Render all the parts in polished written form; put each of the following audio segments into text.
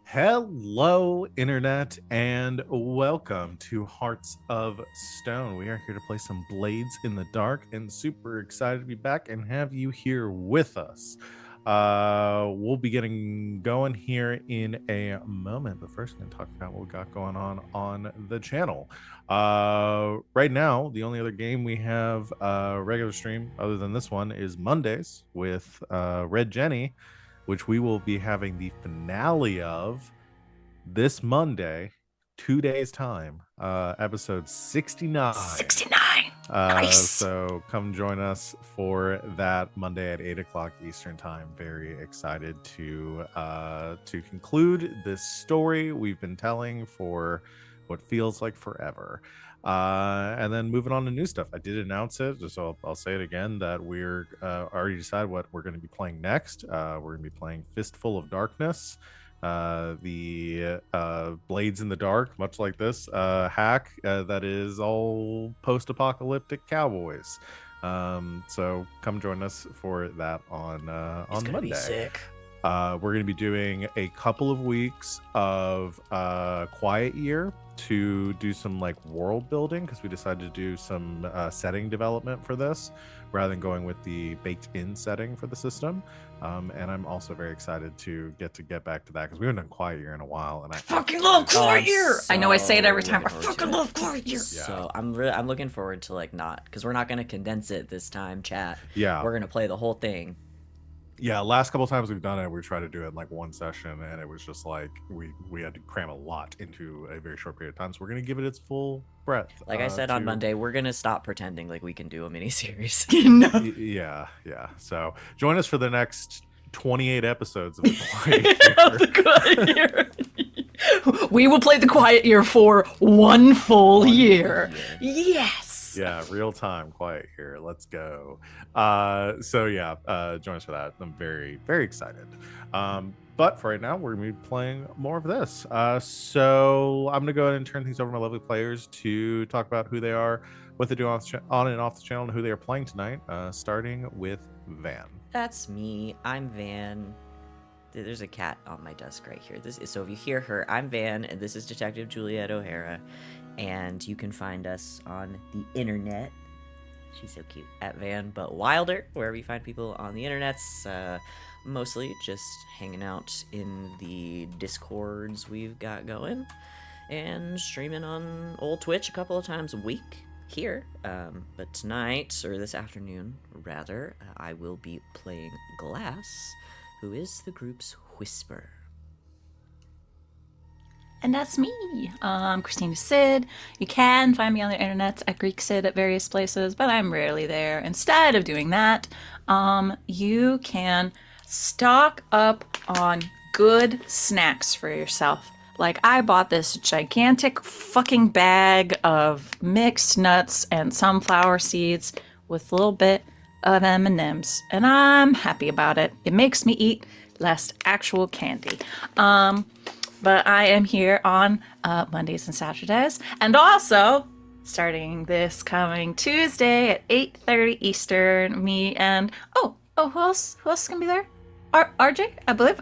Hello, Internet, and welcome to Hearts of Stone. We are here to play some Blades in the Dark, and super excited to be back and have you here with us. We'll be getting going here in a moment, but first, I'm going to talk about what we got going on the channel. Right now, the only other game we have regular stream other than this one is Mondays with Red Jenny, which we will be having the finale of this Monday, 2 days time, episode 69. 69. Nice. So come join us for that Monday at 8 o'clock Eastern time. Very excited to conclude this story we've been telling for what feels like forever. And then moving on to new stuff. I did announce it, so I'll say it again, that we're already decided what we're going to be playing next. We're going to be playing Fistful of Darkness, the Blades in the Dark, much like this hack that is all post-apocalyptic cowboys. So come join us for that on Monday. Be sick. We're going to be doing a couple of weeks of Quiet Year to do some like world building, because we decided to do some setting development for this rather than going with the baked in setting for the system. And I'm also very excited to get back to that, because we haven't done Quiet Year in a while, and I fucking love Quiet Year. So I know I say it every time. I looking forward fucking to it. love Quiet Year. Yeah. So I'm looking forward to not, because we're not gonna condense it this time, chat. Yeah. We're gonna play the whole thing. Yeah, last couple of times we've done it, we tried to do it in like one session, and it was just like we had to cram a lot into a very short period of time. So we're gonna give it its full breadth. Like I said on Monday, we're gonna stop pretending like we can do a miniseries. No. Yeah. So join us for the next 28 episodes of the Quiet Year. We will play the Quiet Year for one full year. Yes. Yeah, real time Quiet Year. Let's go. So yeah, join us for that. I'm very, very excited. But for right now, we're going to be playing more of this. So I'm going to go ahead and turn things over to my lovely players to talk about who they are, what they do on and off the channel, and who they are playing tonight, starting with Van. That's me. I'm Van. There's a cat on my desk right here. So if you hear her, I'm Van, and this is Detective Juliet O'Hara. And you can find us on the internet. She's so cute. At Van But Wilder, wherever you find people on the internets. Mostly just hanging out in the Discords we've got going. And streaming on old Twitch a couple of times a week here. But tonight, or this afternoon rather, I will be playing Glass, who is the group's Whisper. And that's me. I'm Christina Sid. You can find me on the internet at Greek Sid at various places, but I'm rarely there. Instead of doing that, you can stock up on good snacks for yourself. Like, I bought this gigantic fucking bag of mixed nuts and sunflower seeds with a little bit of M&Ms, and I'm happy about it. It makes me eat less actual candy. But I am here on Mondays and Saturdays, and also starting this coming Tuesday at 8:30 Eastern. Me and who else is gonna be there? RJ, I believe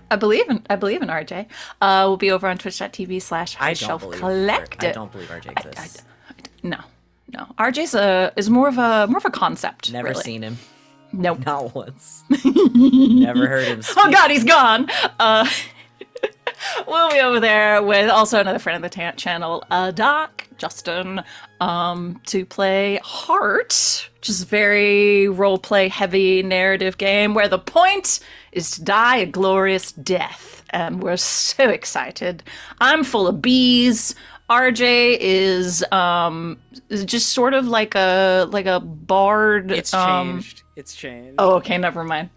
in RJ. We'll be over on Twitch.tv/High Shelf Collective. I don't believe RJ exists. No. RJ's is more of a concept. Never really. seen him. Nope. Not once. Never heard him speak. Oh God, he's gone. We'll be over there with also another friend of the channel, Doc, Justin, to play Heart, which is a very roleplay heavy narrative game where the point is to die a glorious death. And we're so excited. I'm full of bees. RJ is just sort of like a bard. It's changed. It's changed. Oh, okay, never mind.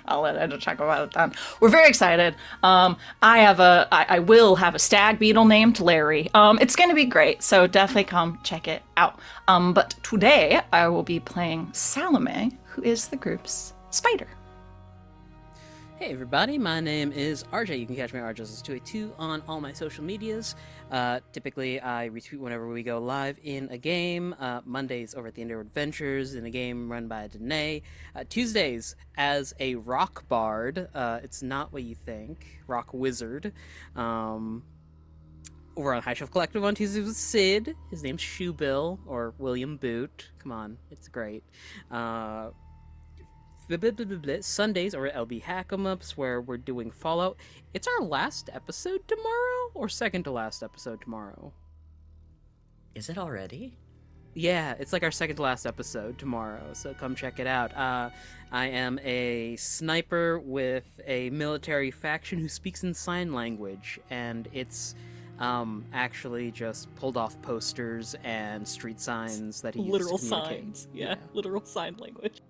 I'll let Ed talk about it then. We're very excited. I will have a stag beetle named Larry. It's gonna be great, so definitely come check it out. But today I will be playing Salome, who is the group's spider. Hey everybody, my name is RJ. You can catch me at RJS282 on all my social medias. Typically, I retweet whenever we go live in a game. Mondays over at the Indoor Adventures in a game run by Danae. Tuesdays as a rock bard. It's not what you think. Rock wizard. Over on High Shelf Collective on Tuesdays with Sid. His name's Shoebill, or William Boot. Come on, it's great. Sundays or LB Hack 'em Ups, where we're doing Fallout. It's our last episode tomorrow, or second to last episode tomorrow? Is it already? Yeah, it's like our second to last episode tomorrow, so come check it out. I am a sniper with a military faction who speaks in sign language, and it's actually just pulled off posters and street signs that he uses Literal to communicate. signs. Yeah, literal sign language.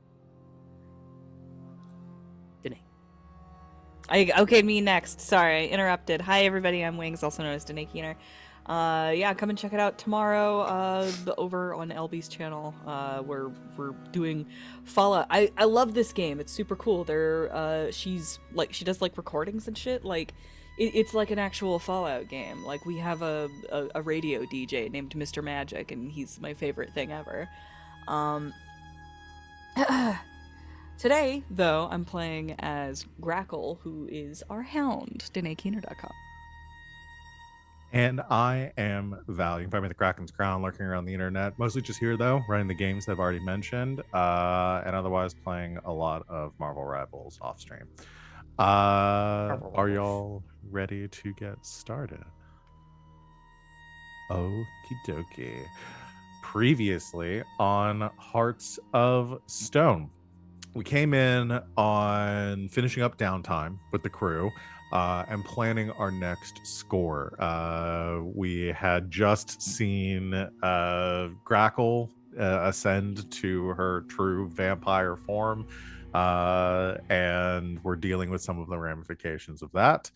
Okay, me next. Sorry, I interrupted. Hi, everybody. I'm Wings, also known as Danae Keener. Yeah, come and check it out tomorrow over on LB's channel. Where we're doing Fallout. I love this game. It's super cool. She does like recordings and shit. Like, it's like an actual Fallout game. Like, we have a radio DJ named Mr. Magic, and he's my favorite thing ever. Today, though, I'm playing as Grackle, who is our hound, DanaeKeener.com. And I am Val. You can find me at the Kraken's Crown, lurking around the internet. Mostly just here, though, running the games that I've already mentioned, and otherwise playing a lot of Marvel Rivals off stream. Are y'all ready to get started? Okie dokie. Previously on Hearts of Stone, we came in on finishing up downtime with the crew and planning our next score. We had just seen Grackle ascend to her true vampire form, and we're dealing with some of the ramifications of that.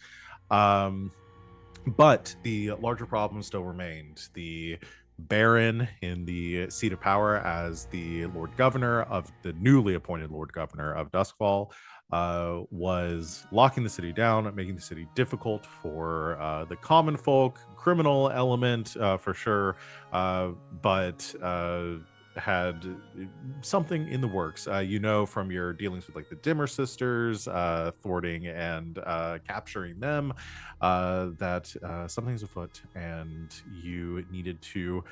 But the larger problem still remained. The Baron in the seat of power as the Lord Governor of the newly appointed Lord Governor of Duskfall was locking the city down, making the city difficult for the common folk, criminal element for sure, but had something in the works. You know, from your dealings with like the Dimmer sisters, thwarting and capturing them, that something's afoot, and you needed to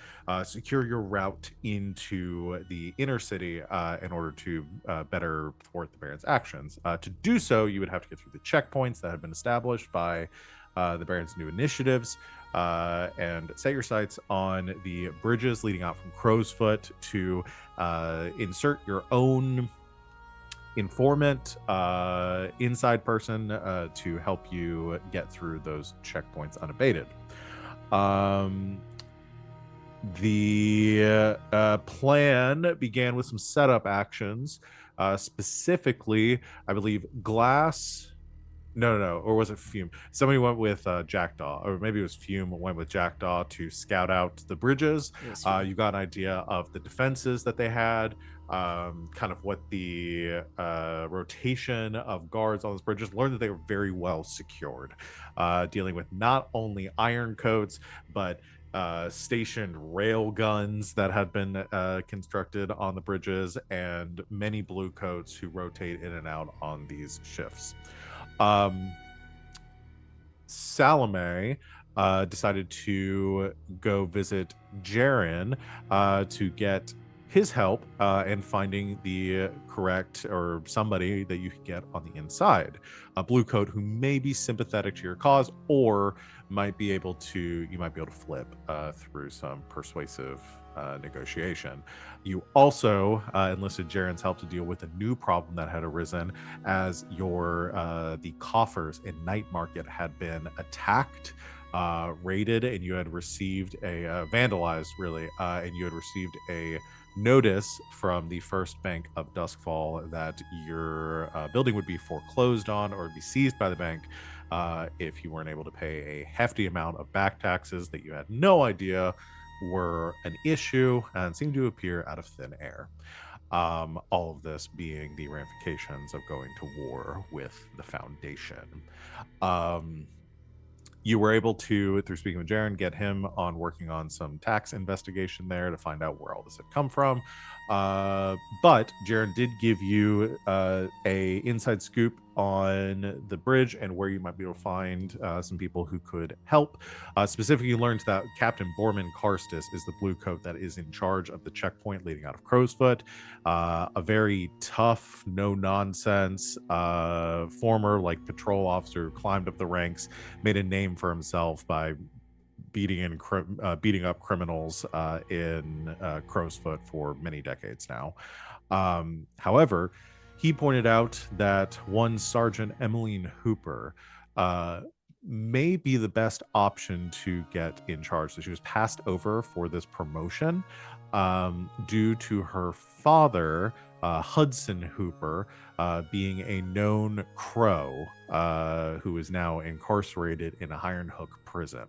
secure your route into the inner city in order to better thwart the Baron's actions. To do so, you would have to get through the checkpoints that had been established by the Baron's new initiatives, and set your sights on the bridges leading out from Crowsfoot to insert your own informant, inside person, to help you get through those checkpoints unabated. The plan began with some setup actions, specifically, I believe, Glass. No, or was it Fume? Somebody went with Jackdaw, or maybe it was Fume went with Jackdaw to scout out the bridges. You got an idea of the defenses that they had, kind of what the rotation of guards on those bridges. Learned that they were very well secured, dealing with not only iron coats, but stationed rail guns that had been constructed on the bridges, and many blue coats who rotate in and out on these shifts. Salome decided to go visit Jaren to get his help in finding the correct, or somebody that you can get on the inside, a blue coat who may be sympathetic to your cause, or you might be able to flip through some persuasive negotiation. You also enlisted Jaren's help to deal with a new problem that had arisen, as the coffers in Night Market had been attacked, raided, and you had received vandalized, really, and you had received a notice from the First Bank of Duskfall that your building would be foreclosed on or be seized by the bank if you weren't able to pay a hefty amount of back taxes that you had no idea were an issue and seemed to appear out of thin air. All of this being the ramifications of going to war with the Foundation. You were able to, through speaking with Jaren, get him on working on some tax investigation there to find out where all this had come from. But Jaren did give you a inside scoop on the bridge and where you might be able to find some people who could help. Specifically, you learned that Captain Borman Karstis is the blue coat that is in charge of the checkpoint leading out of Crowsfoot. A very tough, no nonsense former patrol officer who climbed up the ranks, made a name for himself by beating up criminals in Crowsfoot for many decades now. However, he pointed out that one Sergeant Emmeline Hooper may be the best option to get in charge. So she was passed over for this promotion due to her father, Hudson Hooper, being a known crow who is now incarcerated in a Iron Hook prison.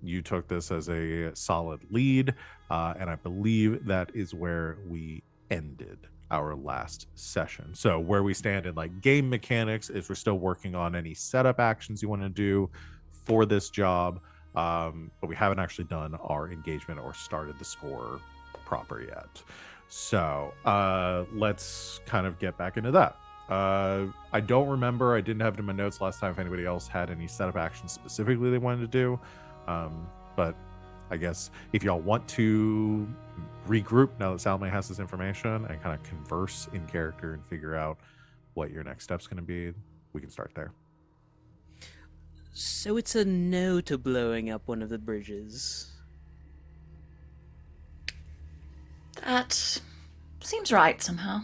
You took this as a solid lead, and I believe that is where we ended our last session. So where we stand in game mechanics is we're still working on any setup actions you want to do for this job, but we haven't actually done our engagement or started the score proper yet. So let's kind of get back into that. I don't remember, I didn't have it in my notes last time if anybody else had any setup actions specifically they wanted to do, but I guess if y'all want to regroup now that Salome has this information and kind of converse in character and figure out what your next step's going to be, we can start there. So it's a no to blowing up one of the bridges. That seems right somehow.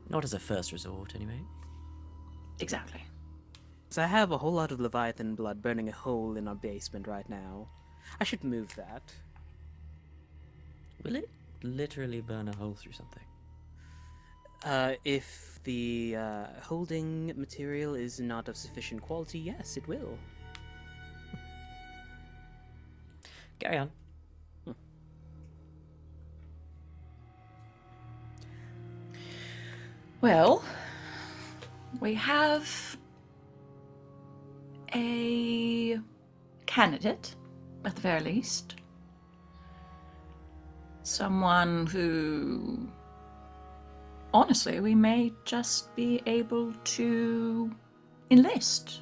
Not as a first resort, anyway. Exactly. So I have a whole lot of Leviathan blood burning a hole in our basement right now. I should move that. Will it literally burn a hole through something? If the holding material is not of sufficient quality, yes, it will. Carry on. Well, we have a candidate, at the very least. Someone who, honestly, we may just be able to enlist,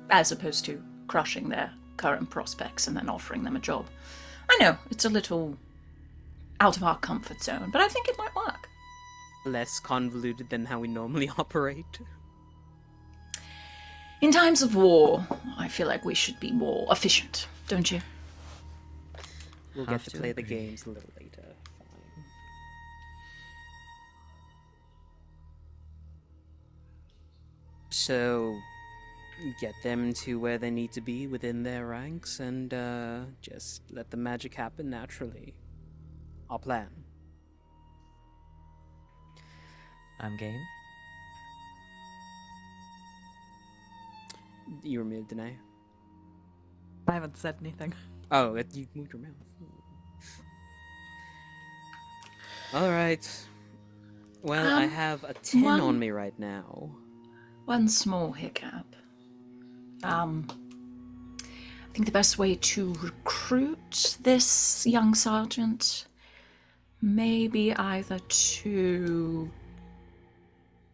as opposed to crushing their current prospects and then offering them a job. I know, it's a little out of our comfort zone, but I think it might work. Less convoluted than how we normally operate. In times of war, I feel like we should be more efficient, don't you? We'll Have get to to play the agree. games a little later. Fine. So, get them to where they need to be within their ranks and just let the magic happen naturally. Our plan. I'm game. You were muted, Danae. I haven't said anything. Oh, you moved your mouth. Alright. Well, I have a 10 on one- me right now. One small hiccup. I think the best way to recruit this young sergeant may be either to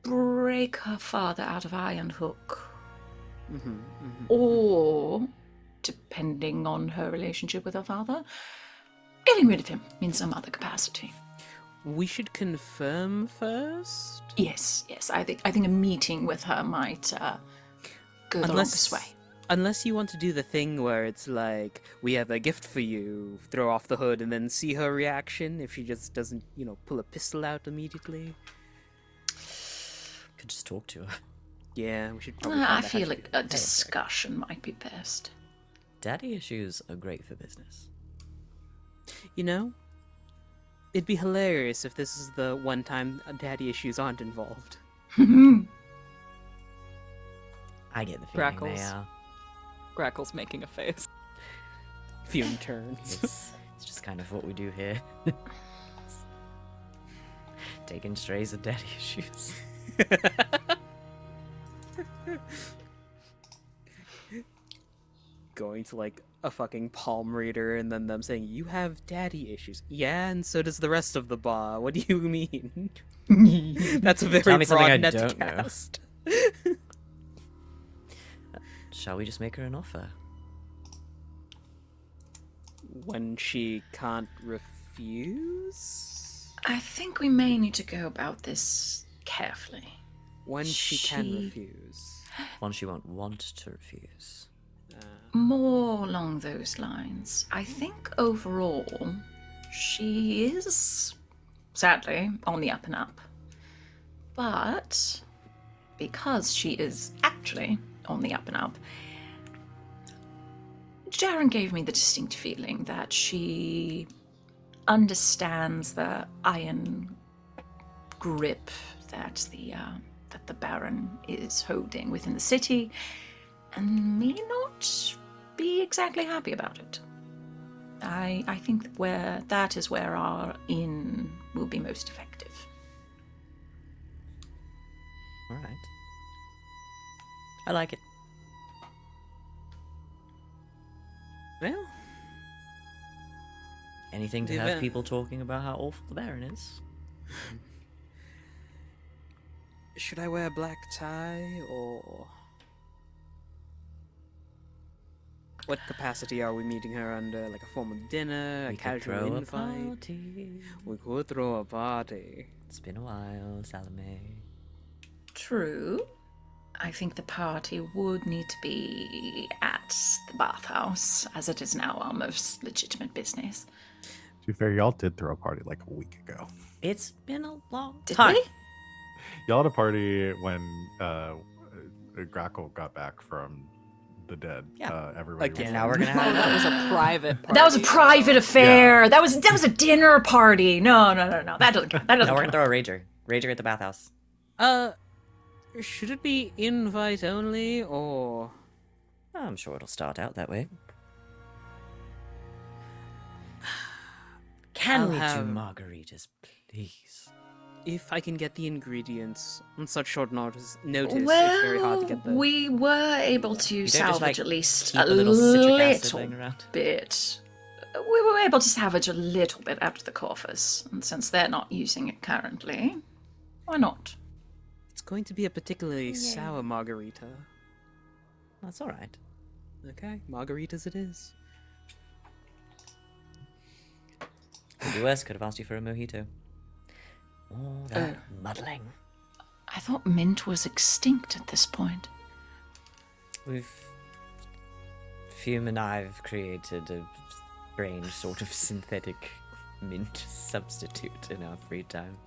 break her father out of Iron Hook, or, depending on her relationship with her father, getting rid of him in some other capacity. We should confirm first? Yes, I think a meeting with her might go the longest way. Unless you want to do the thing where it's like, we have a gift for you, throw off the hood, and then see her reaction if she just doesn't, pull a pistol out immediately. Could just talk to her. Yeah, we should probably I find out how feel to like do a that. discussion might be best. Daddy issues are great for business. It'd be hilarious if this is the one time daddy issues aren't involved. I get the feeling Grackles. they are. Grackle's making a face. Fume turns. It's just kind of what we do here. Taking strays of daddy issues. Going to like a fucking palm reader and then them saying, "You have daddy issues." Yeah, and so does the rest of the bar. What do you mean? That's a very Tell me something I broad don't know. netcast. Shall we just make her an offer? When she can't refuse? I think we may need to go about this carefully. When she can She- refuse. One she won't want to refuse. More along those lines. I think overall, she is sadly on the up and up. But because she is actually on the up and up, Jaren gave me the distinct feeling that she understands the iron grip that the Baron is holding within the city, and may not be exactly happy about it. I think that is where our inn will be most effective. All right. I like it. Well, Anything to Yeah, have but- people talking about how awful the Baron is. should I wear a black tie or what capacity are we meeting her under? Like a formal dinner, a We could casual throw a invite? party. We could throw a party. It's been a while, Salome. True. I think the party would need to be at the bathhouse, as it is now our most legitimate business. To be fair, y'all did throw a party like a week ago. It's been a long Did time. we? Y'all had a party when Grackle got back from the dead. Yeah. Everybody Again. was Now we're gonna Oh, have that was another. a private party. That was a private affair. That was a dinner party. No. That doesn't count. That Now doesn't we're count. gonna throw a rager. Rager at the bathhouse. Should it be invite only or I'm sure it'll start out that way. Can I'll we have- do margaritas, please? if I can get the ingredients on such short notice? It's Well, very hard to get the. we were able to You don't salvage just, like, at least Keep a a little citric acid little laying around. bit. We were able to salvage a little bit out of the coffers, and since they're not using it currently, why not? It's going to be a particularly sour margarita. That's all right. Okay, margaritas it is. Could be worse. Could have asked you for a mojito. Oh, that muddling. I thought mint was extinct at this point. Fume and I've created a strange sort of synthetic mint substitute in our free time.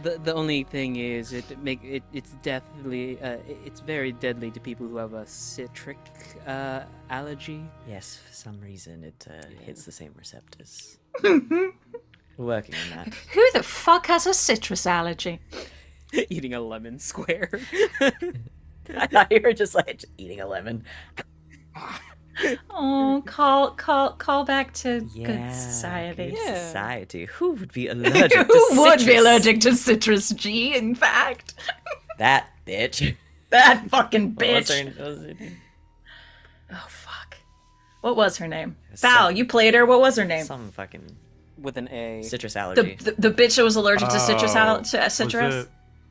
The only thing is it's deathly it's very deadly to people who have a citric allergy. Yes, for some reason it hits the same receptors. We're working on that. Who the fuck has a citrus allergy? Eating a lemon square. I thought you were just like eating a lemon. Oh, call back to good Yeah, society. good Yeah. society. Who would be allergic to Who would be citrus? allergic to citrus G, in fact? That bitch. That fucking What was bitch. her name? Oh, fuck. What was her name? Some- Val, you played her. What was her name? Some fucking With an A. citrus The, allergy. the bitch that was allergic to citrus. Oh, Citrus?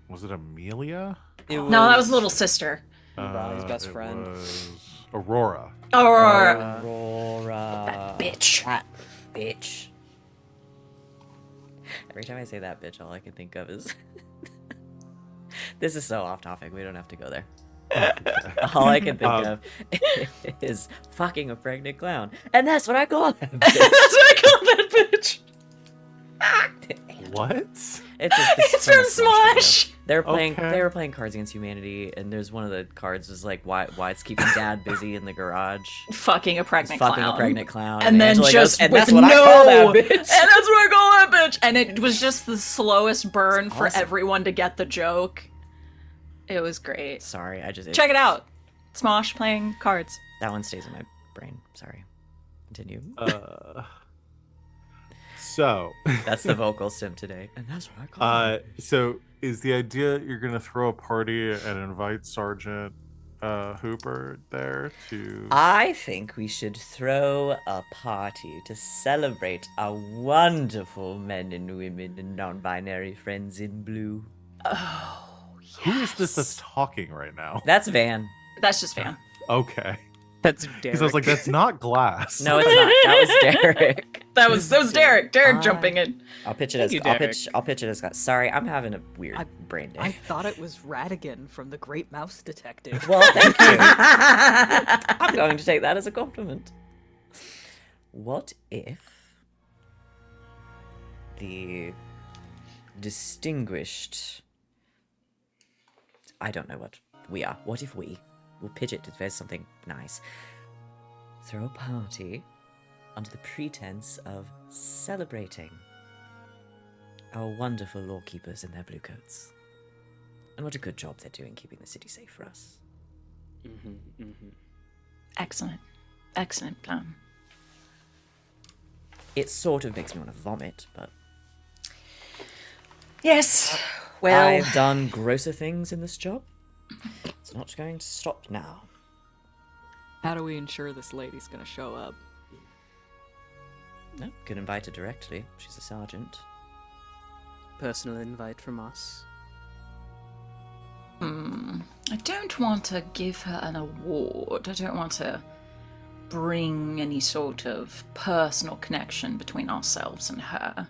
Was it Amelia? It No, that was little sister. Ronnie's best it friend. was Aurora. Or Aurora. bitch. That bitch. Every time I say that bitch, all I can think of is. This is so off topic. We don't have to go there. All I can think of is fucking a pregnant clown, and that's what I call him. That's what I call that bitch. What? It's from Smosh. They were playing. Okay. They were playing Cards Against Humanity, and there's one of the cards was like, "Why it's keeping Dad busy in the garage." Fucking a He's pregnant fucking clown. a pregnant clown, And then Angela just goes, and with that's what no, I call that bitch. And that's what I call that bitch. And it was just the slowest burn for awesome. everyone to get the joke. It was great. Sorry, Check it out. Smosh playing cards. That one stays in my brain. Sorry. Continue. So, That's the vocal sim today, and that's what I call it. so is the idea you're gonna throw a party and invite Sergeant Hooper there to? I think we should throw a party to celebrate our wonderful men and women and non-binary friends in blue. Oh, Who is this that's yes. talking right now? That's Van. That's just Van. Okay, That's Derek. because I was like, that's not Glass. No, it's not. That was Derek. That was Derek. Derek Ah. jumping in. I'll pitch it Thank as you, I'll pitch it as sorry, I'm having a weird brain day. I thought it was Radigan from the Great Mouse Detective. Well, thank you. I'm going to take that as a compliment. What if the distinguished... I don't know what we are. What if we'll pitch it if there's something nice. Throw a party under the pretense of celebrating our wonderful lawkeepers in their blue coats. And what a good job they're doing keeping the city safe for us. Excellent. Excellent plan. It sort of makes me want to vomit, but Yes. Well, I've done grosser things in this job. It's not going to stop now. How do we ensure this lady's gonna show up? No, can invite her directly. She's a sergeant. Personal invite from us. I don't want to give her an award. I don't want to bring any sort of personal connection between ourselves and her.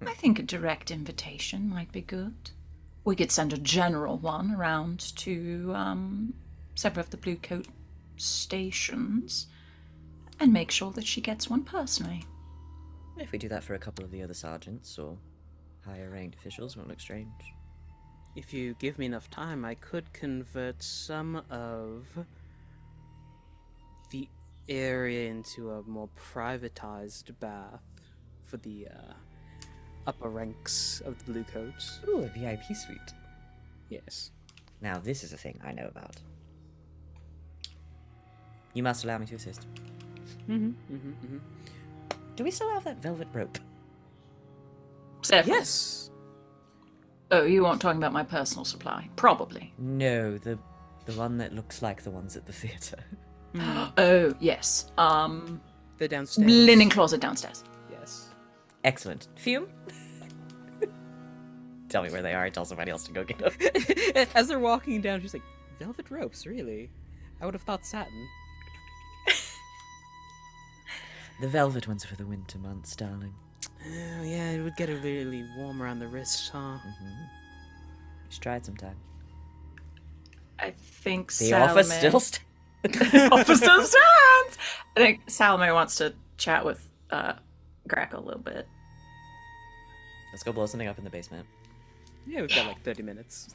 I think a direct invitation might be good. We could send a general one around to several of the Blue Coat stations and make sure that she gets one personally. If we do that for a couple of the other sergeants or higher ranked officials, won't look strange. If you give me enough time, I could convert some of the area into a more privatized bath for the upper ranks of the Blue Coats. Ooh, a VIP suite. Yes. Now, this is a thing I know about. You must allow me to assist. Do we still have that velvet rope? Several. Yes. Oh, you aren't talking about my personal supply? Probably. No, the one that looks like the ones at the theatre. Oh, yes. They're downstairs. Linen closet downstairs. Yes. Excellent. Fume? Tell me where they are. Tell somebody else to go get them. As they're walking down, she's like, velvet ropes, really? I would have thought satin. The velvet ones are for the winter months, darling. Oh, yeah, it would get a really warm around the wrist, huh? You should try it sometime. I think The Salome... offer still Offer still stands! I think Salome wants to chat with Grackle a little bit. Let's go blow something up in the basement. Yeah, we've got like 30 minutes.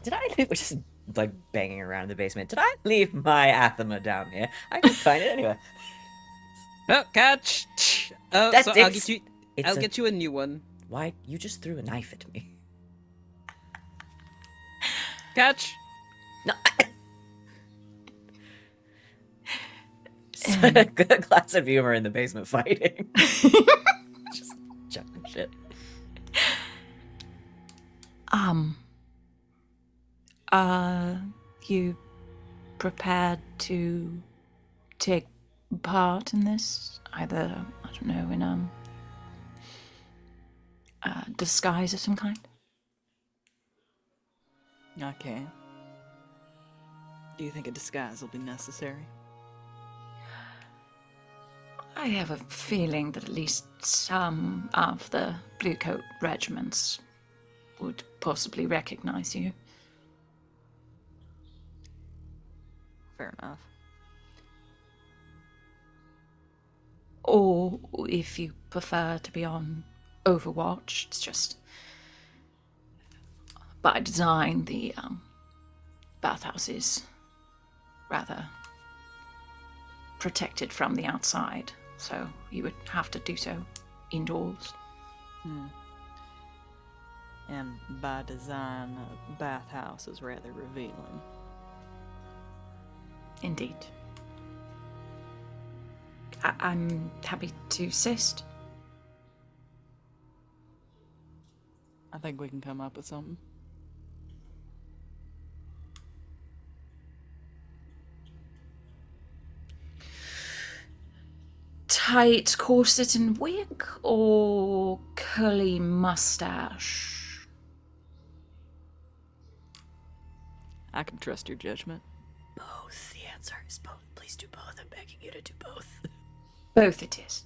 Did I leave? We're just like banging around in the basement. Did I leave my Athema down here? I can find it anyway. Oh, catch! Oh, That's so it. I'll get you a new one. Why? You just threw a knife at me. Catch! No. A good glass of humor in the basement fighting. Just chucking shit. You prepared to take part in this? Either, I don't know, in disguise of some kind? Okay. Do you think a disguise will be necessary? I have a feeling that at least some of the Blue Coat regiments would possibly recognize you. Fair enough. Or if you prefer to be on Overwatch, it's just by design the bathhouse is rather protected from the outside, so you would have to do so indoors. And by design, a bathhouse is rather revealing. Indeed. I'm happy to assist. I think we can come up with something. Tight corset and wig or curly mustache? I can trust your judgment. Both. The answer is both. Please do both. I'm begging you to do both. Both it is.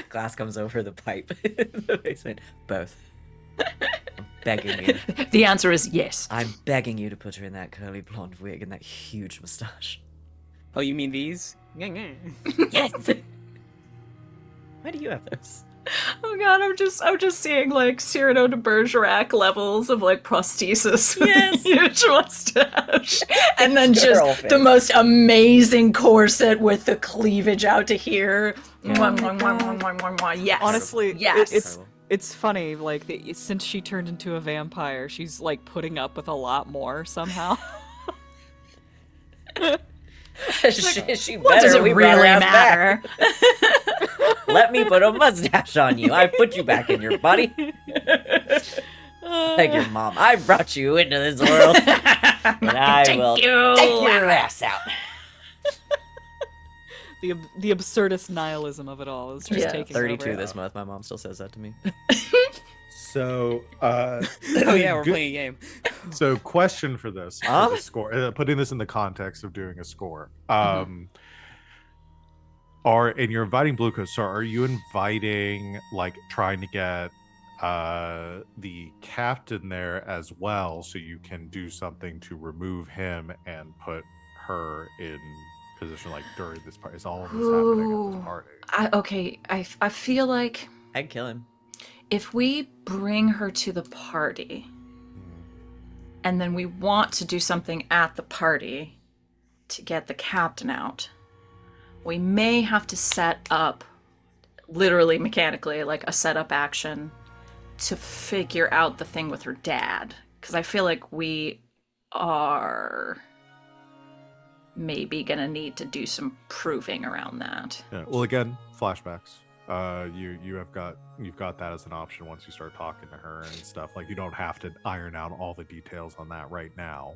Glass comes over the pipe in the basement. Both. I'm begging you. The answer is yes. I'm begging you to put her in that curly blonde wig and that huge mustache. Oh, you mean these? Yes! Why do you have those? Oh god, I'm just seeing like Cyrano de Bergerac levels of like prosthesis with Yes. a huge mustache. And then Girl just face. the most amazing corset with the cleavage out to here. Mwah, mwah, mwah, mwah, mwah, mwah, mwah. Yes. Honestly, yes. it's funny. Like since she turned into a vampire, she's like putting up with a lot more somehow. she What better. does it We brought her really ass back. matter? Let me put a mustache on you. I put you back in your body. Like your mom. I brought you into this world. And I will take your ass out. The absurdist nihilism of it all is just Yeah. taking 32 over. this month. My mom still says that to me. So, Oh yeah, we're good- playing a game. So, question for this, for Huh? the score, putting this in the context of doing a score. And you're inviting Blue Coat, so are you inviting, like, trying to get the captain there as well, so you can do something to remove him and put her in position, like, during this party? Is all of this happening at this Ooh. party? I feel like I'd kill him. if we bring her to the party and then we want to do something at the party to get the captain out, we may have to set up, literally mechanically, like a setup action to figure out the thing with her dad. Because I feel like we are maybe gonna need to do some proving around that. Yeah. Well, again, flashbacks. You've got that as an option once you start talking to her and stuff. Like, you don't have to iron out all the details on that right now.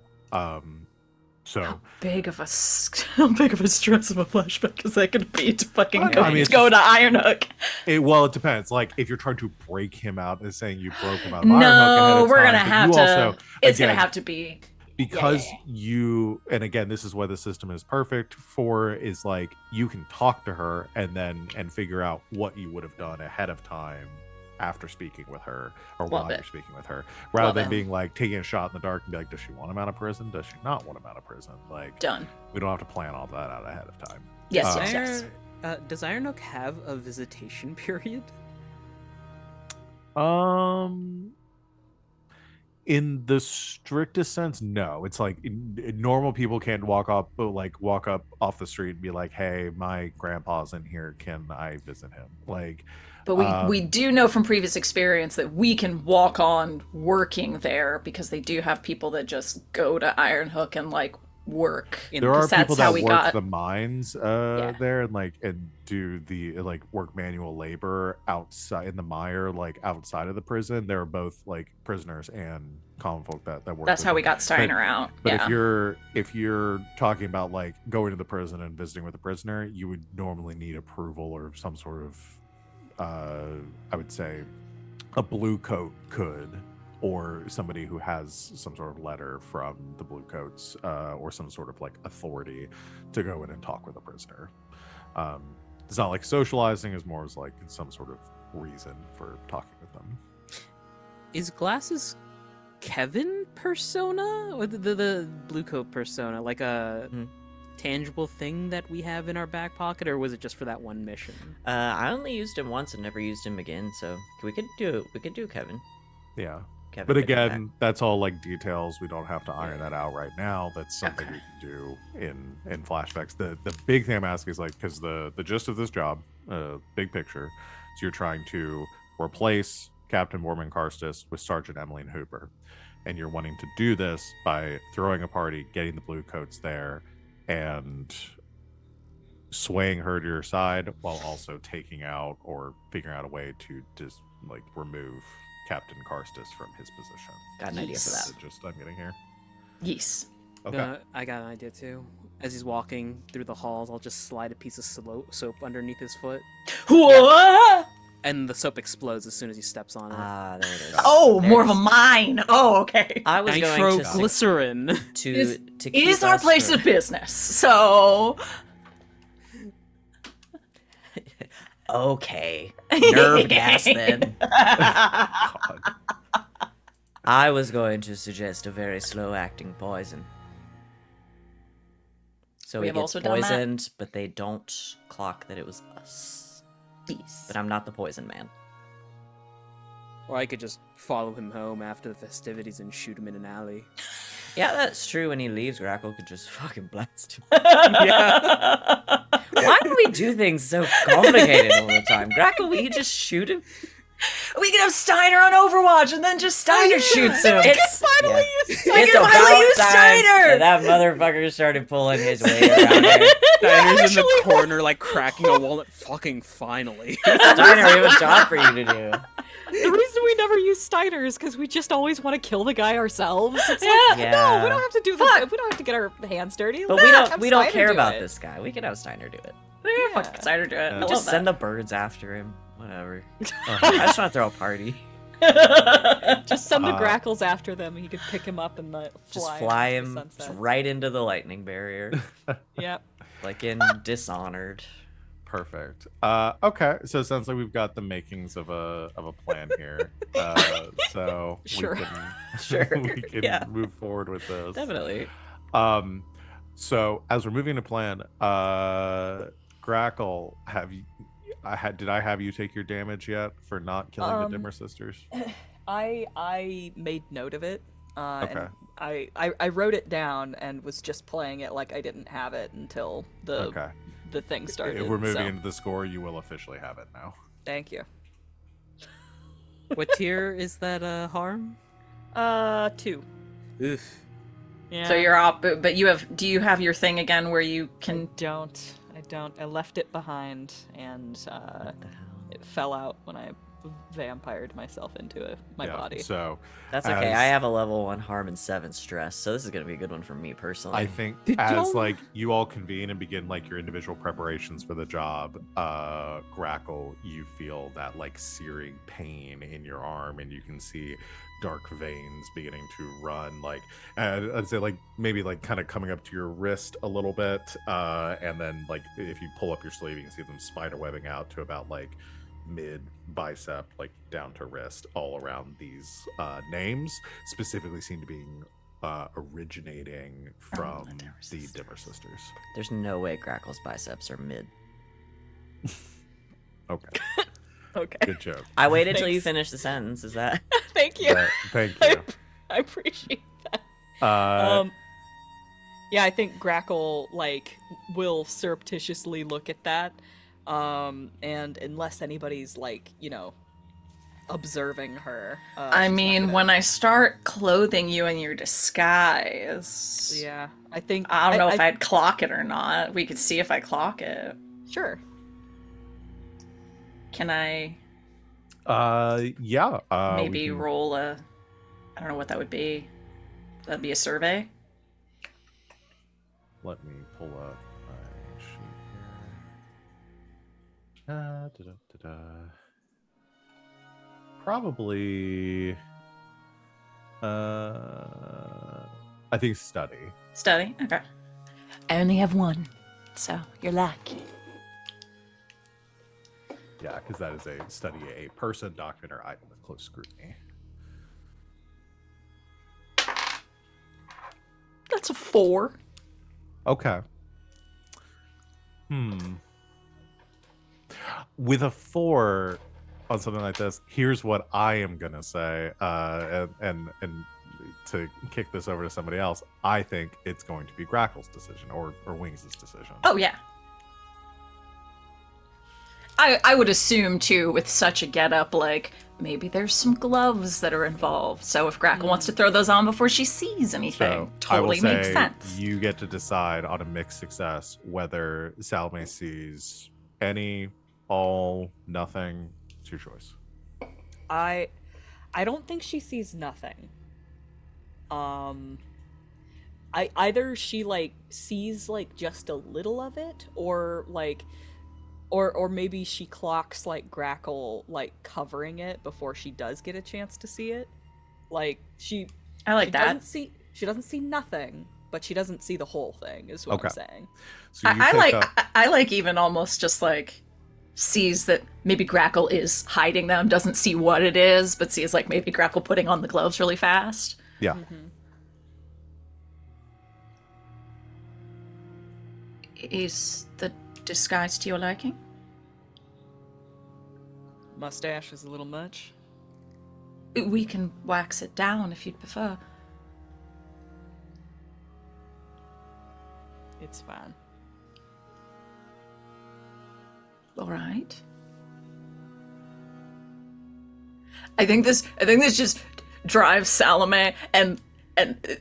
So How big of a stress of a flashback is that gonna be to fucking I go, mean, it's go to Ironhook? it depends. Like, if you're trying to break him out and saying you broke him out of Ironhook ahead No, of we're time, gonna but have you to. also, It's gonna again, have to be. because yeah. you, and again, this is why the system is perfect for, is like, you can talk to her and figure out what you would have done ahead of time after speaking with her, or Love while it. you're speaking with her, rather Love than it. being like taking a shot in the dark and be like, does she want him out of prison, does she not want him out of prison? Like, Done. we don't have to plan all that out ahead of time. Yes, Uh, yes, yes. Does Ironhook have a visitation period? In the strictest sense, no. It's like normal people can't walk up off the street and be like, "Hey, my grandpa's in here. Can I visit him?" Like, But we do know from previous experience that we can walk on working there because they do have people that just go to Ironhook and like work. there are 'Cause that's people how that we work got- the mines there and do the work manual labor outside in the mire, like outside of the prison. There are both like prisoners and common folk that work. That's with how we them. got Steiner out. But Yeah. if you're talking about like going to the prison and visiting with the prisoner, you would normally need approval or some sort of, I would say, a blue coat could, or somebody who has some sort of letter from the blue coats, or some sort of like authority to go in and talk with a prisoner. It's not like socializing; is more as like some sort of reason for talking with them. Is Glass's Kevin persona or the blue coat persona like a tangible thing that we have in our back pocket, or was it just for that one mission? I only used him once and never used him again, so we could do Kevin. Yeah. Kevin But could come again, that's all like details. We don't have to iron that out right now. That's something Okay. we can do in flashbacks. The big thing I'm asking is like, because the gist of this job, big picture, is you're trying to replace Captain Borman Karstis with Sergeant Emmeline Hooper. And you're wanting to do this by throwing a party, getting the blue coats there, and swaying her to your side while also taking out or figuring out a way to just like remove Captain Karstis from his position. Got an idea for Yes. that. Just I'm getting here. Yes. Okay. I got an idea too. As he's walking through the halls, I'll just slide a piece of soap underneath his foot, What? and the soap explodes as soon as he steps on it. Ah, there it is. Oh, There more it of a is. mine. Oh, okay. I was going to Nitroglycerin. It keep is our us place from- of business, so Okay. Nerve gas then. God. I was going to suggest a very slow acting poison. So We he have gets also done that. poisoned, but they don't clock that it was us. Yes. But I'm not the poison man. Or I could just follow him home after the festivities and shoot him in an alley. Yeah, that's true. When he leaves, Grackle could just fucking blast him. Yeah. Why do we do things so complicated all the time? Grackle, will you just shoot him? We can have Steiner on Overwatch, and then just Steiner shoots him. It's finally use We It's can about finally use time Steiner. that motherfucker started pulling his weight around here. Steiner's in the corner, like cracking a walnut. Fucking finally. Steiner, we have a job for you to do. The reason we never use Steiner is because we just always want to kill the guy ourselves. It's like, no, Yeah. we don't have to do that. We don't have to get our hands dirty. But Let we don't Steiner care do about it. this guy. We can have Steiner do it. Yeah, fuck Yeah. Steiner do it. I Yeah. love Just that. send the birds after him. Whatever. Uh-huh. I just want to throw a party. Just send the Uh, grackles after them, and you could pick him up and Just fly fly into the him sunset. right into the lightning barrier, Yep. like in Dishonored. Perfect. Okay, so it sounds like we've got the makings of a plan here. So Sure. we can Sure, we can yeah. move forward with this. Definitely. So as we're moving to plan, Grackle, did I have you take your damage yet for not killing the Dimmer sisters? I made note of it. Okay. And I wrote it down and was just playing it like I didn't have it until Okay. the thing started. If we're moving so, into the score, you will officially have it now. Thank you. What tier is that harm? 2. Oof. Yeah. So you're up, but you have. Do you have your thing again where you can? I don't. I left it behind, and What the hell? it fell out when I vampired myself into my Yeah, body. So That's okay. As- I have a level 1 harm and 7 stress, so this is gonna be a good one for me personally. I think Did as y'all- like you all convene and begin like your individual preparations for the job, Grackle, you feel that like searing pain in your arm, and you can see dark veins beginning to run, like I'd say like maybe like kind of coming up to your wrist a little bit, and then like if you pull up your sleeve, you can see them spider webbing out to about like mid bicep, like down to wrist, all around these names specifically seem to be originating from the Dimmer the sisters. Dimmer sisters. There's no way Grackle's biceps are mid. Okay, Okay. good joke. I waited till you Thanks. finish the sentence. Is that? Thank you. Thank you. I appreciate that. Uh, Yeah, I think Grackle like will surreptitiously look at that, and unless anybody's like observing her. I mean, when I start clothing you in your disguise, Yeah, I think I don't know if I'd clock it or not. We could see if I clock it. Sure. Can I yeah. we maybe can- roll a? I don't know what that would be. That'd be a survey. Let me pull up my sheet here. Da-da-da-da. Probably. I think study. Study. Okay. I only have one, so you're lucky. Yeah, because that is a study a person, document, or item with close scrutiny. That's a 4. Okay. With a 4 on something like this, here's what I am gonna say, and to kick this over to somebody else, I think it's going to be Grackle's decision or Wings' decision. Oh yeah. I would assume too, with such a getup, like maybe there's some gloves that are involved. So if Grackle wants to throw those on before she sees anything, So I will totally makes say sense. you get to decide on a mixed success whether Salome sees any, all, nothing. It's your choice. I don't think she sees nothing. Either she like sees like just a little of it, or like or maybe she clocks like Grackle like covering it before she does get a chance to see it. Like I like she that. she doesn't see nothing, but she doesn't see the whole thing, is what Okay. I'm saying. So you I pick like up. I like even almost just like sees that maybe Grackle is hiding them, doesn't see what it is, but sees like maybe Grackle putting on the gloves really fast. Yeah. Mm-hmm. Is the disguise to your liking? Mustache is a little much. We can wax it down if you'd prefer. It's fine. All right. I think this just drives Salome, and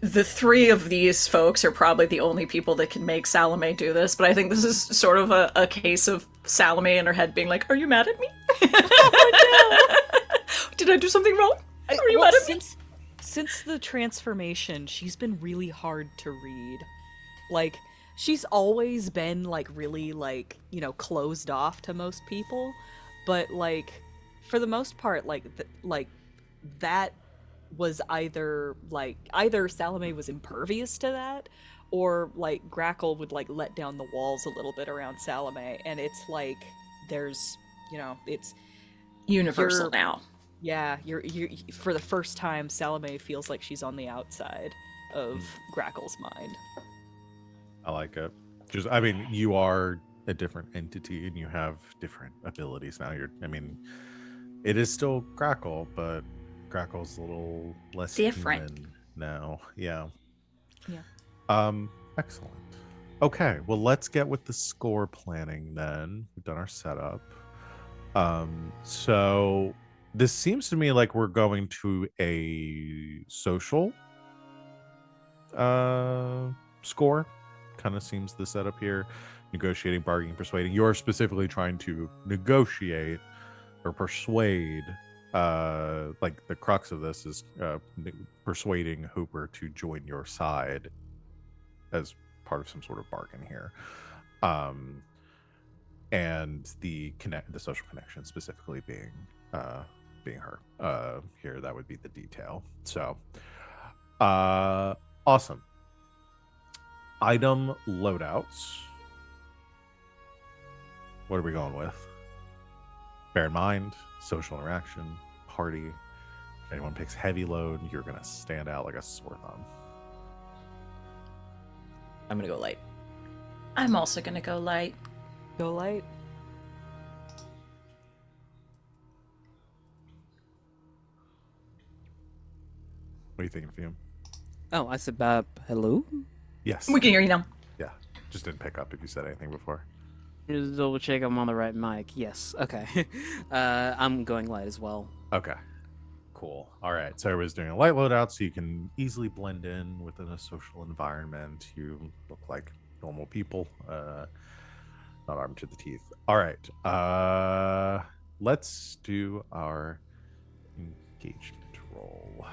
the three of these folks are probably the only people that can make Salome do this, but I think this is sort of a case of Salome in her head being like, are you mad at me? Did I do something wrong? Are you mad at me? Since the transformation, she's been really hard to read. Like, she's always been like really like, you know, closed off to most people, but like for the most part, like that was either Salome was impervious to that, or like Grackle would like let down the walls a little bit around Salome, and it's like there's, you know, it's Universal now. yeah, you're for the first time Salome feels like she's on the outside of Grackle's mind. I like it. Just, I mean, you are a different entity and you have different abilities now. It is still Grackle, but Grackle's a little less Different. human now. Yeah. Yeah. Excellent. Okay, well, let's get with the score planning then. We've done our setup. So this seems to me like we're going to a social score. Kind of seems the setup here. Negotiating, bargaining, persuading. You're specifically trying to negotiate or persuade. Like the crux of this is persuading Hooper to join your side as part of some sort of bargain here. And the social connection specifically being her. Here, that would be the detail. So awesome. Item loadouts. What are we going with? Bear in mind, social interaction, party. If anyone picks heavy load, you're gonna stand out like a sore thumb. I'm gonna go light. I'm also gonna go light. Go light. What do you think, Fium? Oh, I said, hello? Yes. We can hear you now. Yeah. Just didn't pick up if you said anything before. Just double check I'm on the right mic. Yes, okay. I'm going light as well. Okay. Cool. All right. So everybody's doing a light loadout so you can easily blend in within a social environment. You look like normal people. Not armed to the teeth. All right. Let's do our engagement roll.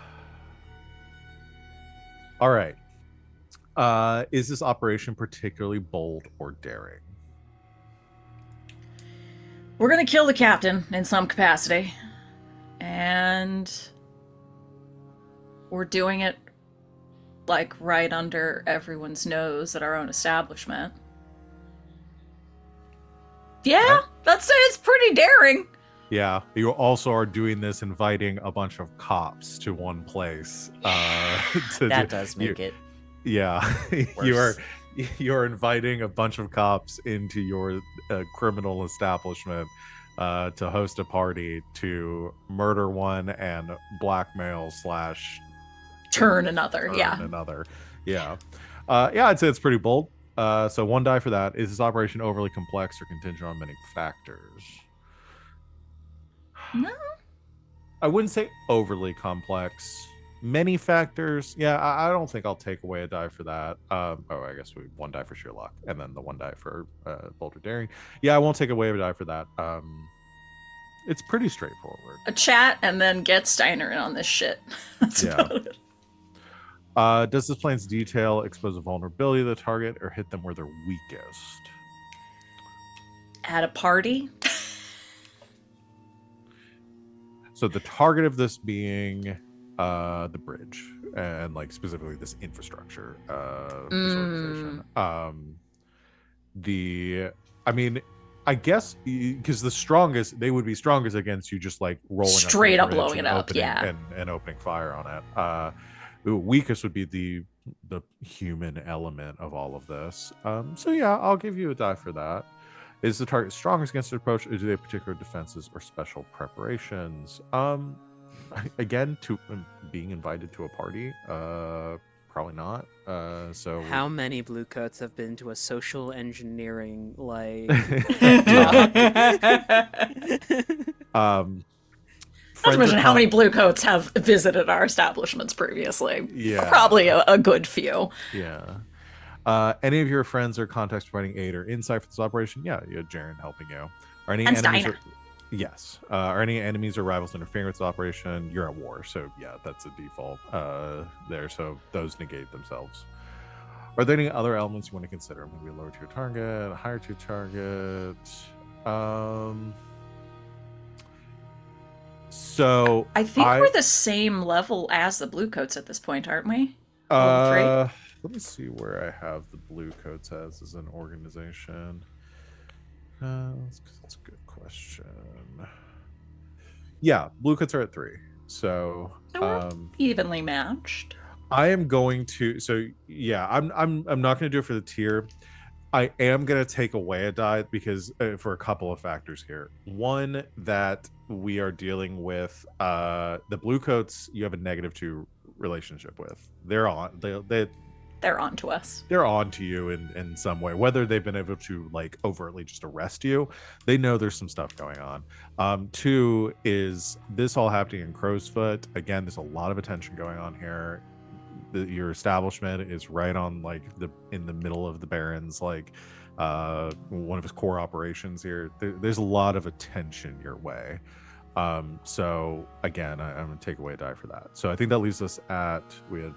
All right. Is this operation particularly bold or daring? We're gonna kill the captain in some capacity. And we're doing it like right under everyone's nose at our own establishment. Yeah, I'd say it's pretty daring. Yeah, you also are doing this, inviting a bunch of cops to one place. That does make it. Yeah, worse. you're inviting a bunch of cops into your criminal establishment to host a party to murder one and blackmail / Turn another, turn yeah. another. Yeah, I'd say it's pretty bold. So one die for that. Is this operation overly complex or contingent on many factors? No. I wouldn't say overly complex. Many factors. Yeah, I don't think I'll take away a die for that. I guess we one die for sheer luck, and then the one die for Boulder Daring. Yeah, I won't take away a die for that. It's pretty straightforward. A chat and then get Steiner in on this shit. That's Yeah. about it. Does this plan's detail expose a vulnerability to the target or hit them where they're weakest? At a party? So the target of this being the bridge and like specifically this infrastructure this organization. I guess because the strongest they would be strongest against you just like rolling Straight up up the bridge blowing and it up, opening, yeah. and opening fire on it. The weakest would be the human element of all of this. So yeah, I'll give you a die for that. Is the target strongest against the approach, or do they have particular defenses or special preparations? Again, to being invited to a party, probably not. So How many blue coats have been to a social engineering like? Not to friends mention or how many con- bluecoats have visited our establishments previously. Yeah. Probably a good few. Yeah. Any of your friends or contacts providing aid or insight for this operation? Yeah, you have Jaren helping you. Are any And enemies? Steiner. Yes. Are any enemies or rivals interfering with this operation? You're at war, so yeah, that's a default there. So those negate themselves. Are there any other elements you want to consider? Maybe a lower tier target, a higher tier target. So I think we're the same level as the bluecoats at this point, aren't we? Level 3? Let me see where I have the blue coats as an organization. That's a good question. Yeah, blue coats are at 3. So So we're evenly matched. I am going to. So yeah, I'm not going to do it for the tier. I am going to take away a die because for a couple of factors here. One, that we are dealing with the blue coats. You have a -2 relationship with. They're on. They're on to us. They're on to you in some way, whether they've been able to like overtly just arrest you. They know there's some stuff going on. 2 is this all happening in Crowsfoot. Again, there's a lot of attention going on here. Your establishment is right on like in the middle of the Baron's like one of his core operations here. There's a lot of attention your way. So again, I'm gonna take away a die for that. So I think that leaves us at, we had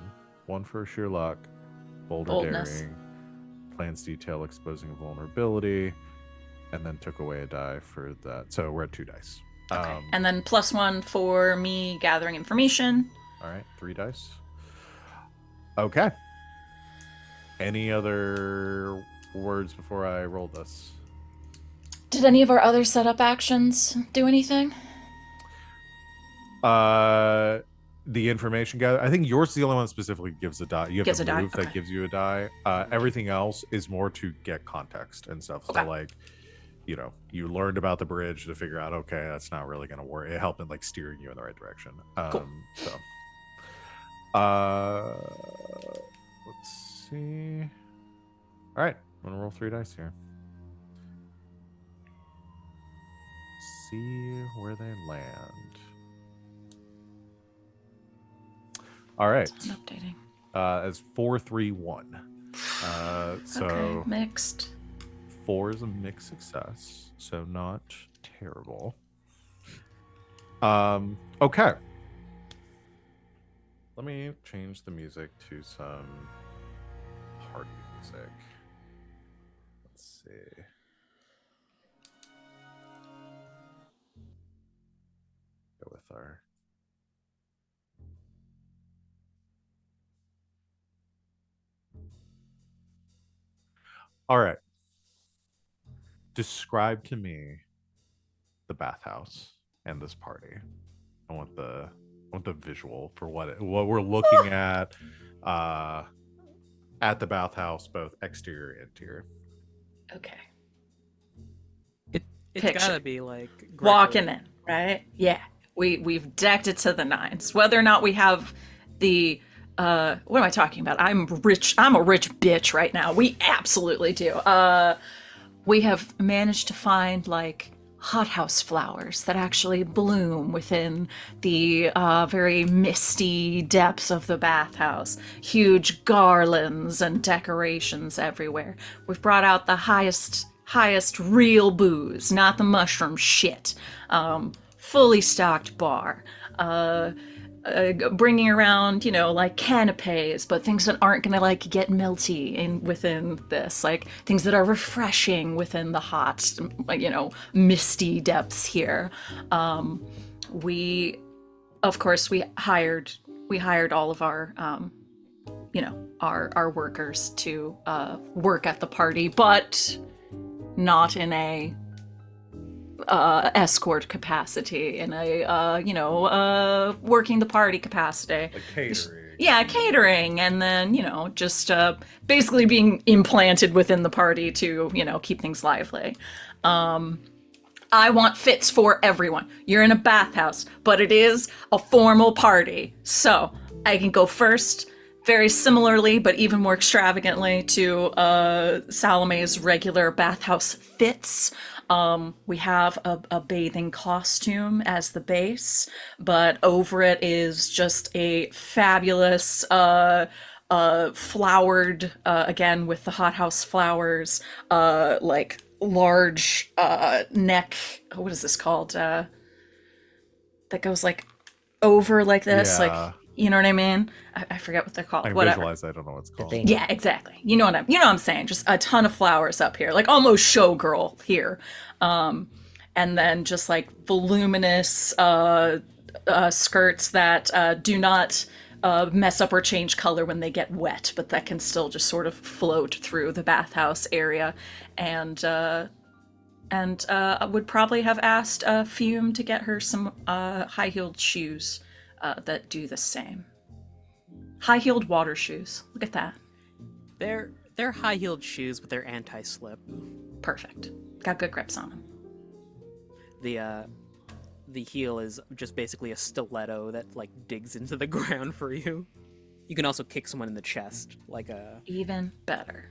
1 for sheer luck, Boldness. daring, plans detail exposing a vulnerability, and then took away a die for that. So we're at 2 dice. Okay. And then +1 for me gathering information. All right, 3 dice. Okay. Any other words before I roll this? Did any of our other setup actions do anything? The information gather. I think yours is the only one that specifically gives a die. You have Gives to a die, move okay. that gives you a die. Everything else is more to get context and stuff. Okay. So like, you know, you learned about the bridge to figure out, okay, that's not really going to work. It helped in like steering you in the right direction. Cool. So, let's see. All right, I'm gonna roll 3 dice here. See where they land. All right. I'm updating. As 4, 3, 1. So Okay, mixed. 4 is a mixed success, so not terrible. Okay. Let me change the music to some party music. Let's see. Go with our. All right. Describe to me the bathhouse and this party. I want the visual for what we're looking at the bathhouse, both exterior and interior. Okay. It's Picture. gotta be like Walking in, right? Yeah. We've decked it to the nines. Whether or not we have the what am I talking about? I'm rich. I'm a rich bitch right now. We absolutely do. We have managed to find like hothouse flowers that actually bloom within the very misty depths of the bathhouse. Huge garlands and decorations everywhere. We've brought out the highest real booze, not the mushroom shit. Fully stocked bar. Bringing around, like canapes, but things that aren't gonna like get melty within this, like things that are refreshing within the hot, misty depths here. We, of course, we hired all of our, our workers to work at the party, but not in a escort capacity, in a working the party capacity. Like catering. Yeah, catering, and then just basically being implanted within the party to keep things lively. I want fits for everyone. You're in a bathhouse, but it is a formal party, so I can go first. Very similarly, but even more extravagantly to Salome's regular bathhouse fits. We have a bathing costume as the base, but over it is just a fabulous flowered, again with the hothouse flowers, like large neck. What is this called? That goes like over like this, Yeah. like. You know what I mean? I forget what they're called. I can Whatever. visualize. I don't know what it's called. thing. Yeah, exactly. You know what I'm saying? Just a ton of flowers up here, like almost showgirl here, and then just like voluminous skirts that do not mess up or change color when they get wet, but that can still just sort of float through the bathhouse area, and I would probably have asked Fume to get her some high-heeled shoes that do the same. High-heeled water shoes. Look at that. They're high-heeled shoes, but they're anti-slip. Perfect. Got good grips on them. The heel is just basically a stiletto that like digs into the ground for you. You can also kick someone in the chest, like a. Even better.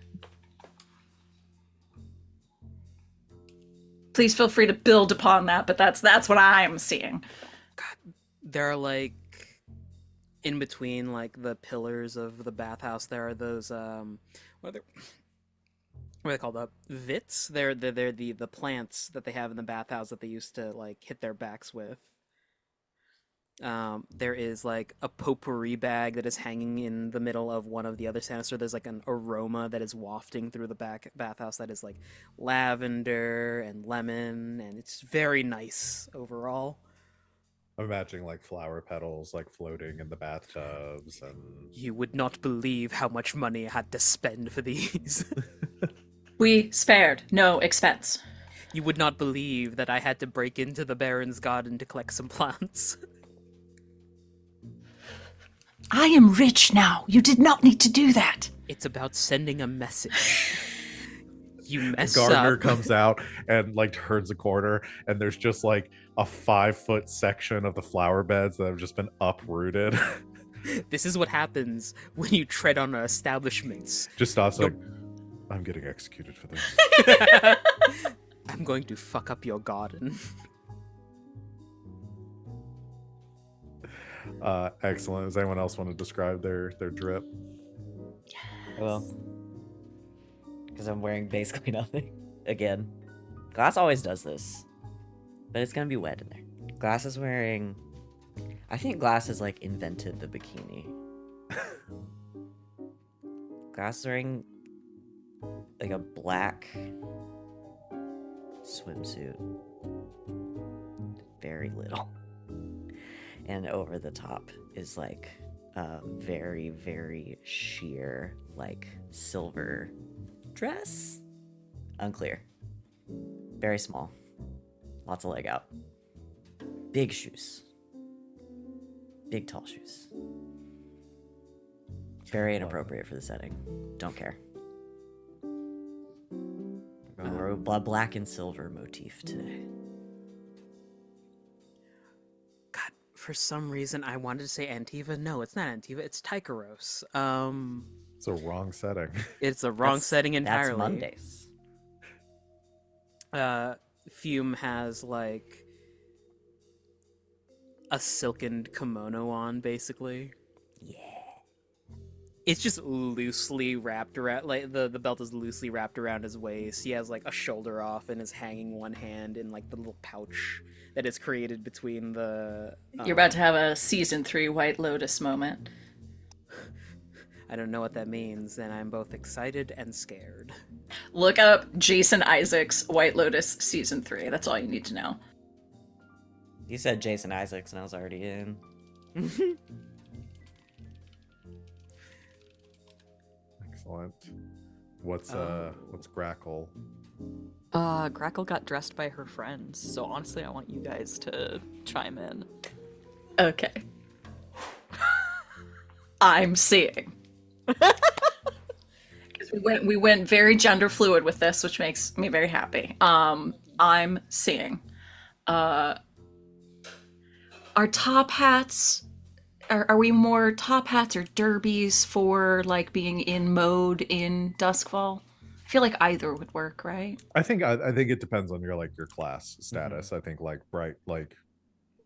Please feel free to build upon that, but that's what I'm seaing. They're like in between like the pillars of the bathhouse. There are those what are they called? Vits. They're the plants that they have in the bathhouse that they used to like hit their backs with. There is like a potpourri bag that is hanging in the middle of one of the other stands. So there's like an aroma that is wafting through the bathhouse that is like lavender and lemon, and it's very nice overall. I'm imagining like flower petals like floating in the bathtubs, and You would not believe how much money I had to spend for these. We spared no expense. You would not believe that I had to break into the Baron's garden to collect some plants. I am rich now. You did not need to do that. It's about sending a message. You mess gardener up. comes out and like turns a corner, and there's just like a 5-foot section of the flower beds that have just been uprooted. This is what happens when you tread on our establishments. Just stops You're- like, I'm getting executed for this. I'm going to fuck up your garden. Excellent. Does anyone else want to describe their drip? Well, because I'm wearing basically nothing. Again, Glass always does this, but it's gonna be wet in there. Glass is wearing. I think Glass has like invented the bikini. Glass is wearing like a black swimsuit, very little, and over the top is like a very, very sheer, like silver dress. Unclear. Very small. Lots of leg out. Big shoes. Big tall shoes. Very inappropriate for the setting. Don't care. We're a black and silver motif today. God, for some reason I wanted to say Antiva. No, it's not Antiva. It's Tycheros. It's a wrong setting. It's the wrong That's- setting entirely. That's Mondays. Fume has like a silken kimono on, basically. Yeah. It's just loosely wrapped around, like the belt is loosely wrapped around his waist. He has like a shoulder off and is hanging one hand in like the little pouch that is created between the. You're about to have a season 3 White Lotus moment. I don't know what that means, and I'm both excited and scared. Look up Jason Isaacs White Lotus season 3. That's all you need to know. You said Jason Isaacs, and I was already in. Excellent. What's Grackle? Grackle got dressed by her friends, so honestly, I want you guys to chime in. Okay. I'm seeing. 'Cause we went very gender fluid with this, which makes me very happy. I'm seeing. Are top hats? Are we more top hats or derbies for like being in mode in Duskfall? I feel like either would work, right? I think it depends on your like your class status. I think like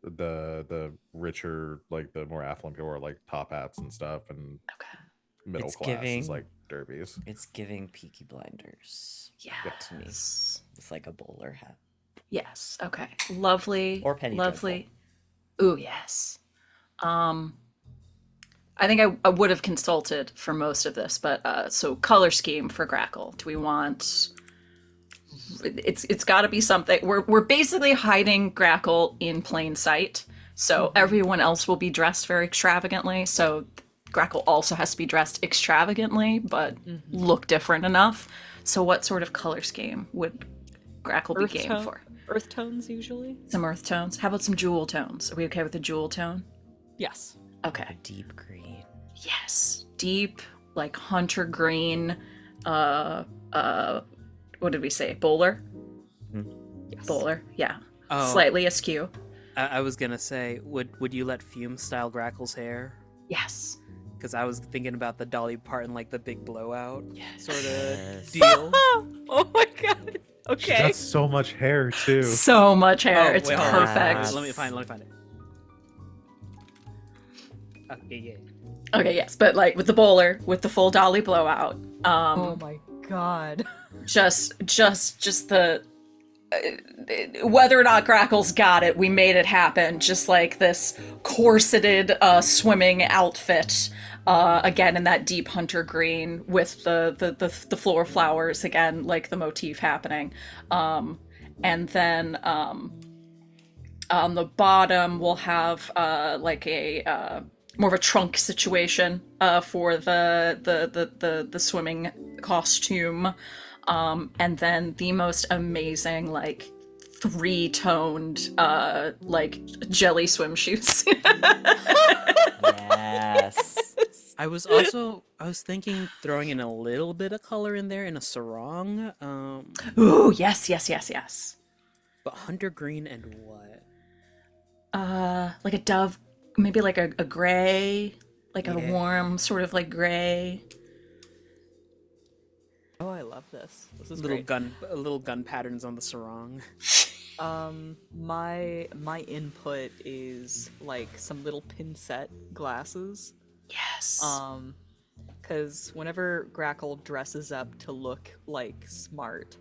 the richer, like the more affluent people are like top hats and stuff, and Okay. middle It's class is giving- like derbies. It's giving Peaky Blinders. Yes. To me. It's like a bowler hat. Yes. Okay. Lovely. Or Penny Lovely. Ooh, yes. I think I would have consulted for most of this, but so color scheme for Grackle. Do we want? It's got to be something. We're basically hiding Grackle in plain sight, so everyone else will be dressed very extravagantly. So Grackle also has to be dressed extravagantly, but look different enough. So what sort of color scheme would Grackle be game for? Earth tones usually. Some earth tones. How about some jewel tones? Are we okay with the jewel tone? Yes. Okay. Deep green. Yes. Deep, like hunter green. What did we say? Bowler? Yes. Bowler. Yeah. Oh, Slightly askew. I was gonna say, would you let Fume style Grackle's hair? Yes. Because I was thinking about the Dolly Parton, like the big blowout sort of Yes. deal. Oh my god. She's Okay. got so much hair too. So much hair. It's wait, hold on. perfect. Let me find it. Yeah. Okay, yes, but like with the bowler, with the full dolly blowout. Oh my god. Just the whether or not Grackle's got it, we made it happen. Just like this corseted swimming outfit, again in that deep hunter green with the floor flowers again, like the motif happening, and then on the bottom we'll have like a more of a trunk situation for the swimming costume. And then the most amazing, like, 3-toned, like, jelly swim shoes. Yes. I was thinking throwing in a little bit of color in there in a sarong. Ooh, yes. But hunter green and what? Like a dove, maybe like a gray, like a Yeah. warm sort of like gray. Oh, I love this. This is Little great. little gun patterns on the sarong. My input is like some little pinset glasses. Yes. Because whenever Grackle dresses up to look like smart,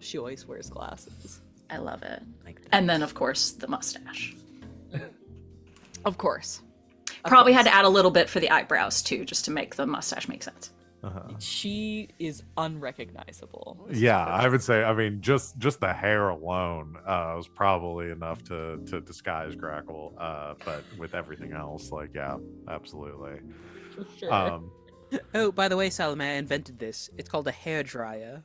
she always wears glasses. I love it. Like And then, of course, the mustache. Of course. Probably had to add a little bit for the eyebrows, too, just to make the mustache make sense. She is unrecognizable. Yeah, I would say. I mean, just the hair alone was probably enough to disguise Grackle. But with everything else, like, yeah, absolutely. For sure. Oh, by the way, Salome, I invented this. It's called a hair dryer.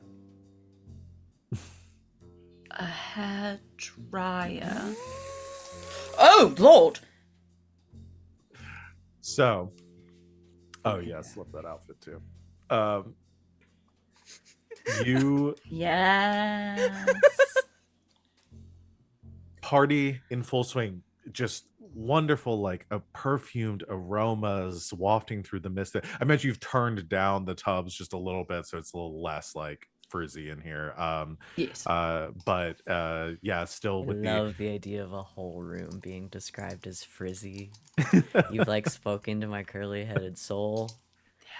A hair dryer. Oh, Lord! So, oh yes, love that outfit too. You Yes. party in full swing, just wonderful, like a perfumed aromas wafting through the mist. I meant you've turned down the tubs just a little bit, so it's a little less like frizzy in here. Yes. But yeah, still I with love the idea of a whole room being described as frizzy. You've like spoken to my curly-headed soul.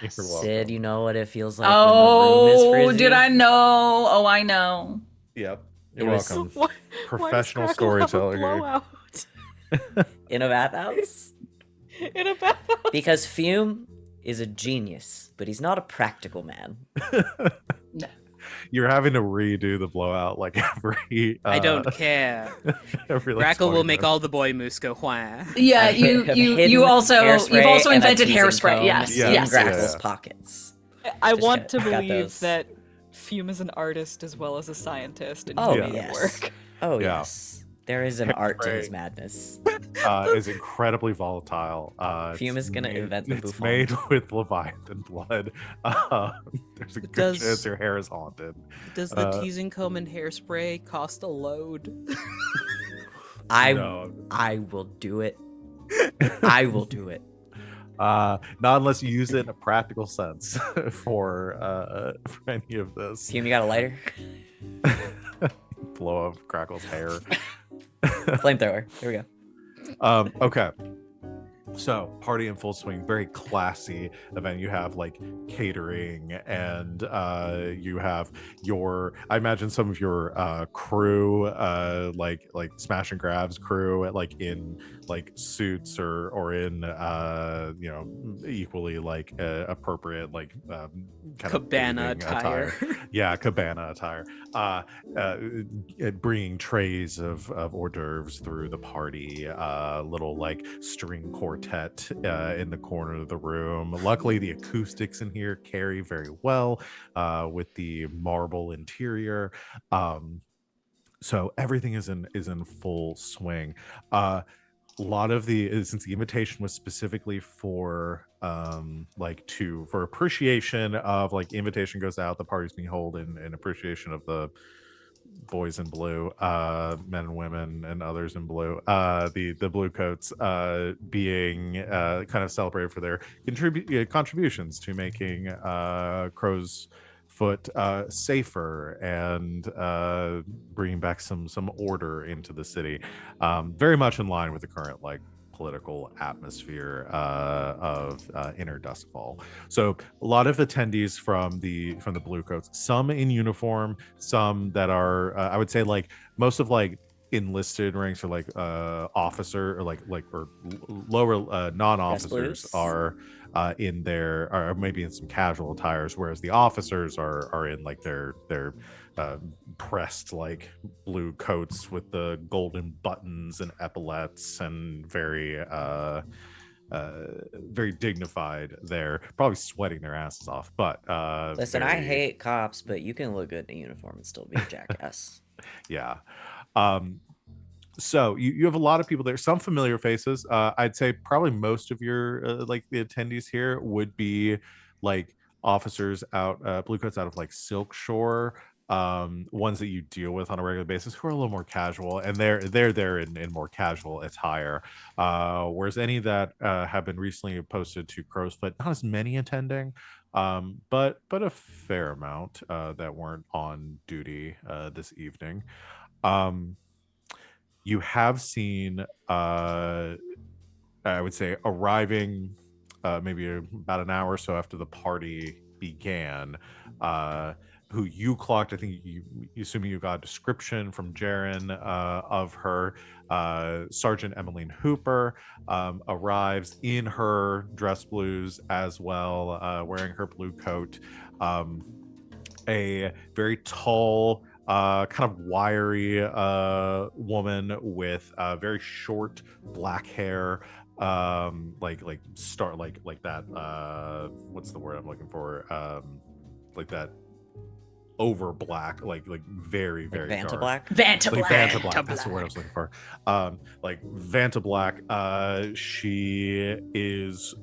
You're Sid, welcome. you know what it feels like when the room is Oh, frizzy? did I know? Oh, I know. Yep. It You're was- welcome. Why, Professional why does Crackle have a storyteller here. blowout In a bathhouse? in a bathhouse? Because Fume is a genius, but he's not a practical man. No. You're having to redo the blowout like every. I don't care. every, like, Crackle 20 will make minutes. all the boy moose go whah. Yeah, I've you hidden you've also hairspray and a invented teasing hairspray. comb Yes, Yeah, in yes, Grackle's yes. yeah. pockets. I Just want got- to got believe those. that Fume is an artist as well as a scientist, and Oh, he made it yes. work. Oh, Yeah. yes. There is an art to his Hairspray. madness. Is incredibly volatile. Fume It's is gonna made- invent the It's bouffant. made with Leviathan blood. There's a good Does- chance your hair is haunted. Does the Uh, teasing comb and hairspray cost a load? No. I will do it. I will do it. Not unless you use it in a practical sense for any of this. Fume, you got a lighter? Blow up Crackle's hair. Flamethrower. Here we go. Okay. So, party in full swing, very classy event. You have like catering, and you have your, I imagine some of your crew, like Smash and Grabs crew, like in like suits or in you know, equally like appropriate like kind Cabana of bathing attire. Yeah, cabana attire. Bringing trays of hors d'oeuvres through the party, little like string quartet in the corner of the room. Luckily, the acoustics in here carry very well with the marble interior. So everything is in full swing. A lot of the, since the invitation was specifically for for appreciation of, like, invitation goes out, the party's being held in appreciation of the boys in blue, men and women and others in blue, the blue coats being kind of celebrated for their contributions to making Crow's Foot safer and bringing back some order into the city, very much in line with the current like political atmosphere of Inner Duskfall. So a lot of attendees from the blue coats, some in uniform, some that are I would say like most of like enlisted ranks or like officer or like lower non-officers Blues. are in there, or maybe in some casual attires, whereas the officers are in like their pressed like blue coats with the golden buttons and epaulets and very dignified there, probably sweating their asses off, but Listen, I very- hate cops, but you can look good in a uniform and still be a jackass. Yeah. So you have a lot of people there, some familiar faces. I'd say probably most of your like the attendees here would be like officers out, blue coats out of like Silk Shore, ones that you deal with on a regular basis who are a little more casual, and they're there in more casual attire. Whereas any that have been recently posted to Crow's Foot, not as many attending, but a fair amount that weren't on duty this evening. You have seen, I would say, arriving maybe about an hour or so after the party began, who you clocked. I think you assuming you got a description from Jaren of her. Sergeant Emmeline Hooper arrives in her dress blues as well, wearing her blue coat. A very tall, kind of wiry woman with very short black hair, like that, what's the word I'm looking for, like that over black, like very Like very Vanta dark. Black? Vanta Like Black. Vanta Black, that's the word I was looking for. Like Vanta Black, she is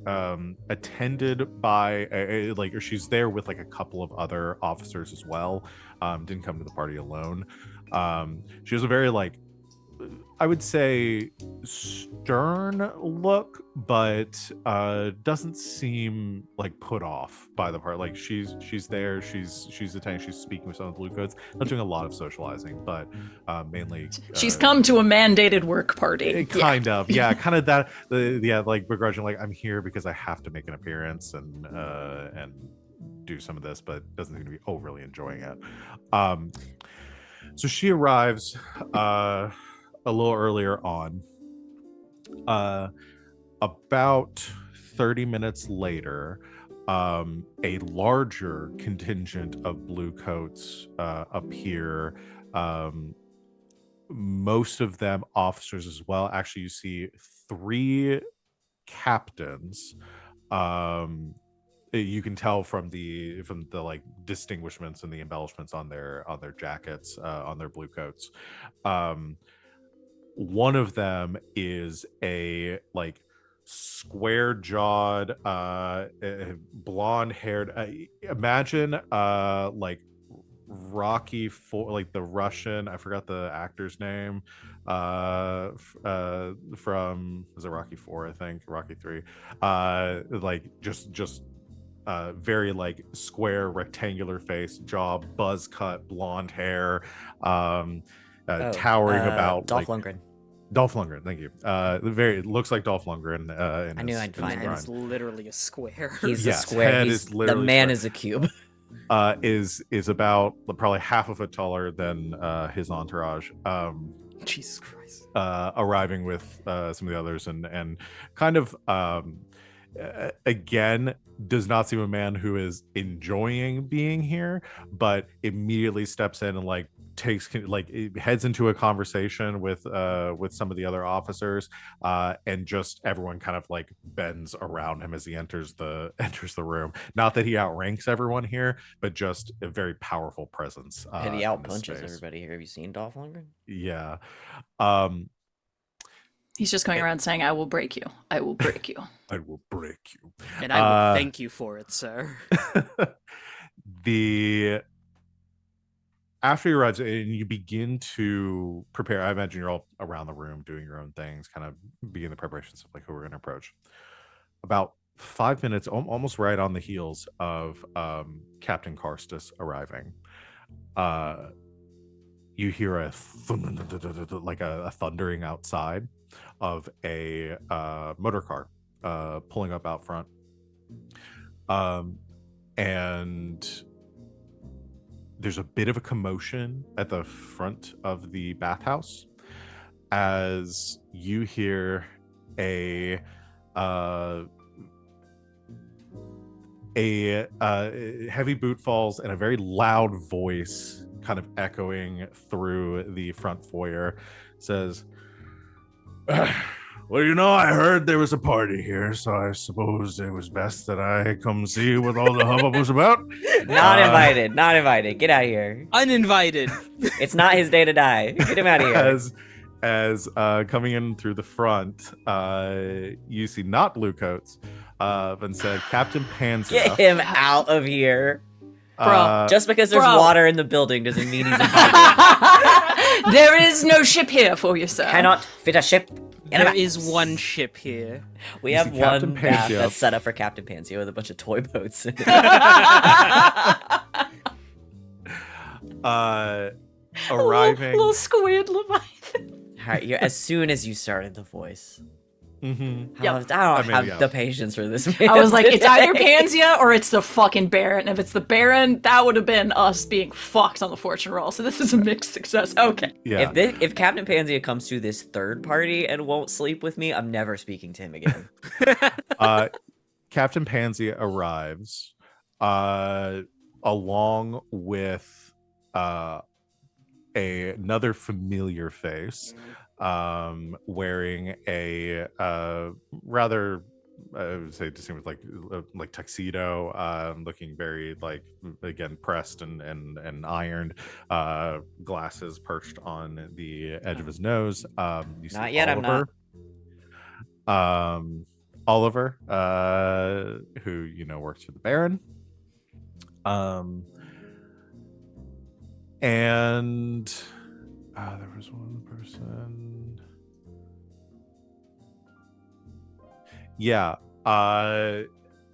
attended by or she's there with like a couple of other officers as well. Didn't come to the party alone. She has a very like, I would say stern look, but doesn't seem like put off by the part. Like she's there, she's attending, she's speaking with some of the Bluecoats, not doing a lot of socializing, but mainly She's come to a mandated work party. kind of, yeah, kind of that. Like begrudging, like I'm here because I have to make an appearance and do some of this, but doesn't seem to be overly enjoying it. So she arrives a little earlier on. About 30 minutes later, a larger contingent of Bluecoats appear. Most of them officers as well. Actually, you see 3 captains. You can tell from the like distinguishments and the embellishments on their jackets, on their Bluecoats. One of them is a like square-jawed, blonde-haired. Imagine like Rocky IV, like the Russian. I forgot the actor's name. From, was it Rocky IV? I think Rocky III. Like just very like square rectangular face, jaw, buzz cut, blonde hair, towering about Dolph like, Lundgren. Dolph Lundgren, thank you. It looks like Dolph Lundgren. I knew I'd find him. It's literally a square. He's Yes, a square. head He's, is the literally man square. is a cube. Is about probably half of a taller than his entourage. Jesus Christ. Arriving with some of the others and kind of again does not seem a man who is enjoying being here, but immediately steps in and like heads into a conversation with some of the other officers, and just everyone kind of like bends around him as he enters the room. Not that he outranks everyone here, but just a very powerful presence. And he in this outpunches space. everybody here. Have you seen Dolph Lundgren? Yeah. He's just going around saying, "I will break you. I will break you." I will break you. And I would thank you for it, sir. After you arrive and you begin to prepare, I imagine you're all around the room doing your own things, kind of begin the preparations of like who we're going to approach. About 5 minutes, almost right on the heels of Captain Karstus arriving, you hear a like a thundering outside of a motor car pulling up out front, and there's a bit of a commotion at the front of the bathhouse as you hear a heavy boot falls and a very loud voice kind of echoing through the front foyer says, well, you know, I heard there was a party here, so I suppose it was best that I come see what all the hubbub was about. Not invited. Not invited. Get out of here. Uninvited. It's not his day to die. Get him out of here. As coming in through the front, you see not Bluecoats, but said Captain Panzia. Get him out of here. Bro. Just because there's Bro. water in the building doesn't mean he's invited. There is no ship here for you, sir. Cannot fit a ship. There is one ship here. We You have see Captain one bath Panzia. that's set up for Captain Panzia with a bunch of toy boats in it. Arriving. Little squid Leviathan. Alright, as soon as you started the voice. Mhm. Yep. I don't I mean, have yeah. the patience for this man. I was like, it's either today. Panzia or it's the fucking Baron. If it's the Baron, that would have been us being fucked on the fortune roll. So this is a mixed success. Okay. Yeah. If Captain Panzia comes to this third party and won't sleep with me, I'm never speaking to him again. Captain Panzia arrives along with another familiar face, wearing a rather, I would say, distinguished like tuxedo, looking very like, again, pressed and ironed, glasses perched on the edge of his nose. You see Not yet, I'm not. Oliver, who works for the Baron, and there was one person. Yeah.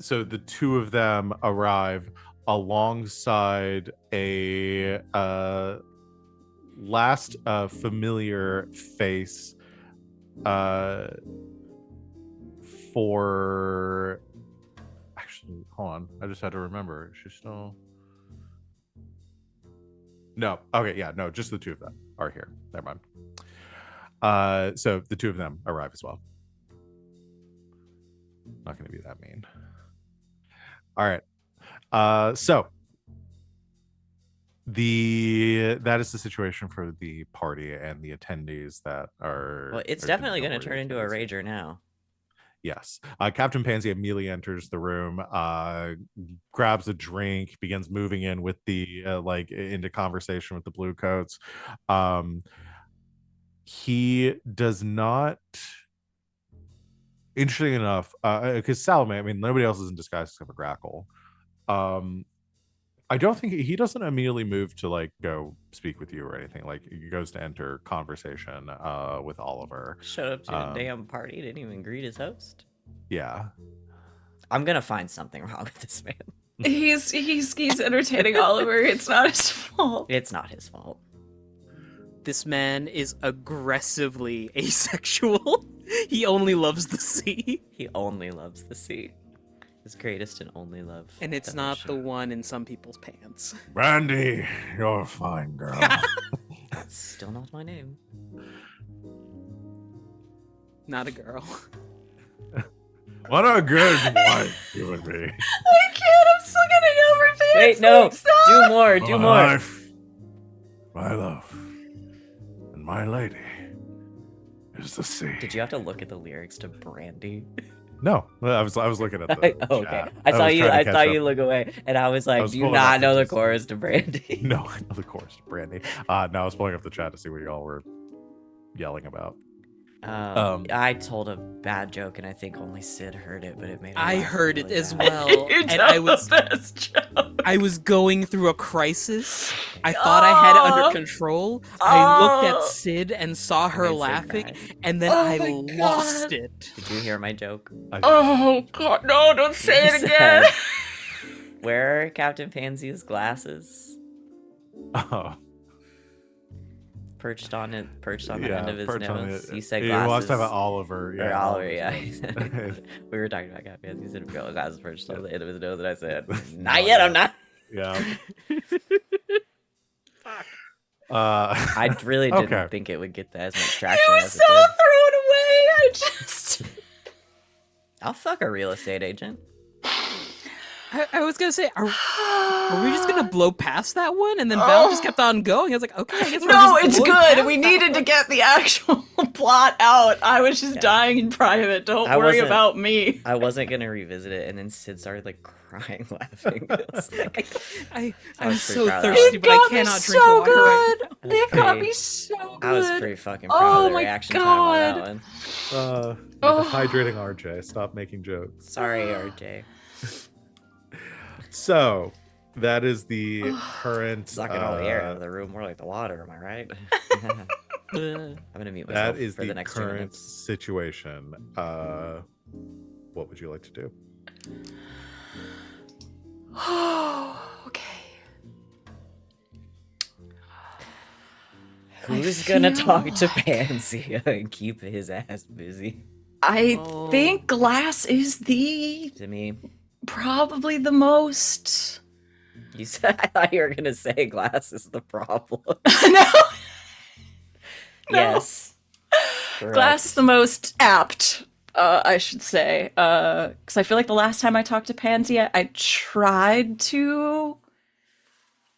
So the two of them arrive alongside a last familiar face for actually hold on, I just had to remember. She's still no, okay, yeah, no, just the two of them are here. Never mind. So the two of them arrive as well. Not gonna be that mean. All right. So that is the situation for the party and the attendees that are. Well, it's are definitely don't going to turn worry, into a attendees. rager now. Yes. Captain Pansy immediately enters the room, grabs a drink, begins moving in with the into conversation with the blue coats. He does not. Interesting enough, because Salome, I mean, nobody else is in disguise except for Grackle. I don't think he doesn't immediately move to like go speak with you or anything. Like he goes to enter conversation with Oliver. Showed up to a damn party, didn't even greet his host. Yeah. I'm gonna find something wrong with this man. He's entertaining Oliver. It's not his fault. It's not his fault. This man is aggressively asexual. He only loves the sea. He only loves the sea. His greatest and only love. And it's not the one in some people's pants. Brandy, you're a fine girl. That's still not my name. Not a girl. What a good wife you would be. I can't. I'm still getting over things. Wait, no. Like, stop. Do more. Do My more. life, my love, and my lady is the sea. Did you have to look at the lyrics to Brandy? No, I was looking at the Oh, okay. chat. I saw was you. trying to I catch saw up. you look away, and I was like, was "Do you pulling not up know the pictures. chorus to Brandy?" No, I know the chorus, Brandy. No, I was pulling up the chat to see what y'all were yelling about. I told a bad joke, and I think only Sid heard it, but it made. I laugh heard it really as bad. well, You and tell I was the best joke. I was going through a crisis. I thought I had it under control. I looked at Sid and saw her made Sid laughing, cry. and then Oh I my lost God. it. Did you hear my joke? Oh God, no! Don't say You it again. said, "Where are Captain Pansy's glasses?" Oh, Perched on the yeah, end of his perched on nose. it. You said He glasses. wants to have Oliver. Or Yeah, Oliver, yeah. Oliver's We were talking about Captain Pansy. He said glasses perched on the end of his nose, and I said, nose. "Not yet. I'm not." Yeah. I really didn't Okay. think it would get as much He traction was as so it did. thrown away. I just. I'll fuck a real estate agent. I was gonna say, are we just gonna blow past that one? And then Val just kept on going. I was like, okay, I guess we're No, just it's blowing good. past We that needed to one. get the actual plot out. I was just Yeah. dying in private. Don't I worry wasn't- about me. I wasn't gonna revisit it, and then Sid started like crying, laughing. It was like, I'm I was so pretty proud of that thirsty, It but I got me cannot drink so water right good. now. It got pretty- me so good. I was pretty fucking proud Oh of the my reaction time on that God. one. Oh. Hydrating RJ. Stop making jokes. Sorry, RJ. So that is the current. Sucking all the air out of the room, more like the water. Am I right? I'm gonna mute myself That is for the the next 2 current minutes. situation. What would you like to do? Okay. Who's gonna feel talk to like- Pansy and keep his ass busy? I Oh. think Glass is the To me, probably the most. you said I thought you were gonna say glass is the problem. No. No. Yes. Glass is the most apt, I should say. Because I feel like the last time I talked to Pansy, I tried to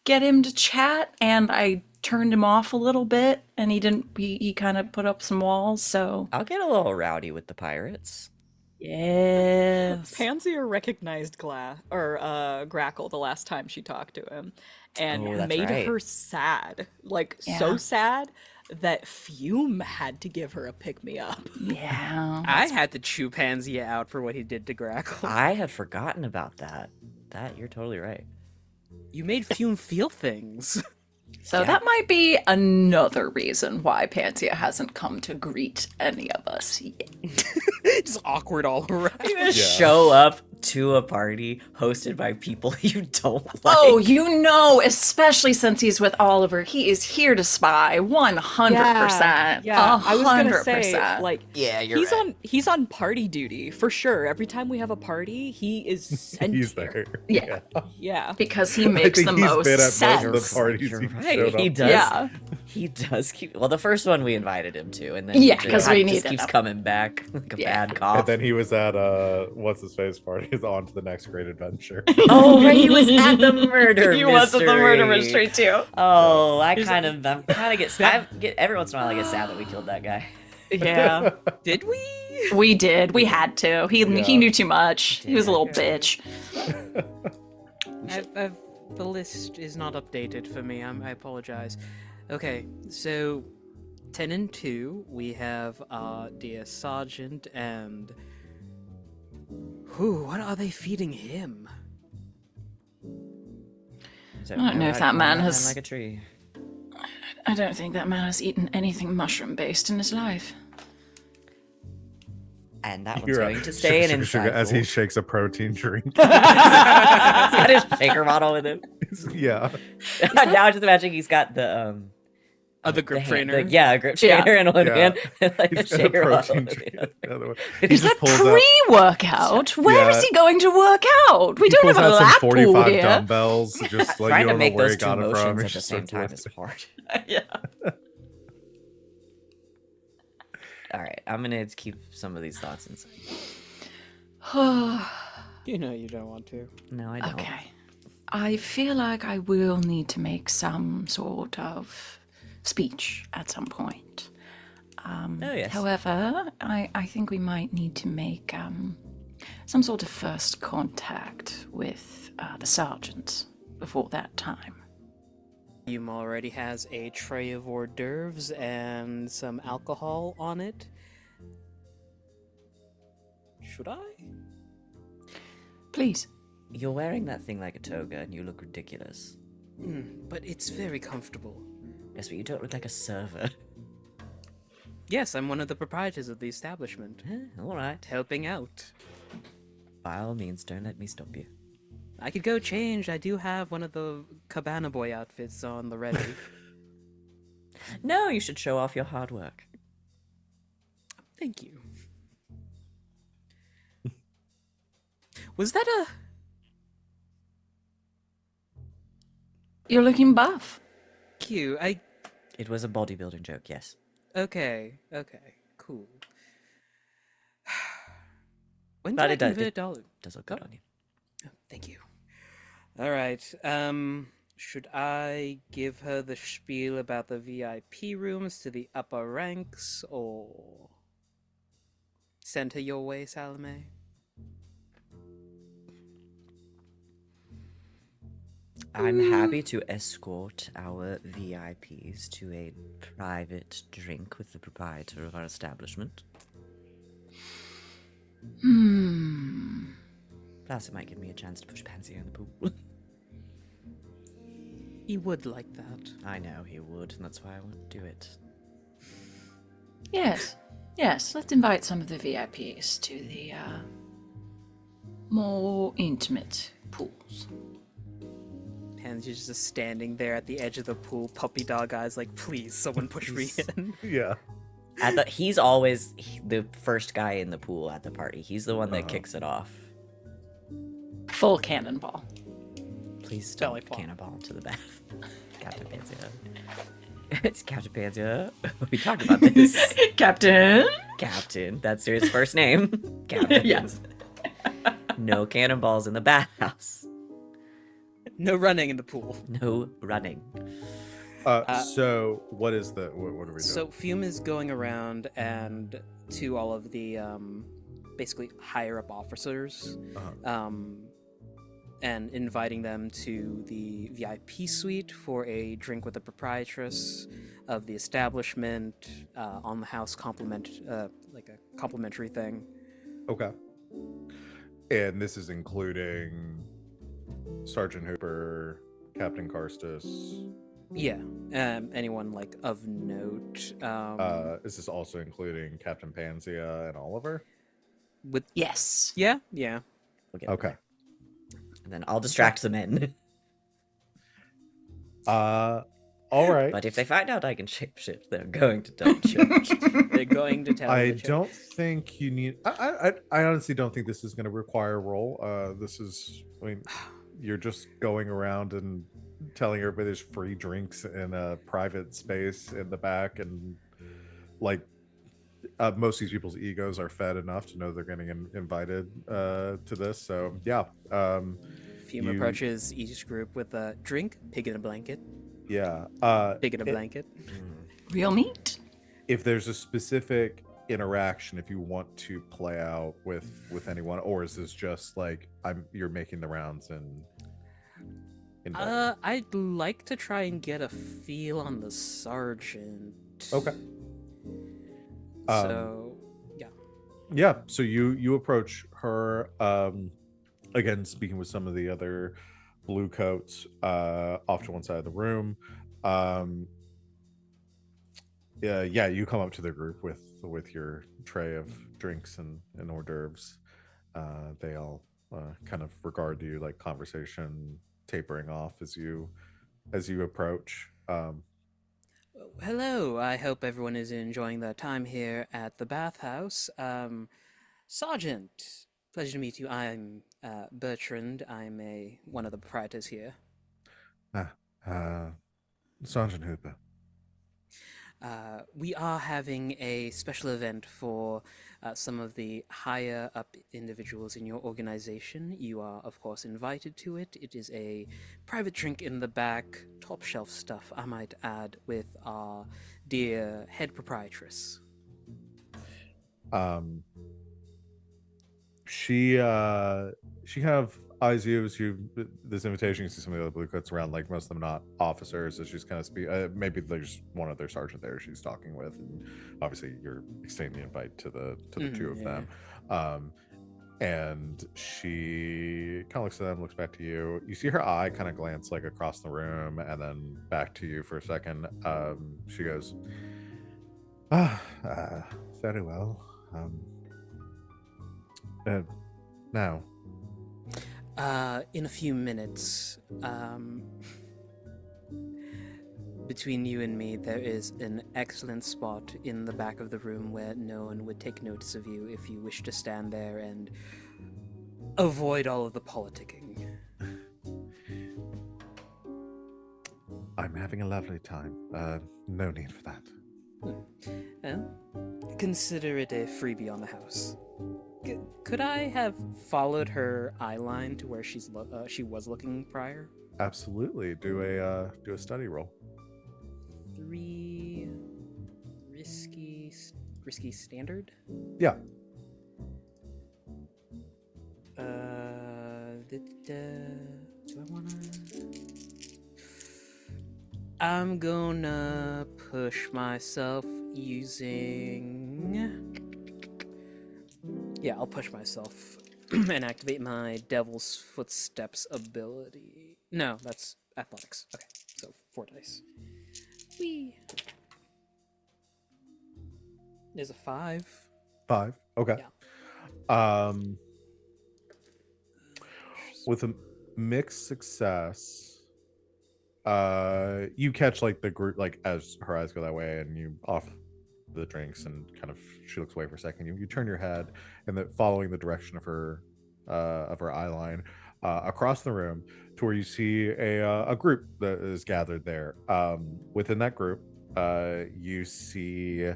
get him to chat, and I turned him off a little bit, and he didn't. He kind of put up some walls. So I'll get a little rowdy with the pirates. yes, Pansy recognized Grackle the last time she talked to him, and Oh, that's made right. her sad, like Yeah. so sad that Fume had to give her a pick me up. yeah. I had to chew Pansy out for what he did to Grackle. I had forgotten about that. You're totally right. You made Fume feel things. So Yeah. that might be another reason why Pantia hasn't come to greet any of us yet. Just awkward all around. You gonna Yeah. show up to a party hosted by people you don't like? Oh, you know, especially since he's with Oliver, he is here to spy 100%. Yeah, I was gonna 100%. say, like, Yeah, you're he's right. he's on party duty for sure. Every time we have a party, he is sent He's here. there. Yeah. Yeah. because he I makes think the he's most been at most sense. of the parties You're he's right. showed He up does. Yeah. He does keep. Well, the first one we invited him to, and then Yeah, he 'cause just- we just needed keeps him. coming back like a Yeah. bad cough. And then he was at what's his face party. He's on to the next great adventure. Oh, right, he was at the murder. He was at the murder mystery. mystery too. Oh, I He's- kind of get every once in a while I get sad that we killed that guy. Yeah, Did we? we did. We had to. He Yeah. knew too much. He was a little bitch. The list is not updated for me. I apologize. Okay, so 10 and 2, we have dear Sergeant and. Who? What are they feeding him? So, I don't know if that man has- like a tree. I don't think that man has eaten anything mushroom based in his life. And that one's You're going right. to stay an Sugar, inside. sugar, as he pool. shakes a protein drink. He's got his shaker bottle with him. Yeah. Now I'm just imagining he's got the The grip hand- trainer. yeah, a grip Yeah. trainer in one Yeah. hand, and like a He's got a shaker bottle protein in the drink. other. the other one. He Is just that pulls out, pre-workout? Where is Yeah. he going to work out? We he don't pulls have a out some lap pool 45 here. dumbbells. Just like Trying you to don't know make where those he two got it from. motions He at the just same starts time lifting. is hard. Yeah. All right, I'm gonna keep some of these thoughts inside. You know you don't want to. No, I don't. Okay. I feel like I will need to make some sort of speech at some point. Oh yes. However, I think we might need to make some sort of first contact with the sergeant before that time. Hume already has a tray of hors d'oeuvres and some alcohol on it. Should I? Please. You're wearing that thing like a toga, and you look ridiculous. But it's very comfortable. Yes, but you don't look like a server. Yes, I'm one of the proprietors of the establishment. All right. Helping out. By all means, don't let me stop you. I could go change. I do have one of the Cabana Boy outfits on the ready. No, you should show off your hard work. Thank you. Was that a... You're looking buff. Q? It was a bodybuilding joke, yes. Okay, cool. When But did I it does- convert it- dollar? Does look good on you. Oh, thank you. All right. Should I give her the spiel about the VIP rooms to the upper ranks, or send her your way, Salome? I'm happy to escort our VIPs to a private drink with the proprietor of our establishment. Plus, it might give me a chance to push Pansy in the pool. He would like that. I know he would, and that's why I won't do it. Yes. Yes, let's invite some of the VIPs to the more intimate pools. Pansy's just standing there at the edge of the pool, puppy dog eyes, like, please, someone push me in. Yeah. He's always the first guy in the pool at the party. He's the one that kicks it off. Full cannonball. Please Belly don't flop. cannonball to the bath. Captain Pansia. It's Captain Pansia. We talked about this. Captain? Captain. That's his first name. Captain. Yes. No cannonballs in the bathhouse. No running in the pool. No running. So what is the what are we doing? So Fume is going around and to all of the basically higher up officers, and inviting them to the VIP suite for a drink with the proprietress of the establishment, on the house like a complimentary thing. Okay. And this is including Sergeant Hooper, Captain Karstus, Yeah. Anyone like of note? Is this also including Captain Panzea and Oliver? With Yes. yeah, yeah. We'll get them Okay. there. And then I'll distract them in. All right. But if they find out I can shapeshift, they're going to tell the church. They're going to tell I the church. don't think you need. I honestly don't think this is going to require a roll. This is. I mean, you're just going around and telling everybody there's free drinks in a private space in the back, and like most of these people's egos are fed enough to know they're getting invited to this. So yeah, Fume you- approaches each group with a drink, pig in a blanket, yeah. pig in a blanket. Real meat. If there's a specific interaction, if you want to play out with anyone, or is this just like you're making the rounds and inviting? I'd like to try and get a feel on the sergeant. Okay. So, yeah. Yeah, so you approach her, again speaking with some of the other blue coats off to one side of the room. Yeah, you come up to the group with your tray of drinks and hors d'oeuvres. They all kind of regard you, like conversation tapering off as you approach. Hello, I hope everyone is enjoying their time here at the bathhouse. Sergeant, pleasure to meet you. I'm Bertrand. I'm one of the proprietors here. Sergeant Hooper. We are having a special event for some of the higher up individuals in your organization. You are, of course, invited to it. It is a private drink in the back, top shelf stuff, I might add, with our dear head proprietress. She kind of eyes you as you this invitation. You see some of the other blue coats around, like most of them not officers, as she's kind of maybe there's one other sergeant there she's talking with, and obviously you're extending the invite to the two of them. And she kind of looks at them, looks back to you. You see her eye kind of glance like across the room and then back to you for a second. She goes, very well. Now. In a few minutes, between you and me, there is an excellent spot in the back of the room where no one would take notice of you if you wish to stand there and avoid all of the politicking. I'm having a lovely time. No need for that. Well, consider it a freebie on the house. Could I have followed her eye line to where she was looking prior? Absolutely. Do a study roll. 3 risky standard. Yeah. Do I wanna? I'm gonna push myself using. Yeah, I'll push myself and activate my Devil's Footsteps ability. No, that's athletics. Okay, so 4 dice. Whee! There's a 5. 5. Okay. With a mixed success, you catch like the group, like as her eyes go that way, and you off the drinks, and kind of she looks away for a second. You turn your head, and then following the direction of her eye line across the room to where you see a group that is gathered there. Within that group, you see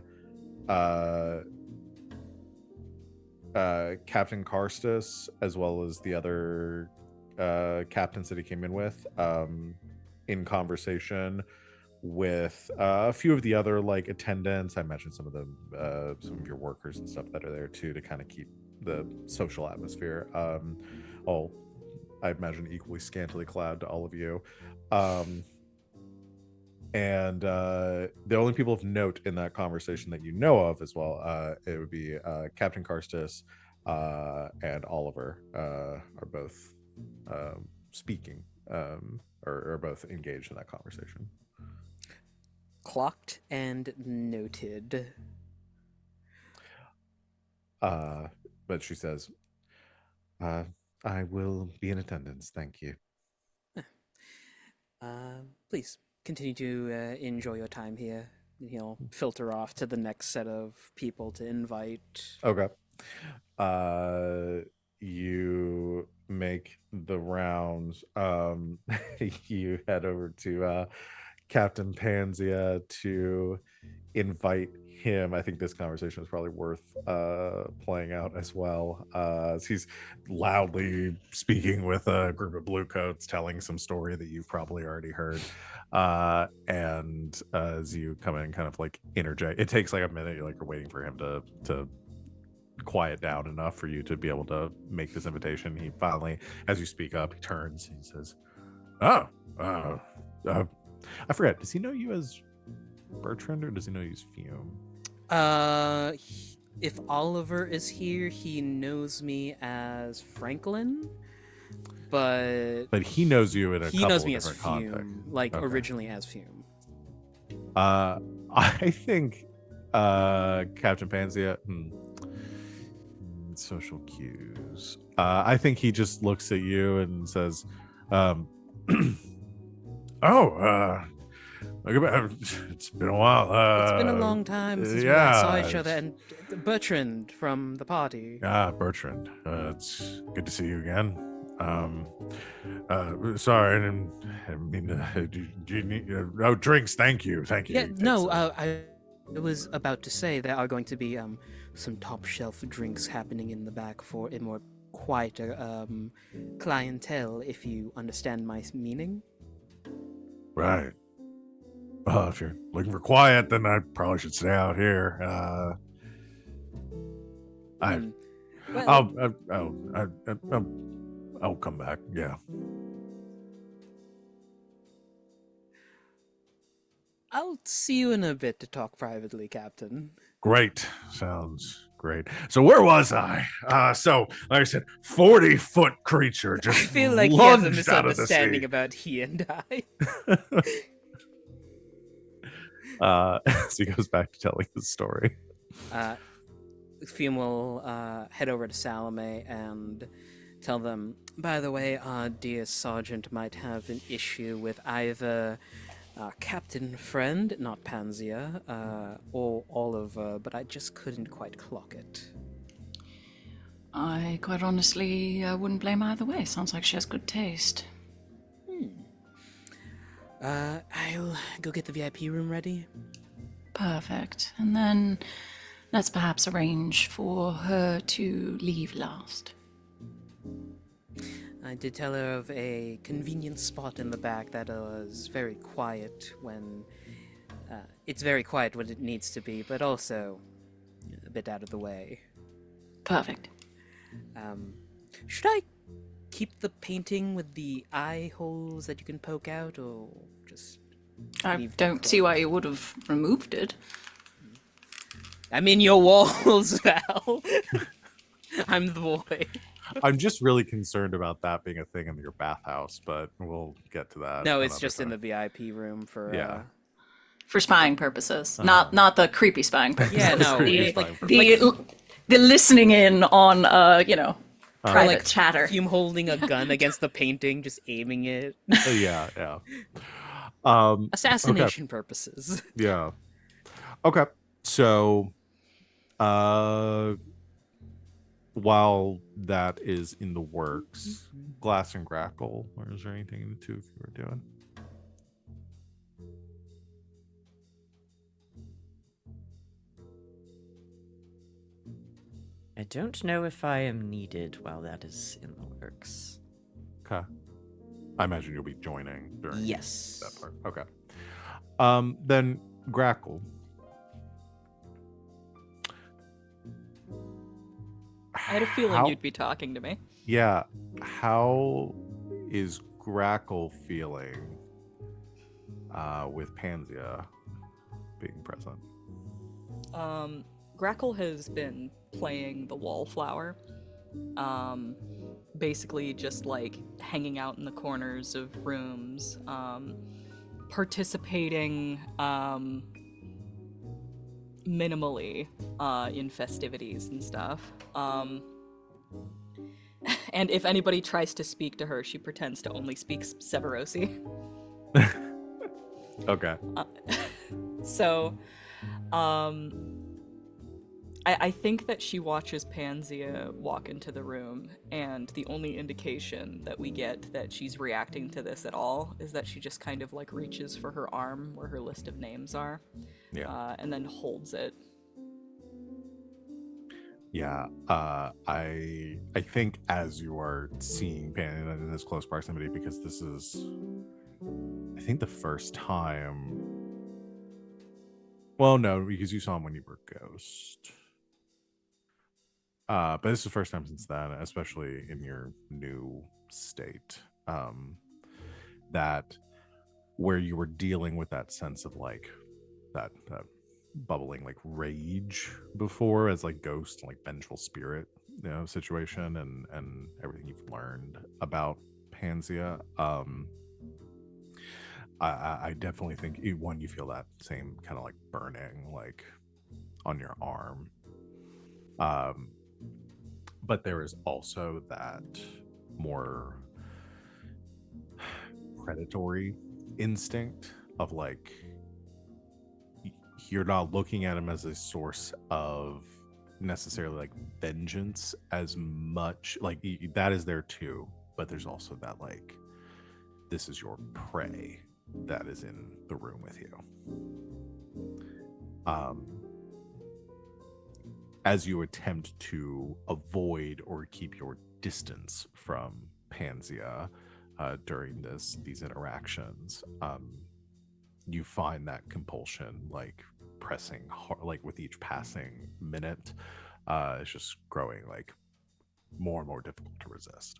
Captain Karstus, as well as the other captains that he came in with, in conversation with a few of the other like attendants. I imagine some of your workers and stuff that are there too, to kind of keep the social atmosphere. All, I imagine, equally scantily clad to all of you. And the only people of note in that conversation that you know of as well, it would be Captain Karstus and Oliver are both speaking, or both engaged in that conversation. clocked and noted. But she says, I will be in attendance. Thank you. Please continue to enjoy your time here. He'll filter off to the next set of people to invite. Okay. You make the rounds. You head over to Captain Panzia to invite him. I think this conversation is probably worth playing out as well. As he's loudly speaking with a group of bluecoats, telling some story that you've probably already heard. And as you come in, kind of like interject, it takes like a minute. You're waiting for him to quiet down enough for you to be able to make this invitation. He finally, as you speak up, he turns and he says, I forget, does he know you as Bertrand or does he know you as Fume? If Oliver is here, he knows me as Franklin, but he knows you in a he couple knows of me as different Fume, contexts. like Okay. originally as Fume. I think Captain Panzia, social cues. I think he just looks at you and says, it's been a while. It's been a long time since we last saw each other, and Bertrand from the party. Bertrand, it's good to see you again. Sorry, I mean, do you need drinks? Thank you. Yeah, no, I was about to say there are going to be some top shelf drinks happening in the back for a more quieter clientele, if you understand my meaning. Right. Well, if you're looking for quiet, then I probably should stay out here. I'll come back. Yeah. I'll see you in a bit to talk privately, Captain. Great. Sounds great. So where was I? So like I said, 40-foot creature just I feel like he has a lunged out of the misunderstanding sea. about he and I. So he goes back to telling his story. Fume will head over to Salome and tell them, by the way, our dear Sergeant might have an issue with either Captain Friend, not Panzia, or Oliver, but I just couldn't quite clock it. I quite honestly wouldn't blame either way. Sounds like she has good taste. I'll go get the VIP room ready. Perfect. And then let's perhaps arrange for her to leave last. I did tell her of a convenient spot in the back that was very quiet when... it's very quiet when it needs to be, but also a bit out of the way. Perfect. Should I keep the painting with the eye holes that you can poke out, or just... I leave don't the see why you would have removed it. I'm in your walls, Val. I'm the boy. I'm just really concerned about that being a thing in your bathhouse, but we'll get to that. No, it's another just in the time. VIP room for... Yeah. For spying purposes. Not the creepy spying purposes. Yeah, no, Creepy it's like, spying The listening in on, private like chatter. Fume holding a gun against the painting, just aiming it. Yeah. Assassination purposes. Yeah. Okay. So, while that is in the works, Glass and Grackle, or is there anything the two of you are doing? I don't know if I am needed while that is in the works. Okay. I imagine you'll be joining during Yes. that part. Okay. Then Grackle. I had a feeling you'd be talking to me. Yeah. How is Grackle feeling with Panzia being present? Grackle has been playing the wallflower. Basically just like hanging out in the corners of rooms, participating minimally in festivities and stuff. And if anybody tries to speak to her, she pretends to only speak Severosi. Okay. So, I think that she watches Panzea walk into the room, and the only indication that we get that she's reacting to this at all is that she just kind of like reaches for her arm where her list of names are, and then holds it. Yeah, I think as you are seeing Pan in this close proximity, because this is, I think, the first time. Well, no, because you saw him when you were Ghost. But this is the first time since then, especially in your new state, that where you were dealing with that sense of like that bubbling like rage before as like ghost, like vengeful spirit, situation, and everything you've learned about Panzea. I definitely think you feel that same kind of like burning like on your arm. But there is also that more predatory instinct of like, you're not looking at him as a source of necessarily like vengeance as much, like that is there too, but there's also that like, this is your prey that is in the room with you. As you attempt to avoid or keep your distance from Panzea during these interactions, you find that compulsion like pressing hard, like with each passing minute, it's just growing like more and more difficult to resist.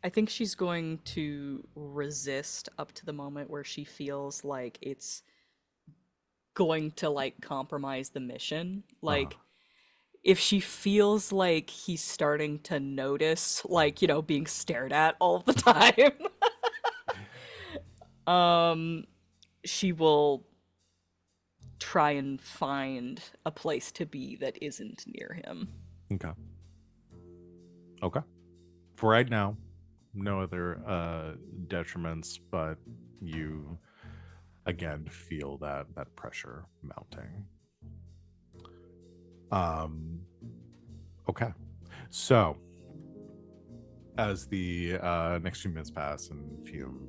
I think she's going to resist up to the moment where she feels like it's going to like compromise the mission. Like if she feels like he's starting to notice, like, being stared at all the time, she will try and find a place to be that isn't near him. Okay. For right now, no other detriments, but you again feel that pressure mounting. Okay, so as the next few minutes pass and Fume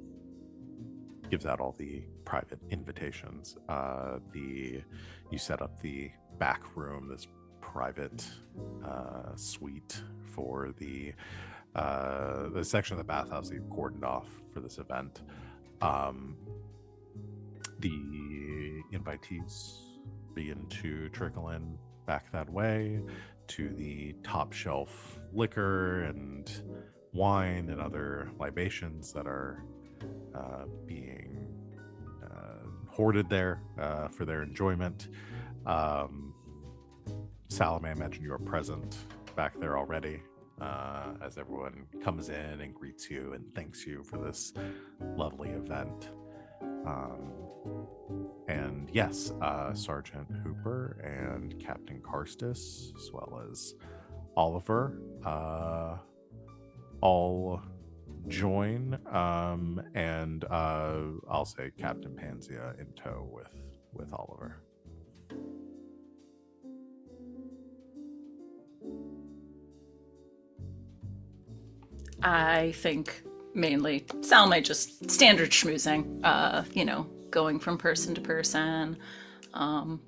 gives out all the private invitations, you set up the back room, this private suite for the section of the bathhouse that you've cordoned off for this event. The invitees begin to trickle in back that way to the top shelf liquor and wine and other libations that are being hoarded there for their enjoyment. Salome, I imagine you are present back there already as everyone comes in and greets you and thanks you for this lovely event. And yes, Sergeant Hooper and Captain Karstis, as well as Oliver, all join, and I'll say Captain Panzea in tow with Oliver. I think mainly Salome just standard schmoozing, going from person to person,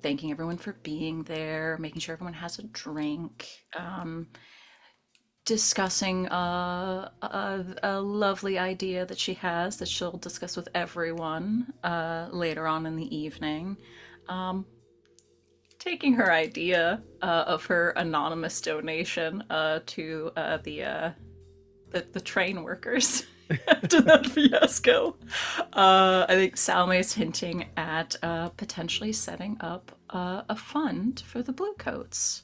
thanking everyone for being there, making sure everyone has a drink, discussing a lovely idea that she has that she'll discuss with everyone later on in the evening. Taking her idea of her anonymous donation to the train workers after that fiasco. I think Salome's hinting at potentially setting up a fund for the Bluecoats.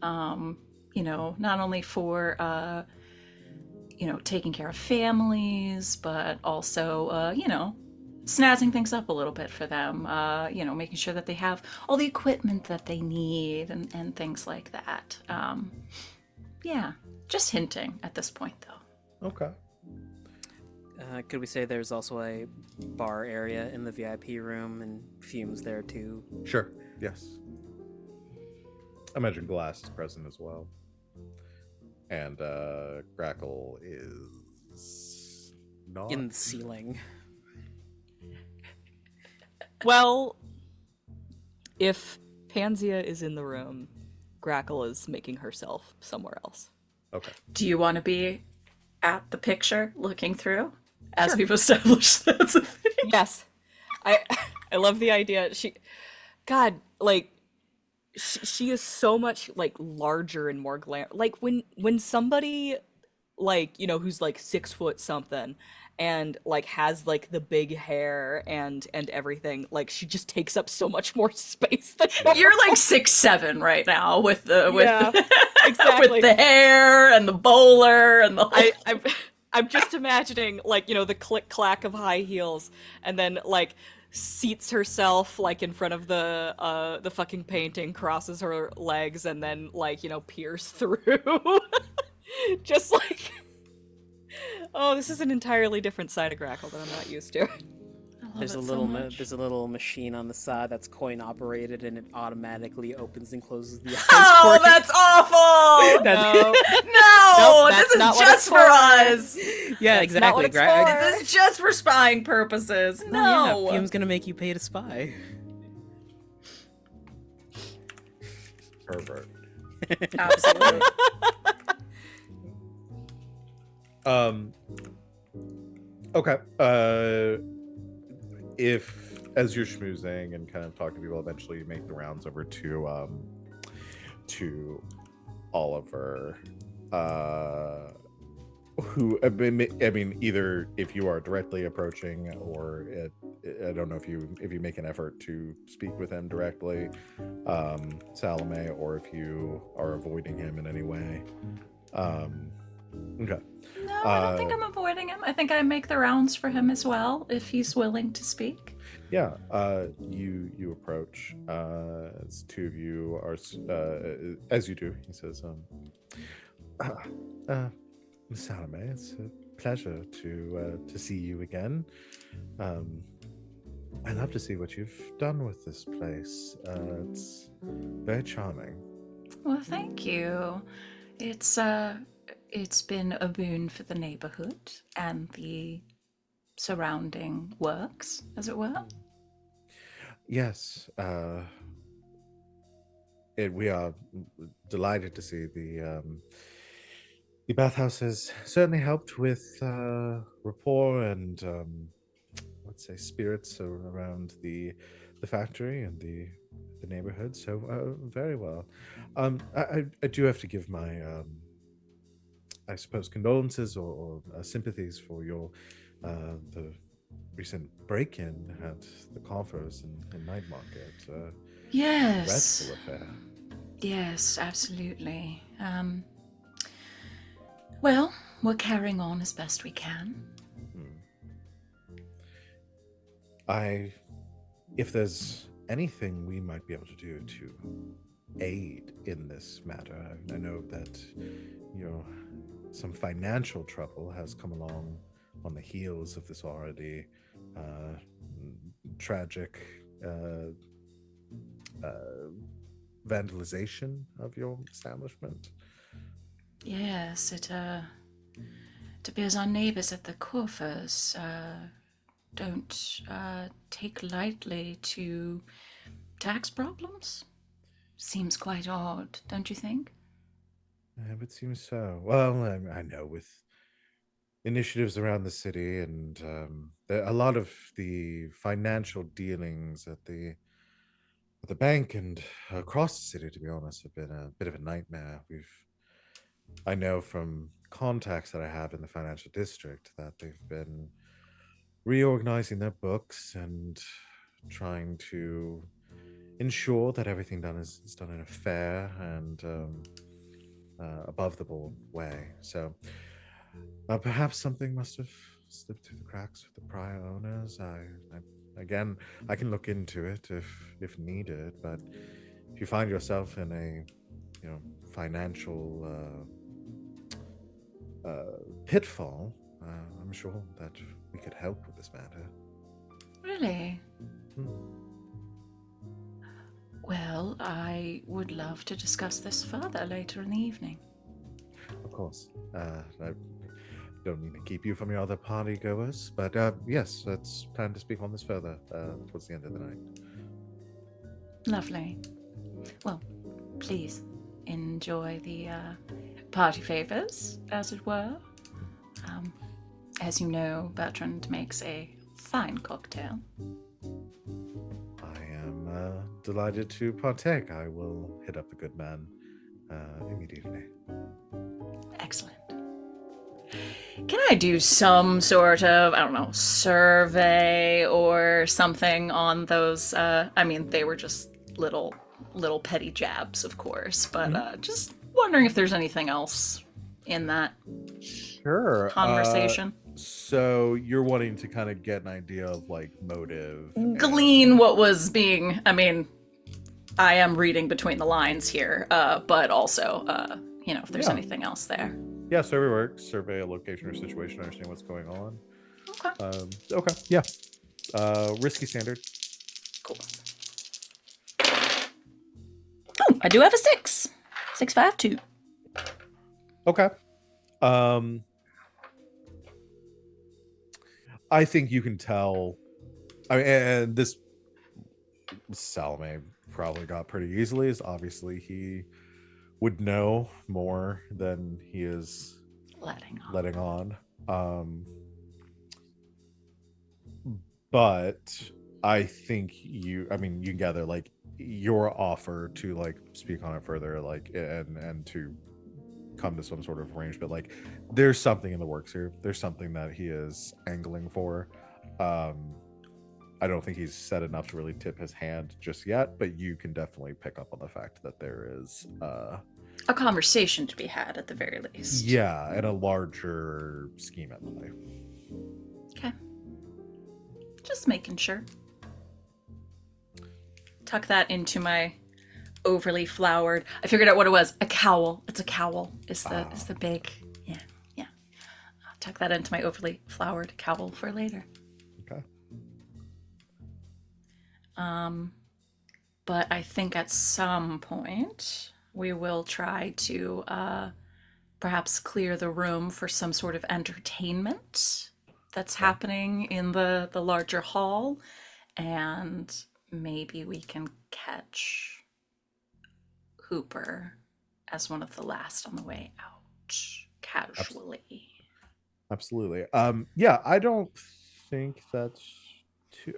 Not only for taking care of families, but also, snazzing things up a little bit for them, making sure that they have all the equipment that they need and things like that. Yeah, just hinting at this point, though. Okay. Could we say there's also a bar area in the VIP room and fumes there too? Sure. Yes. I imagine Glass is present as well. And Grackle is not In the ceiling. Well, if Panzea is in the room, Grackle is making herself somewhere else. Okay. Do you want to be at the picture looking through? As we've established, that's a thing. Yes, I love the idea. She is so much like larger and more glam. Like when somebody who's like 6 foot something and like has like the big hair and everything, like she just takes up so much more space than You're like 6'7" right now with the Yeah, exactly. with the hair and the bowler and the I'm just imagining like the click clack of high heels and then like seats herself like in front of the fucking painting, crosses her legs and then like peers through. Just like, oh, this is an entirely different side of Grackle that I'm not used to. There's a little machine on the side that's coin operated, and it automatically opens and closes the eyes. Oh, for you. that's awful! No. No, Nope, that's this is not what just it's for us. Yeah, That's not what exactly. it's for. This is just for spying purposes. No. Yeah, Fume's gonna make you pay to spy. Pervert. Absolutely. Okay. If as you're schmoozing and kind of talking to people, eventually you make the rounds over to Oliver, who I mean, either if you are directly approaching, or I don't know if you make an effort to speak with him directly, Salome, or if you are avoiding him in any way. Okay. No, I don't think I'm avoiding him. I think I make the rounds for him as well, if he's willing to speak. Yeah, you approach. As two of you are, as you do, he says, Miss Salome, it's a pleasure to see you again. I love to see what you've done with this place. It's very charming. Well, thank you. It's been a boon for the neighborhood and the surrounding works, as it were. Yes, we are delighted to see the bathhouse has certainly helped with rapport and let's say spirits around the factory and the neighborhood. So very well. I do have to give my I suppose condolences or sympathies for your the recent break-in at the Coffers and Night Market. Yes. Dreadful affair. Yes, absolutely. Well, we're carrying on as best we can. If there's anything we might be able to do to aid in this matter, I know that some financial trouble has come along on the heels of this already tragic vandalization of your establishment. Yes, it appears our neighbors at the Corfers don't take lightly to tax problems. Seems quite odd, don't you think? It would seem so. Well, I know with initiatives around the city and a lot of the financial dealings at the bank and across the city, to be honest, have been a bit of a nightmare. I know from contacts that I have in the financial district that they've been reorganizing their books and trying to ensure that everything is done in a fair and above the board way. So Perhaps something must have slipped through the cracks with the prior owners. Again, I can look into it if needed, but if you find yourself in a, financial pitfall, I'm sure that we could help with this matter. Really? Hmm. Well, I would love to discuss this further later in the evening. Of course. I don't mean to keep you from your other party goers, but yes, let's plan to speak on this further towards the end of the night. Lovely. Well, please enjoy the party favors, as it were. As you know, Bertrand makes a fine cocktail. I am delighted to partake. I will hit up the good man immediately. Excellent. Can I do some sort of, I don't know, survey or something on those? They were just little petty jabs, of course, but just wondering if there's anything else in that Sure. conversation. So you're wanting to kind of get an idea of like motive. Glean what was being. I am reading between the lines here, but also, if there's Yeah. anything else there. Yeah, survey works. Survey a location or situation, understand what's going on. Okay. Okay, yeah. Risky standard. Cool. Oh, I do have a 6. 652. Okay. I think you can tell. And this Salome probably got pretty easily. Is obviously he would know more than he is letting on. But I think you gather like your offer to like speak on it further, like and to come to some sort of arrangement, like there's something in the works here. There's something that he is angling for. I don't think he's said enough to really tip his hand just yet, but you can definitely pick up on the fact that there is a conversation to be had at the very least. Yeah, and a larger scheme at play. Okay. Just making sure. Tuck that into my overly flowered. I figured out what it was. A cowl. It's a cowl. Is the big. Yeah. I'll tuck that into my overly flowered cowl for later. Okay. But I think at some point we will try to perhaps clear the room for some sort of entertainment that's happening in the larger hall, and maybe we can catch Hooper as one of the last on the way out, casually. Absolutely. Yeah, I don't think that's too.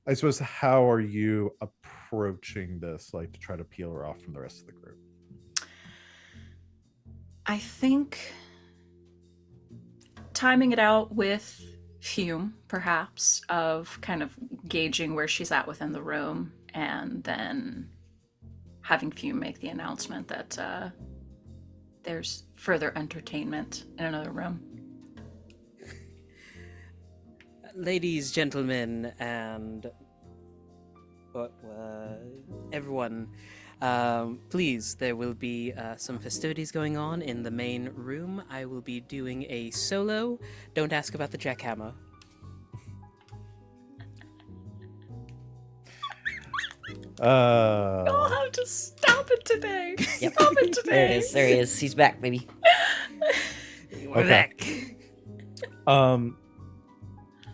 I suppose, how are you approaching this, like to try to peel her off from the rest of the group? I think timing it out with Fume, perhaps, of kind of gauging where she's at within the room, and then having Fume make the announcement that there's further entertainment in another room. Ladies, gentlemen, and everyone, please, there will be some festivities going on in the main room. I will be doing a solo. Don't ask about the jackhammer. You'll have to stop it today. Yep. Stop it today. There it is. There he is. He's back, baby. We're back.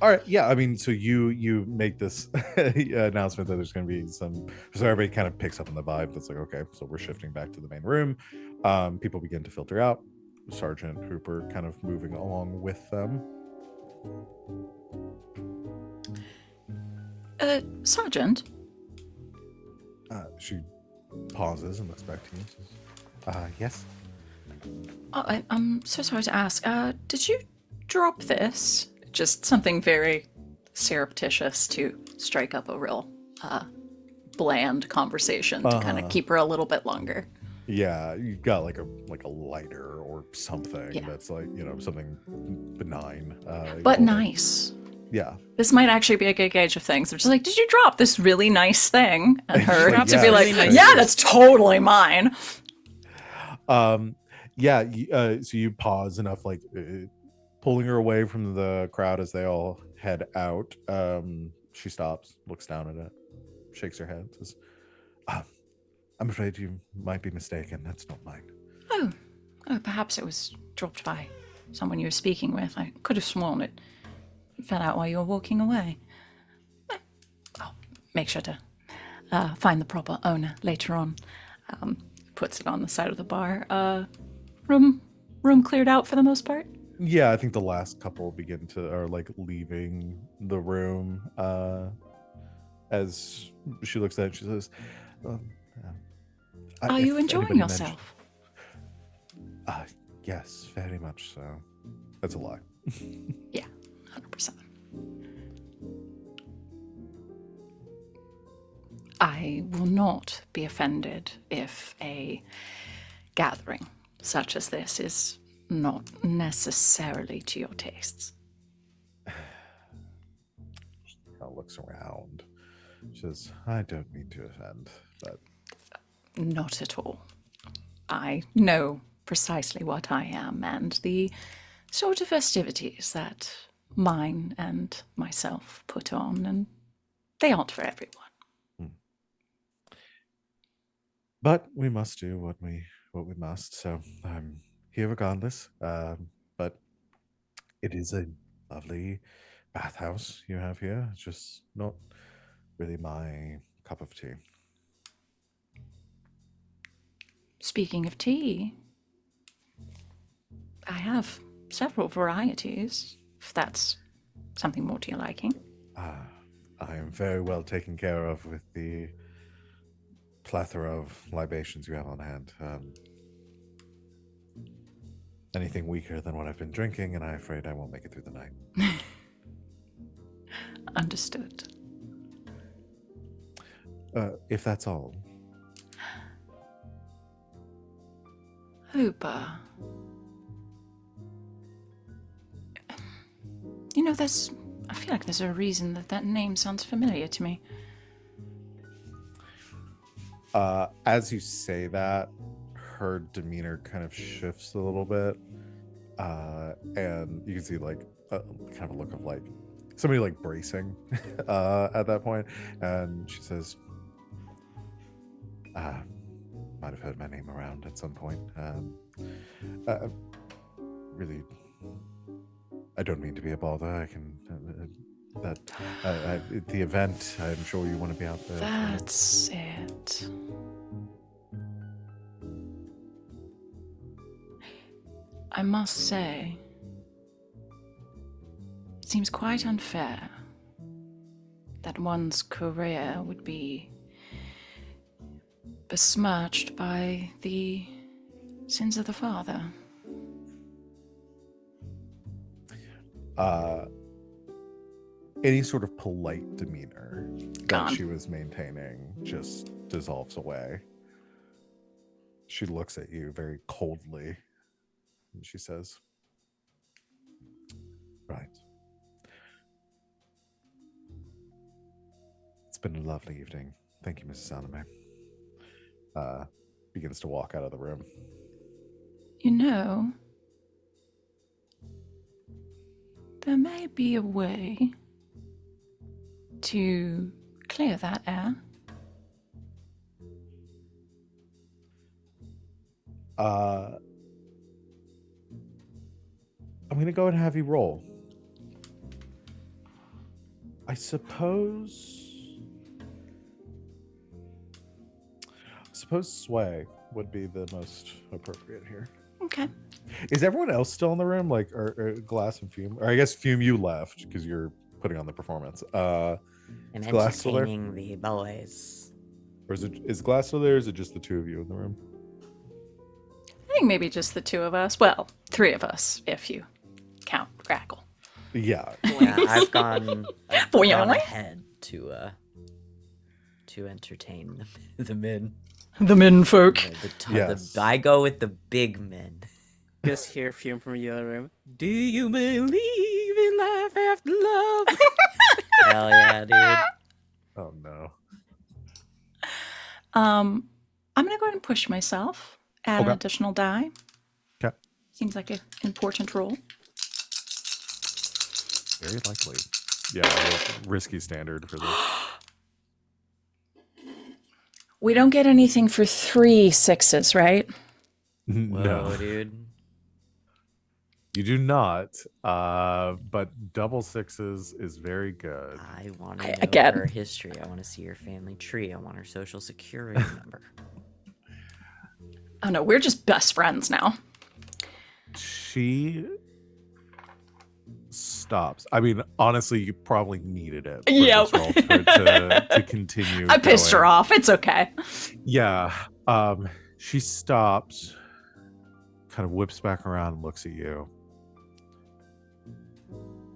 All right, yeah, so you make this announcement that there's going to be some, so everybody kind of picks up on the vibe that's like, okay, so we're shifting back to the main room. People begin to filter out. Sergeant Hooper kind of moving along with them. Sergeant? She pauses and looks back to you. Yes? Oh, I'm so sorry to ask. Did you drop this? Just something very surreptitious to strike up a real bland conversation to kind of keep her a little bit longer. Yeah, you got like a lighter or something Yeah. that's like, something benign. But hold it. nice. Yeah. This might actually be a good gauge of things. They're just like, did you drop this really nice thing? And She's her like, to "Yeah, be like, it's right yeah, here." that's totally mine. Yeah. So you pause enough, like pulling her away from the crowd as they all head out. She stops, looks down at it, shakes her head, says, "I'm afraid you might be mistaken. That's not mine." Oh, perhaps it was dropped by someone you were speaking with. I could have sworn it fell out while you were walking away. I'll make sure to find the proper owner later on. Puts it on the side of the bar. Room cleared out for the most part. Yeah, I think the last couple are like leaving the room. As she looks at it, she says, Are you if enjoying anybody yourself? Yes, very much so. That's a lie. Yeah, 100%. I will not be offended if a gathering such as this is not necessarily to your tastes. She kind of looks around. She says, "I don't mean to offend, but..." Not at all. I know precisely what I am and the sort of festivities that mine and myself put on, and they aren't for everyone. But we must do what we must. So I'm here regardless. But it is a lovely bathhouse you have here. It's just not really my cup of tea. Speaking of tea, I have several varieties, if that's something more to your liking. I am very well taken care of with the plethora of libations you have on hand. Anything weaker than what I've been drinking, and I'm afraid I won't make it through the night. Understood. If that's all. Hooper. You know, I feel like there's a reason that name sounds familiar to me. As you say that, her demeanor kind of shifts a little bit, and you can see like kind of a look of like somebody like bracing at that point, and she says, "Might have heard my name around at some point. Really, I don't mean to be a bother. I can the event. I'm sure you want to be out there. That's it. I must say, it seems quite unfair that one's career would be besmirched by the sins of the father. Any sort of polite demeanor Gone. that she was maintaining just dissolves away. She looks at you very coldly, and she says, "Right. It's been a lovely evening. Thank you, Mrs. Salome." Begins to walk out of the room. You know, there may be a way to clear that air. I'm going to go and have you roll. I suppose sway would be the most appropriate here. Okay. Is everyone else still in the room? Like, or Glass and Fume? Or I guess Fume, you left because you're putting on the performance. I'm Is Glass still there? entertaining the boys. Or is Glass still there? Or is it just the two of you in the room? I think maybe just the two of us. Well, three of us, if you count Crackle. Yeah. Yeah, I've gone For you gone only? ahead to entertain the men. The menfolk. I go with the big men. Just hear fume from the other room. Do you believe in life after love? Hell yeah, dude. Oh no. I'm gonna go ahead and push myself. Add an Okay. additional die. Okay. Seems like an important roll. Very likely. Yeah, risky standard for this. We don't get anything for 3 6s, right? No, Whoa, dude. you do not. But double 6s is very good. I want to know Again. her history. I want to see her family tree. I want her social security number. Oh no, we're just best friends now. She stops. I mean, honestly, you probably needed it. For Yep. this roll to continue. I pissed her going. off. It's okay. Yeah. She stops, kind of whips back around, and looks at you.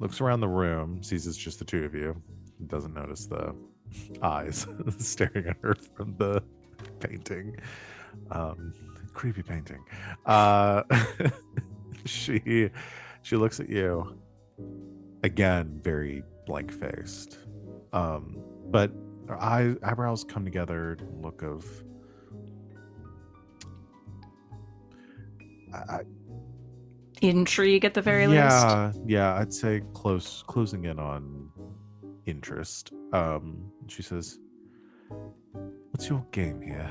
Looks around the room, sees it's just the two of you. Doesn't notice the eyes staring at her from the painting. Creepy painting. She looks at you again, very blank faced. But her eyebrows come together, look of Intrigue at the very least. yeah, I'd say closing in on interest. She says, "What's your game here?"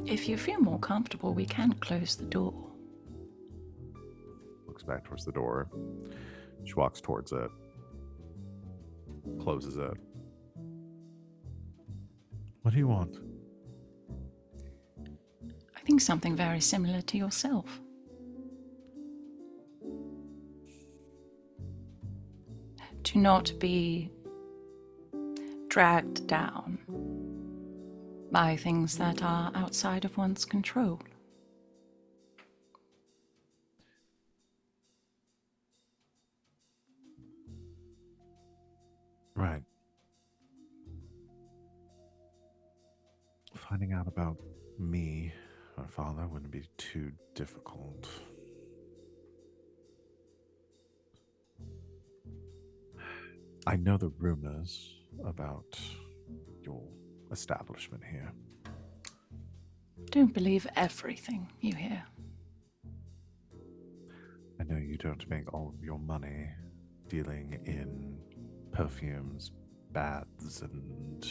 If you feel more comfortable, we can close the door. Looks back towards the door. She walks towards it. Closes it. What do you want? I think something very similar to yourself. To not be dragged down by things that are outside of one's control. Right. Finding out about me, my father, wouldn't be too difficult. I know the rumors about your establishment here. Don't believe everything you hear. I know you don't make all of your money dealing in perfumes, baths, and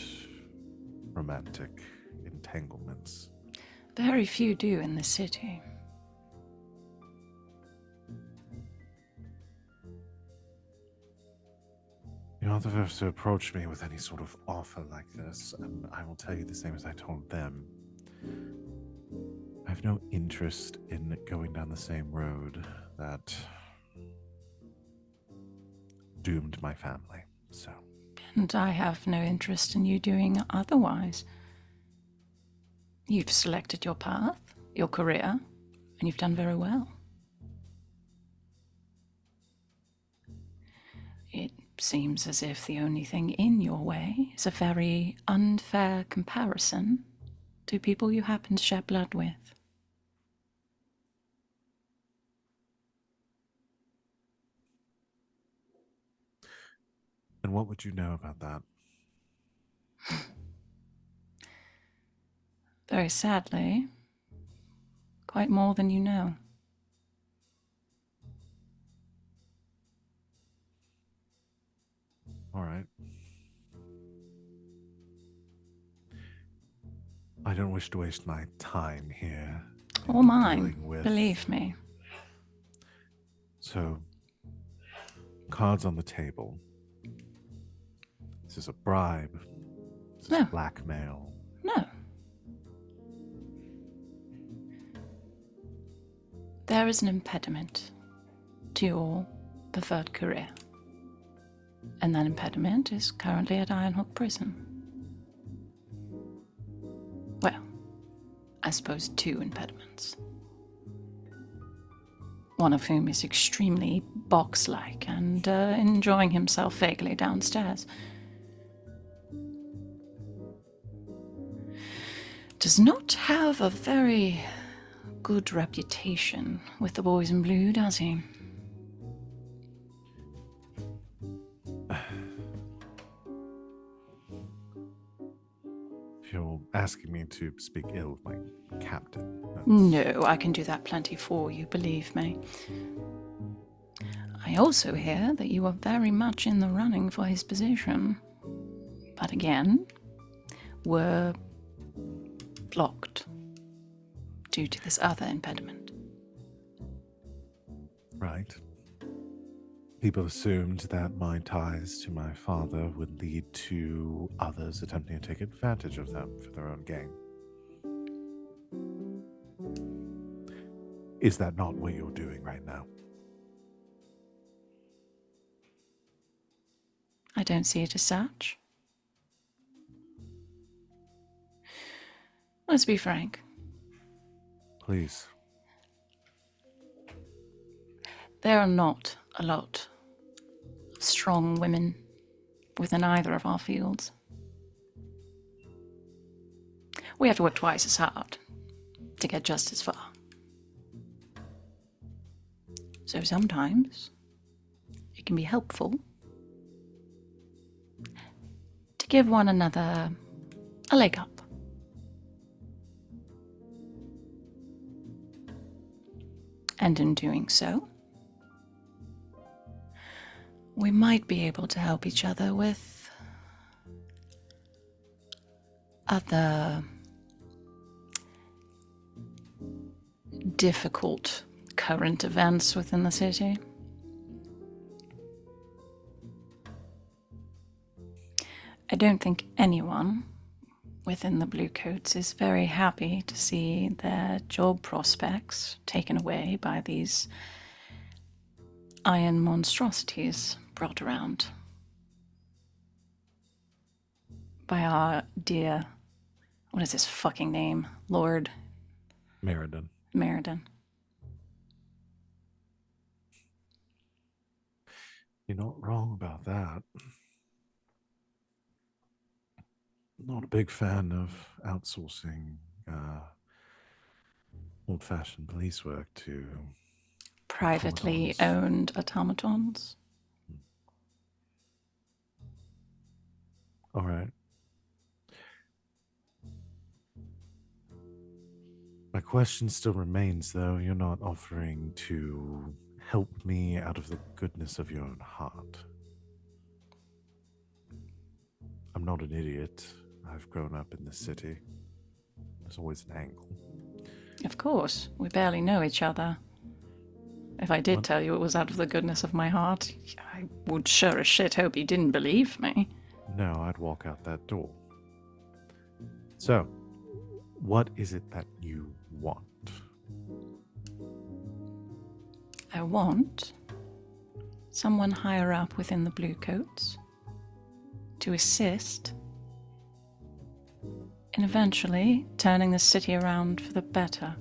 romantic entanglements. Very few do in the city. You're not the first to approach me with any sort of offer like this, and I will tell you the same as I told them. I have no interest in going down the same road that doomed my family, so. And I have no interest in you doing otherwise. You've selected your path, your career, and you've done very well. It seems as if the only thing in your way is a very unfair comparison to people you happen to share blood with. And what would you know about that? Very sadly, quite more than you know. All right. I don't wish to waste my time here. Or mine, dealing with- believe me. So, cards on the table. This is a bribe. This is No. blackmail. No. There is an impediment to your preferred career. And that impediment is currently at Ironhook Prison. Well, I suppose 2 impediments. One of whom is extremely box-like and enjoying himself vaguely downstairs. does not have a very good reputation with the boys in blue, does he? If you're asking me to speak ill of my captain, that's... No, I can do that plenty for you, believe me. I also hear that you are very much in the running for his position. But again, were blocked due to this other impediment. Right. People assumed that my ties to my father would lead to others attempting to take advantage of them for their own gain. Is that not what you're doing right now? I don't see it as such. Let's be frank. Please. There are not a lot of strong women within either of our fields. We have to work twice as hard to get just as far. So sometimes it can be helpful to give one another a leg up. And in doing so, we might be able to help each other with other difficult current events within the city. I don't think anyone within the Bluecoats is very happy to see their job prospects taken away by these iron monstrosities brought around by our dear, what is his fucking name? Lord Meriden. Meriden. You're not wrong about that. Not a big fan of outsourcing old-fashioned police work to Privately automatons. owned automatons. All right. My question still remains, though. You're not offering to help me out of the goodness of your own heart. I'm not an idiot. I've grown up in this city. There's always an angle. Of course, we barely know each other. If I did What? tell you it was out of the goodness of my heart, I would sure as shit hope you didn't believe me. No, I'd walk out that door. So, what is it that you want? I want someone higher up within the Bluecoats to assist in eventually turning the city around for the better.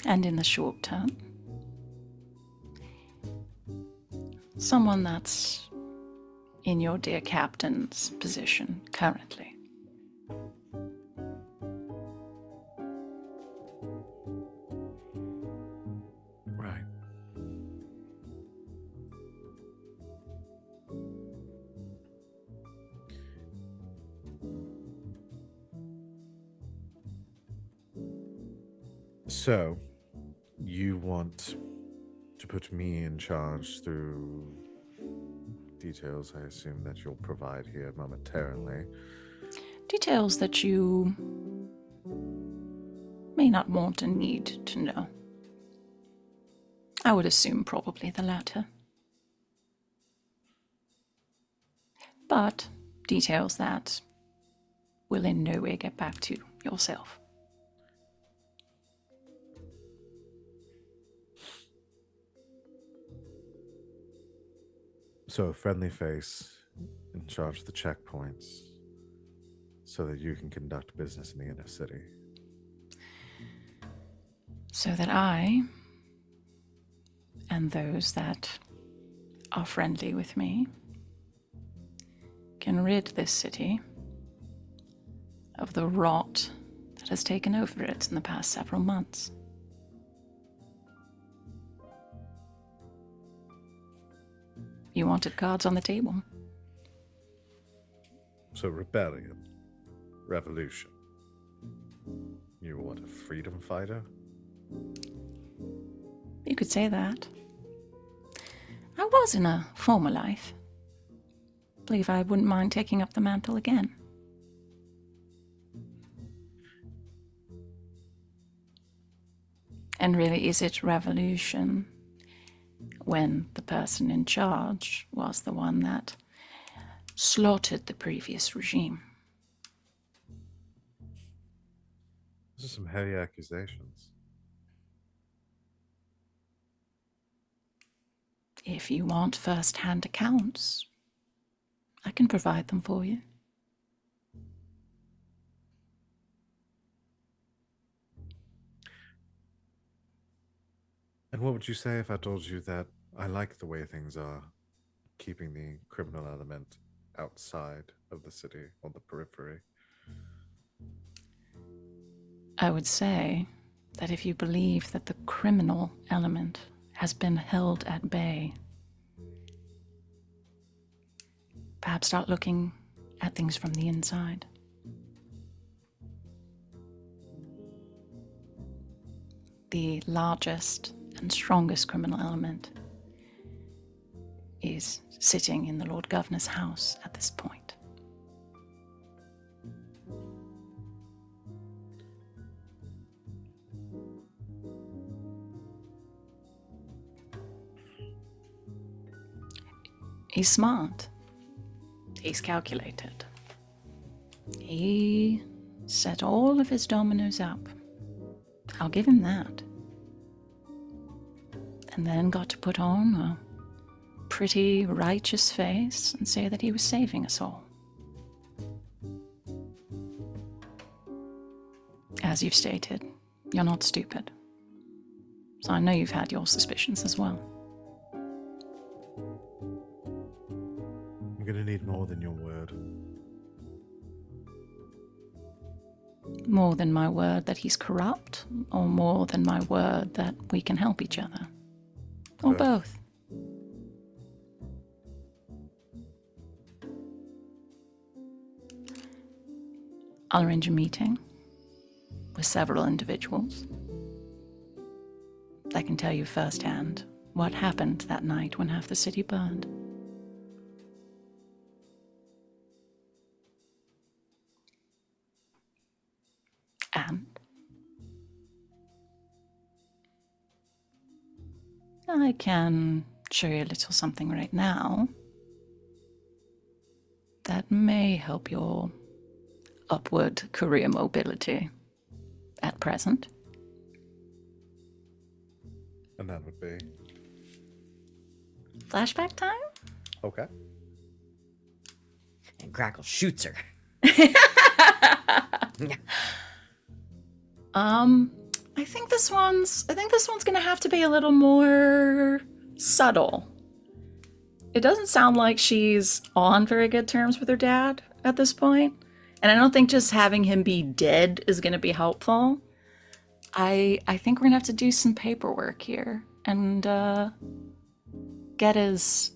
And in the short term, someone that's in your dear captain's position currently. Right. So, you want to put me in charge through details I assume that you'll provide here momentarily. Details that you may not want and need to know. I would assume probably the latter. But details that will in no way get back to yourself. So, a friendly face in charge of the checkpoints so that you can conduct business in the inner city. So that I and those that are friendly with me can rid this city of the rot that has taken over it in the past several months. You wanted cards on the table. So rebellion, revolution. You what, a freedom fighter? You could say that. I was in a former life. Believe I wouldn't mind taking up the mantle again. And really, is it revolution when the person in charge was the one that slaughtered the previous regime? Those are some heavy accusations. If you want first-hand accounts, I can provide them for you. And what would you say if I told you that I like the way things are, keeping the criminal element outside of the city, on the periphery? I would say that if you believe that the criminal element has been held at bay, perhaps start looking at things from the inside. The largest and strongest criminal element is sitting in the Lord Governor's house at this point. He's smart. He's calculated. He set all of his dominoes up. I'll give him that. And then got to put on a pretty righteous face and say that he was saving us all. As you've stated, you're not stupid. So I know you've had your suspicions as well. I'm gonna need more than your word. More than my word that he's corrupt, or more than my word that we can help each other? Or both? I'll arrange a meeting with several individuals that can tell you firsthand what happened that night when half the city burned. And I can show you a little something right now that may help your upward career mobility at present. And that would be Flashback time? okay. And Crackle shoots her. I think this one's gonna have to be a little more subtle. It doesn't sound like she's on very good terms with her dad at this point, and I don't think just having him be dead is gonna be helpful. I think we're gonna have to do some paperwork here and get his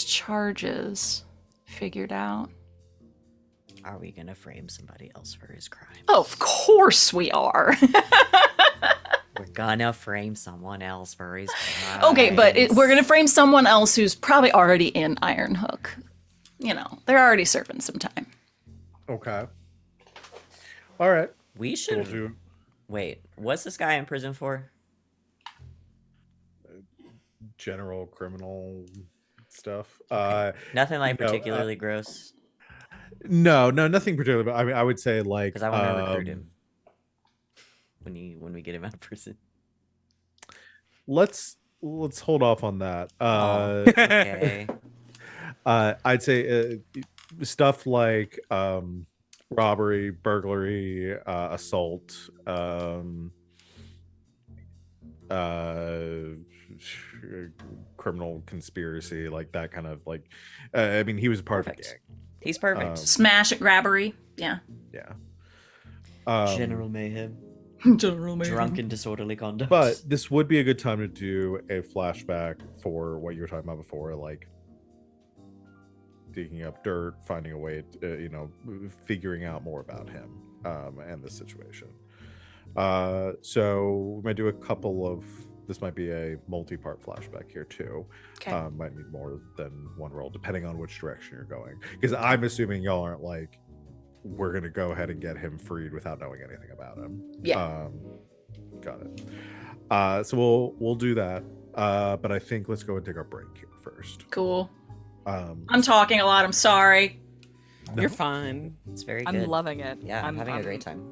charges figured out. Are we gonna frame somebody else for his crime? Of course we are. We're gonna frame someone else for his crime. Okay, but we're gonna frame someone else who's probably already in Iron Hook. You know, they're already serving some time. Okay. All right. We We'll should do wait. What's this guy in prison for? general criminal stuff. Nothing like no, particularly gross. No, nothing particular. But I mean, I would say like Because I want to recruit him when we get him out of prison. Let's hold off on that. Okay. I'd say stuff like robbery, burglary, assault, criminal conspiracy, like that kind of like. I mean, he was part of Perfect. the gang. He's perfect. Smash at grabbery. Yeah. Yeah. General mayhem, General drunk and disorderly conduct. But this would be a good time to do a flashback for what you were talking about before, like digging up dirt, finding a way, to, figuring out more about him and the situation. So we might do a couple of. This might be a multi-part flashback here too. Okay. Might need more than one roll, depending on which direction you're going. Because I'm assuming y'all aren't like, we're gonna go ahead and get him freed without knowing anything about him. Yeah. Got it. So we'll do that. But I think let's go and take our break here first. Cool. Um, I'm talking a lot. I'm sorry. You're fine. it's very I'm good. loving it. Yeah, I'm having a great time.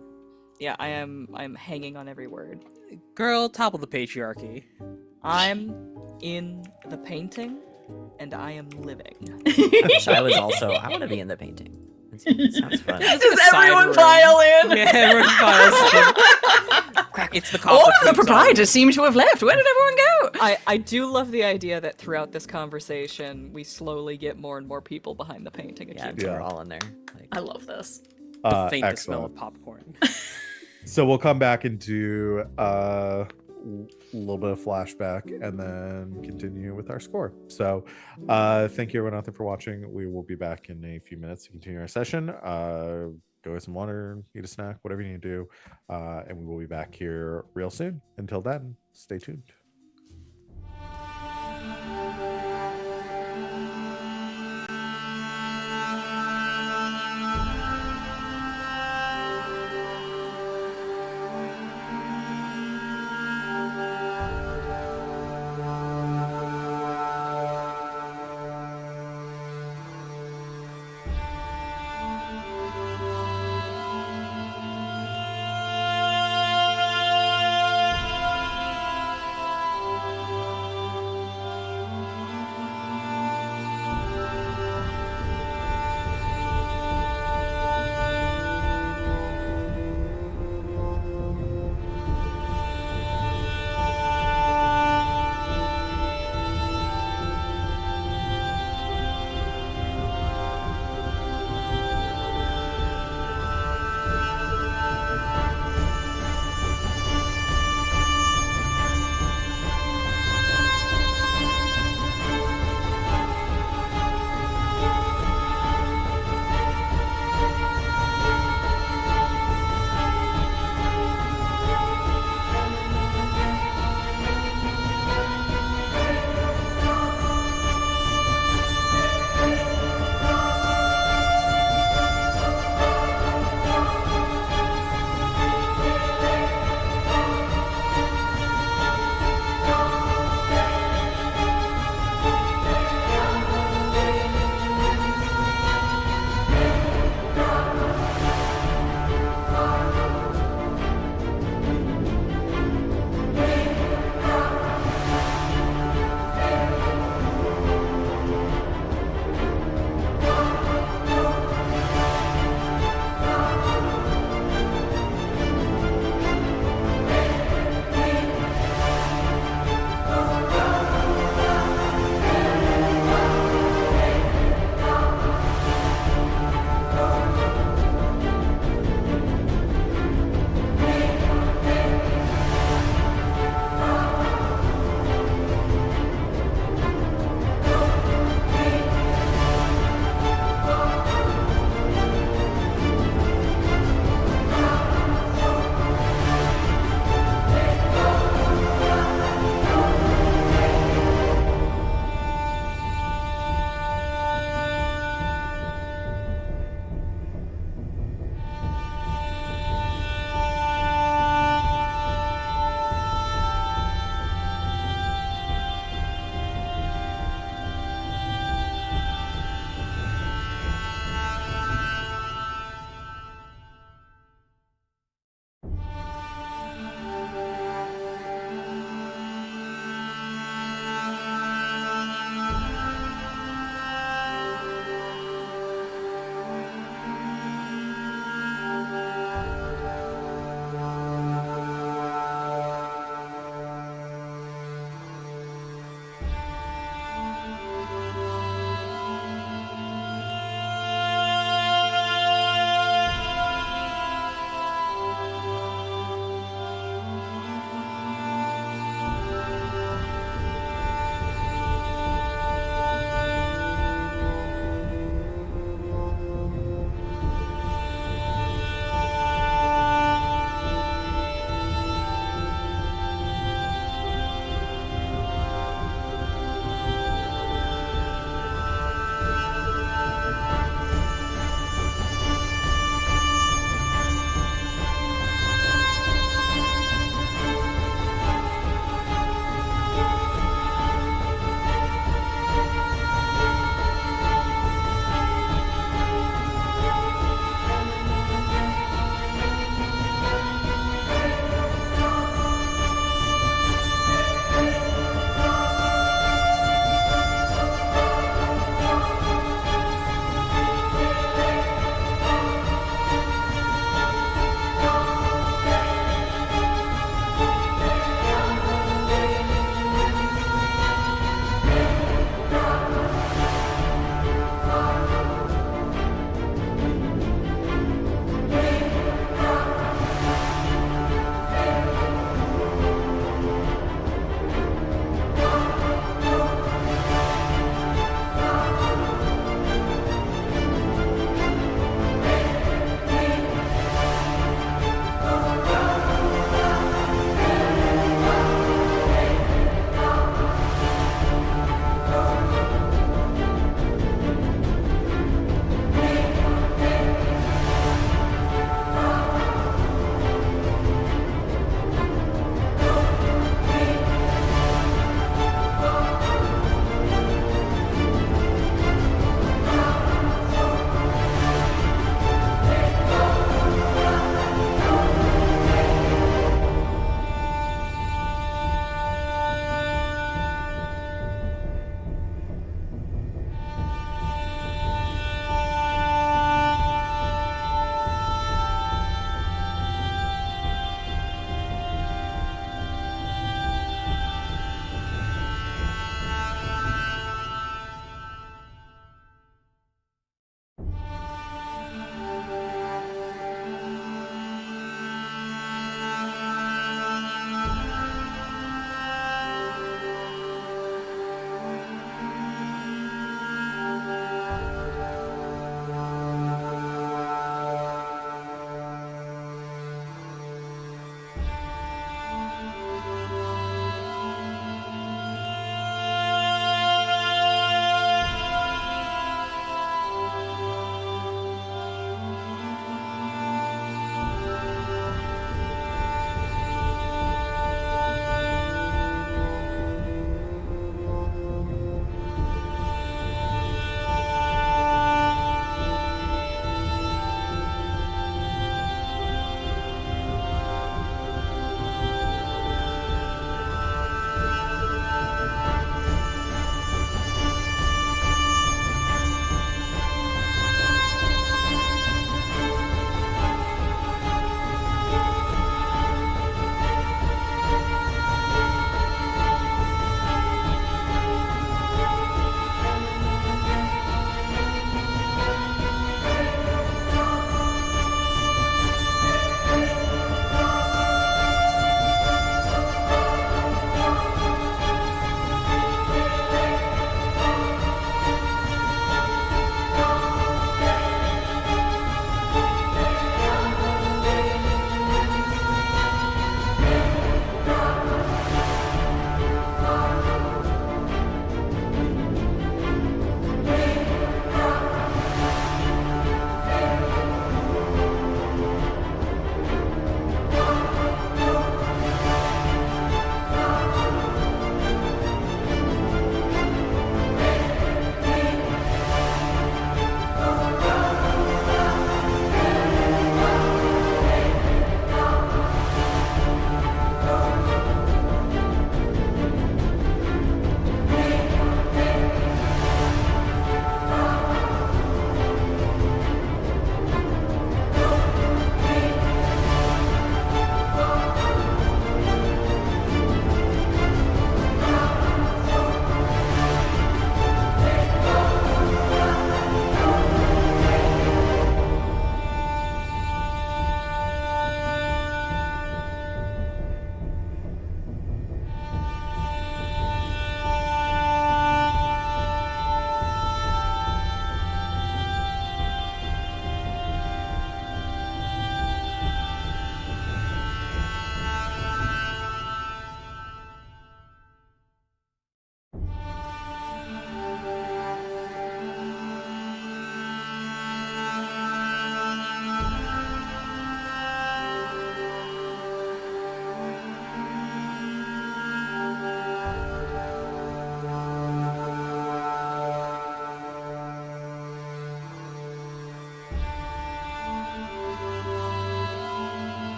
Yeah, I am. I'm hanging on every word. Girl, topple the patriarchy. I'm in the painting, and I am living. So I want to be in the painting. It sounds fun. Does Side everyone room. file in? Yeah, everyone files in. It's the All of the complicated proprietors seem to have left. Where did everyone go? I do love the idea that throughout this conversation, we slowly get more and more people behind the painting. It Yeah, keeps- until we're all in there. Like, I love this. The faintest smell excellent. of popcorn. So we'll come back and do a little bit of flashback and then continue with our score. So thank you everyone out there for watching. We will be back in a few minutes to continue our session. Go get some water, eat a snack, whatever you need to do. And we will be back here real soon. Until then, stay tuned.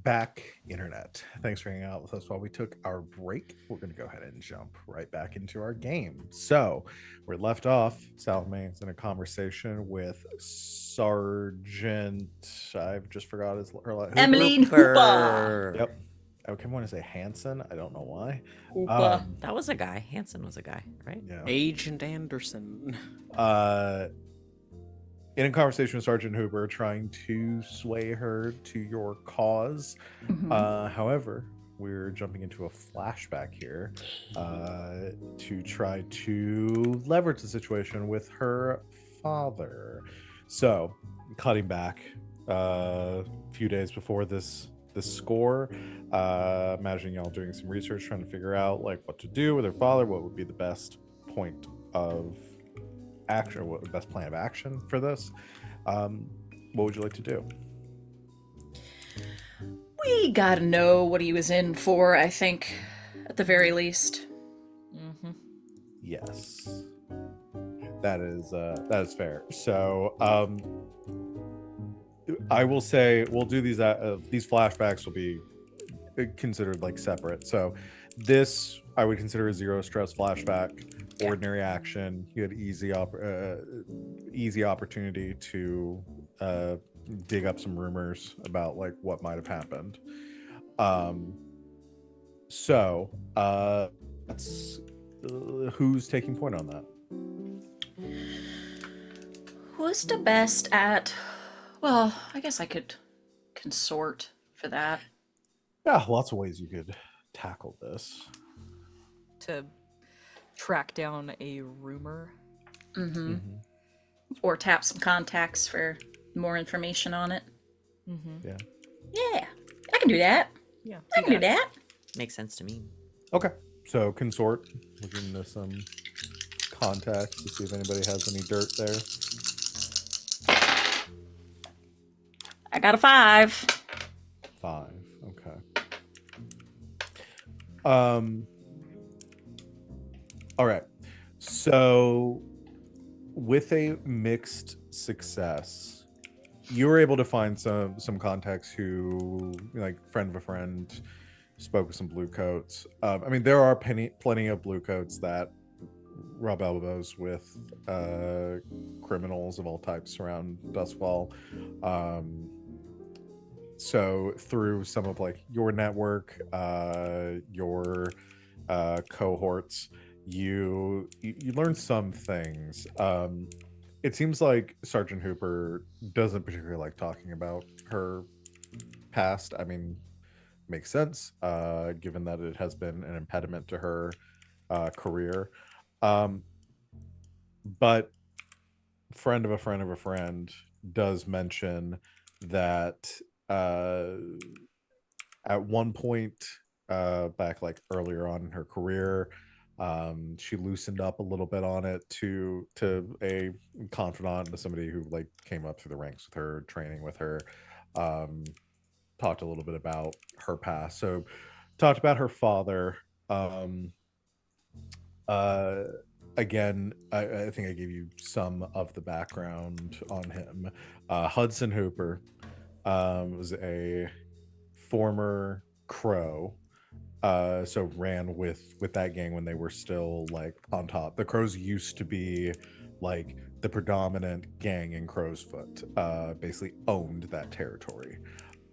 back, internet. Thanks for hanging out with us while we took our break. We're going to go ahead and jump right back into our game. So, we're left off. Salmane's in a conversation with Sergeant. I've just forgot her last. Emmeline Hooper. Yep. I kept wanting to say Hanson. I don't know why. Hooper. That was a guy. Hanson was a guy, right? Yeah. Agent Anderson. In a conversation with Sergeant Hooper, trying to sway her to your cause. Mhm. However, we're jumping into a flashback here to try to leverage the situation with her father. So, cutting back a few days before this score, imagining y'all doing some research, trying to figure out like what to do with her father, what would be the best point of action, what the best plan of action for this. What would you like to do? We gotta know what he was in for, I think, at the very least. Mm-hmm. Yes, that is fair. So I will say we'll do these flashbacks will be considered like separate. So this I would consider a zero stress flashback. Ordinary action. You had easy opportunity to dig up some rumors about like what might have happened. So that's who's taking point on that? Who's the best at? Well, I guess I could consort for that. Yeah, lots of ways you could tackle this. To track down a rumor. Mm-hmm. Or tap some contacts for more information on it. Mm-hmm. Yeah. Yeah, I can do that. Yeah. I can do that. Makes sense to me. Okay, so consort, looking into some contacts to see if anybody has any dirt there. I got a 5. 5. Okay. All right. So with a mixed success, you were able to find some contacts who, like, friend of a friend, spoke with some blue coats. I mean, there are plenty of blue coats that rub elbows with criminals of all types around Dustfall. So through some of like your network, your cohorts, you learn some things. It seems like Sergeant Hooper doesn't particularly like talking about her past. I mean, makes sense, given that it has been an impediment to her career. But friend of a friend of a friend does mention that at one point back like earlier on in her career, she loosened up a little bit on it to a confidant, to somebody who like came up through the ranks with her, training with her, talked a little bit about her past. So talked about her father. Again, I think I gave you some of the background on him. Hudson Hooper was a former Crow, so ran with that gang when they were still like on top. The Crows used to be like the predominant gang in Crowsfoot, basically owned that territory.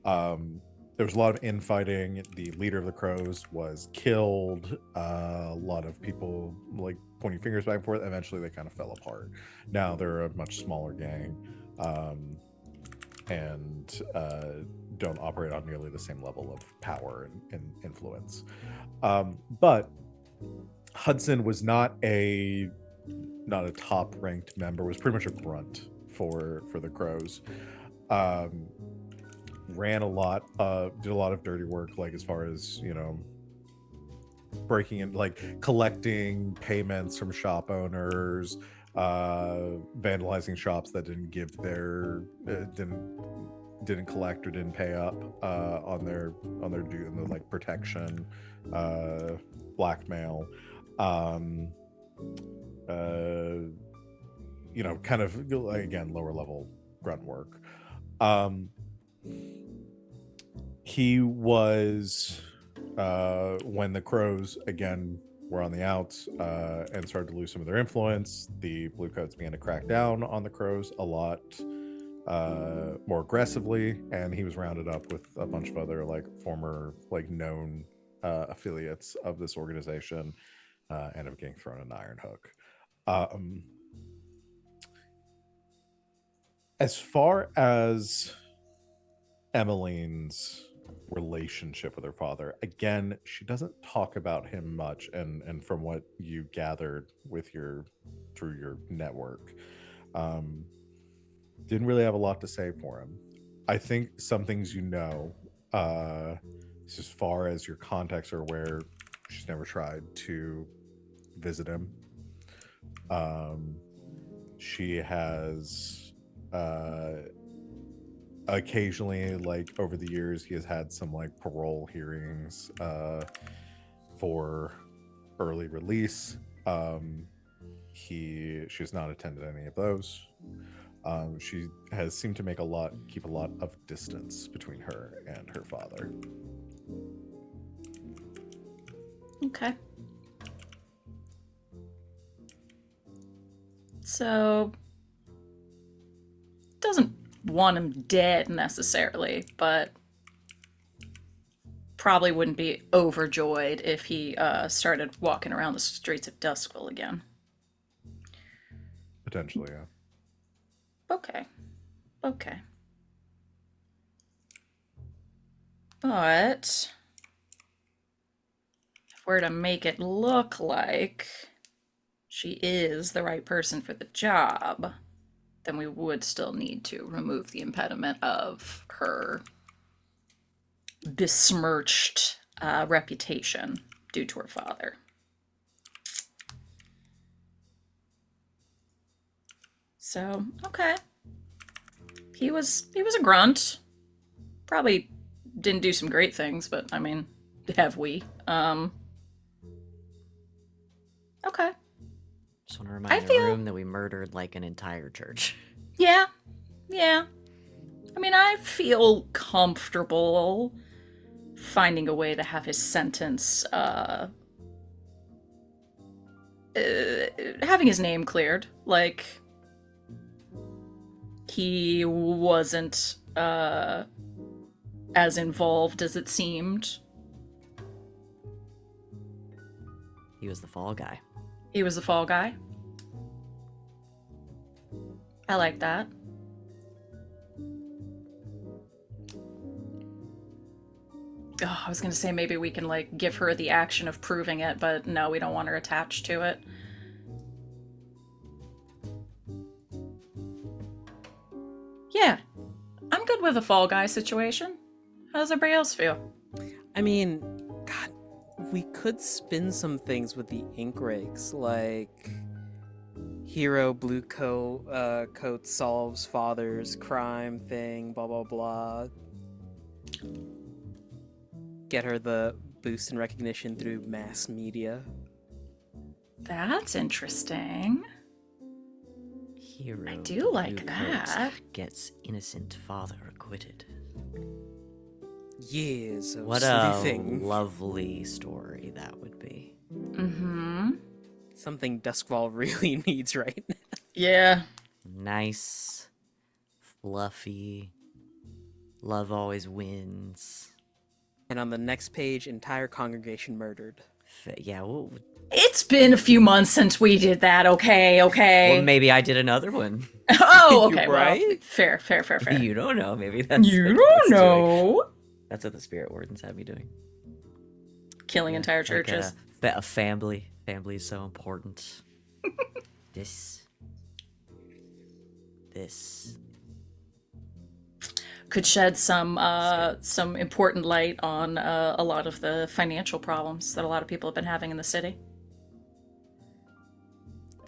There was a lot of infighting. The leader of the Crows was killed. A lot of people like pointing fingers back and forth. Eventually, they kind of fell apart. Now they're a much smaller gang, and don't operate on nearly the same level of power and influence. But Hudson was not a top ranked member. Was pretty much a grunt for the Crows. Ran a lot, did a lot of dirty work, like as far as, you know, breaking in, like collecting payments from shop owners, vandalizing shops that didn't give their didn't collect or didn't pay up on their due, and the like protection, blackmail, you know, kind of again lower level grunt work. He was when the crows again were on the outs and started to lose some of their influence. The bluecoats began to crack down on the crows a lot more aggressively, and he was rounded up with a bunch of other like former like known affiliates of this organization and of getting thrown an iron hook. As far as Emmeline's relationship with her father, again, she doesn't talk about him much, and from what you gathered with your through your network, didn't really have a lot to say for him. I think some things as far as your contacts are aware, she's never tried to visit him. She has occasionally, like over the years, he has had some like parole hearings for early release. She's not attended any of those. She has seemed to keep a lot of distance between her and her father. Okay. So, doesn't want him dead necessarily, but probably wouldn't be overjoyed if he started walking around the streets of Duskville again. Potentially, yeah. Okay. But if we're to make it look like she is the right person for the job, then we would still need to remove the impediment of her besmirched reputation due to her father. So, okay. He was a grunt. Probably didn't do some great things, but I mean, have we? Okay. Just want to remind the room that we murdered like an entire church. Yeah. I mean, I feel comfortable finding a way to have his sentence, having his name cleared. Like, he wasn't, as involved as it seemed. He was the fall guy. He was the fall guy. I like that. Oh, I was gonna say maybe we can like give her the action of proving it, but no, we don't want her attached to it. Yeah, I'm good with a fall guy situation. How does everybody else feel? I mean, God, we could spin some things with the ink rakes, like hero blue coat solves father's crime thing, blah blah blah. Get her the boost in recognition through mass media. That's interesting. Hero I do like blue that. coat gets innocent father acquitted. Years of What sleuthing. a lovely story that would be. Mm-hmm. Something Duskfall really needs right now. Yeah. Nice, fluffy, love always wins. And on the next page, entire congregation murdered. Yeah, well, It's been a few months since we did that, okay? well, maybe I did another one. Oh, okay, Right? well, fair. You don't know. Maybe that's You what don't I was doing. know. That's what the spirit wardens had me doing. Killing entire Like, churches. a family. Family is so important. This Could shed some important light on a lot of the financial problems that a lot of people have been having in the city.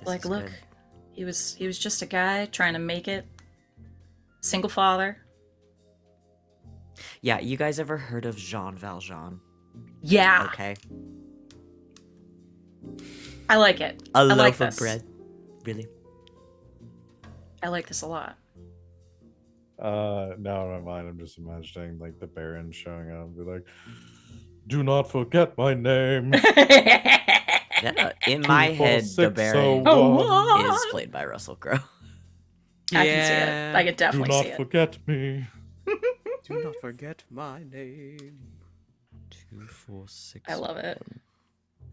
Like, is look, good. he was just a guy trying to make it. Single father. Yeah, you guys ever heard of Jean Valjean? Yeah, Okay. I like it. A I loaf like of this. bread. Really? I like this a lot. Now in my mind, I'm just imagining like the Baron showing up, and be like, "Do not forget my name." In my head, the Baron 2460. is played by Russell Crowe. I can see it. I can Do definitely not see it. forget me. Do not forget my name. 246. I love it.